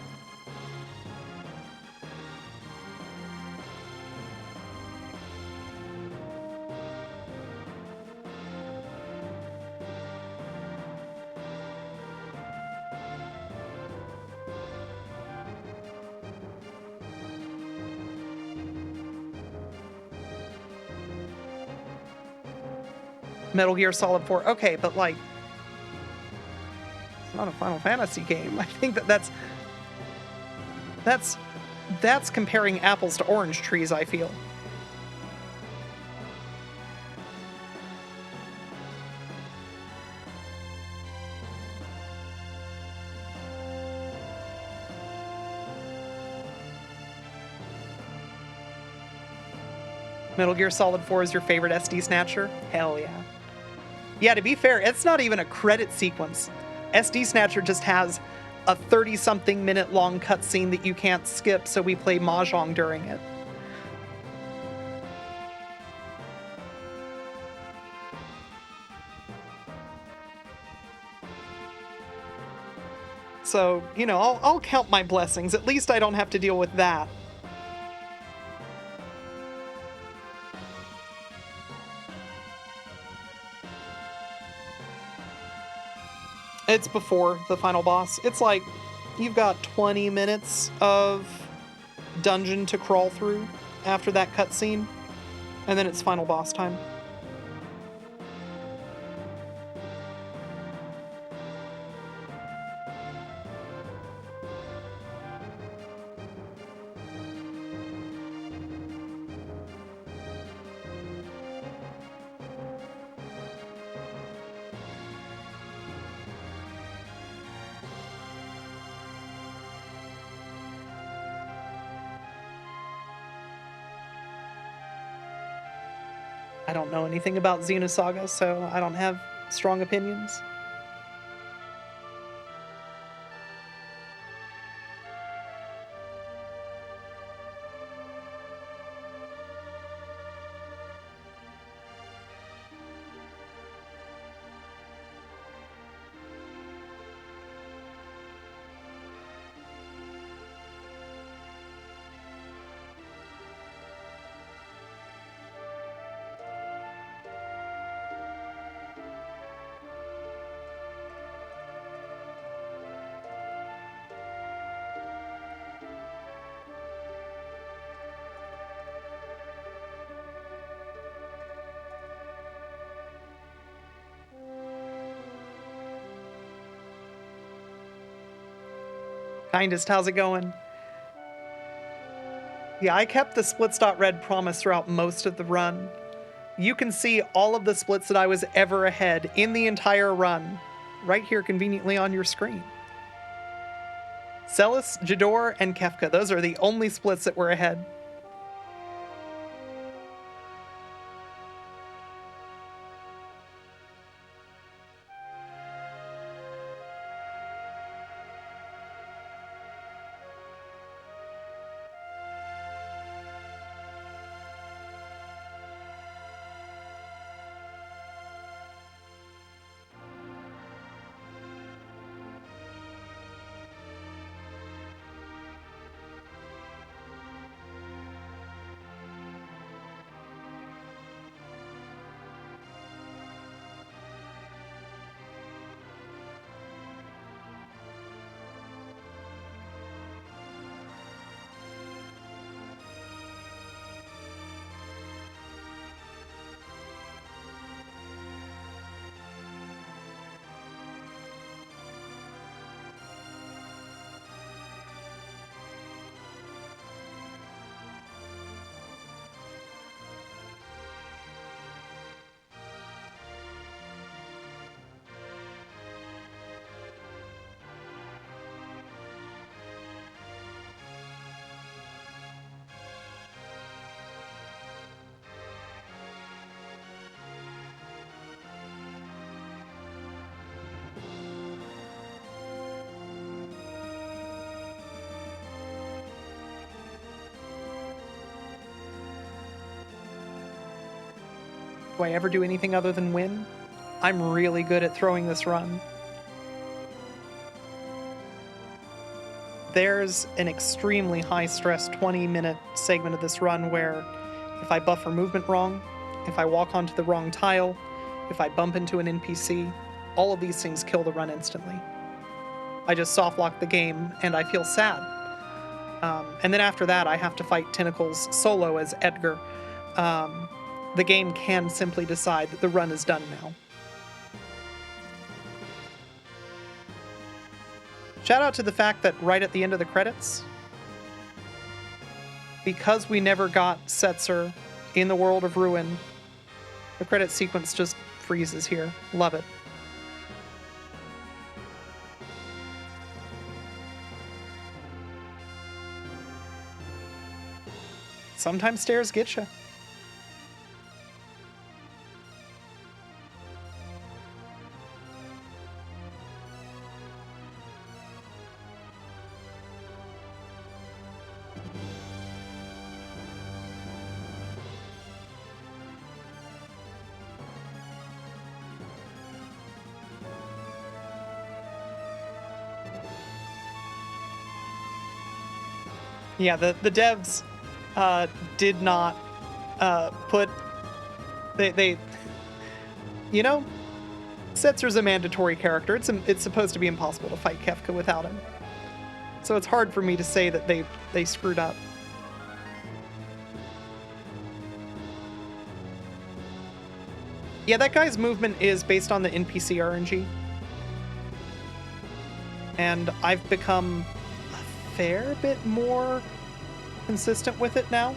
Metal Gear Solid 4. Okay, but like, it's not a Final Fantasy game. I think that's comparing apples to orange trees, I feel. Metal Gear Solid 4 is your favorite SD Snatcher? Hell yeah. Yeah, to be fair, it's not even a credit sequence. SD Snatcher just has a 30-something minute long cutscene that you can't skip, so we play Mahjong during it. So, you know, I'll count my blessings. At least I don't have to deal with that. It's before the final boss. It's like, you've got 20 minutes of dungeon to crawl through after that cutscene, and then it's final boss time. I don't know anything about Xenosaga, so I don't have strong opinions. Kindest, how's it going? Yeah, I kept the splits.red promise throughout most of the run. You can see all of the splits that I was ever ahead in the entire run, right here conveniently on your screen. Celis, Jador, and Kefka, those are the only splits that were ahead. Do I ever do anything other than win? I'm really good at throwing this run. There's an extremely high-stress 20-minute segment of this run where if I buffer movement wrong, if I walk onto the wrong tile, if I bump into an NPC, all of these things kill the run instantly. I just soft-lock the game, and I feel sad. And then after that, I have to fight Tentacles solo as Edgar. the game can simply decide that the run is done now. Shout out to the fact that right at the end of the credits, because we never got Setzer in the World of Ruin, the credit sequence just freezes here. Love it. Sometimes stairs get you. Yeah, the devs did not put they you know, Setzer's a mandatory character. It's supposed to be impossible to fight Kefka without him. So it's hard for me to say that they screwed up. Yeah, that guy's movement is based on the NPC RNG. And I've become a fair bit more consistent with it now.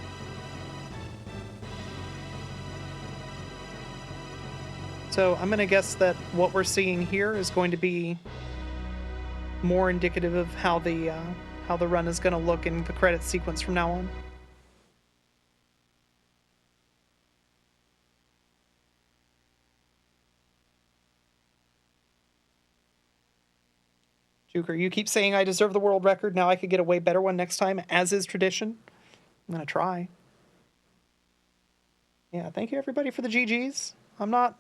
So I'm gonna guess that what we're seeing here is going to be more indicative of how the run is gonna look in the credits sequence from now on. Juker, you keep saying I deserve the world record. Now I could get a way better one next time, as is tradition. I'm gonna try. Yeah, thank you everybody for the GGs. I'm not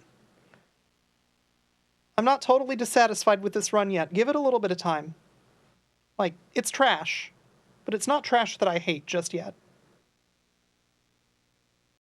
totally dissatisfied with this run yet. Give it a little bit of time. Like, it's trash, but it's not trash that I hate just yet.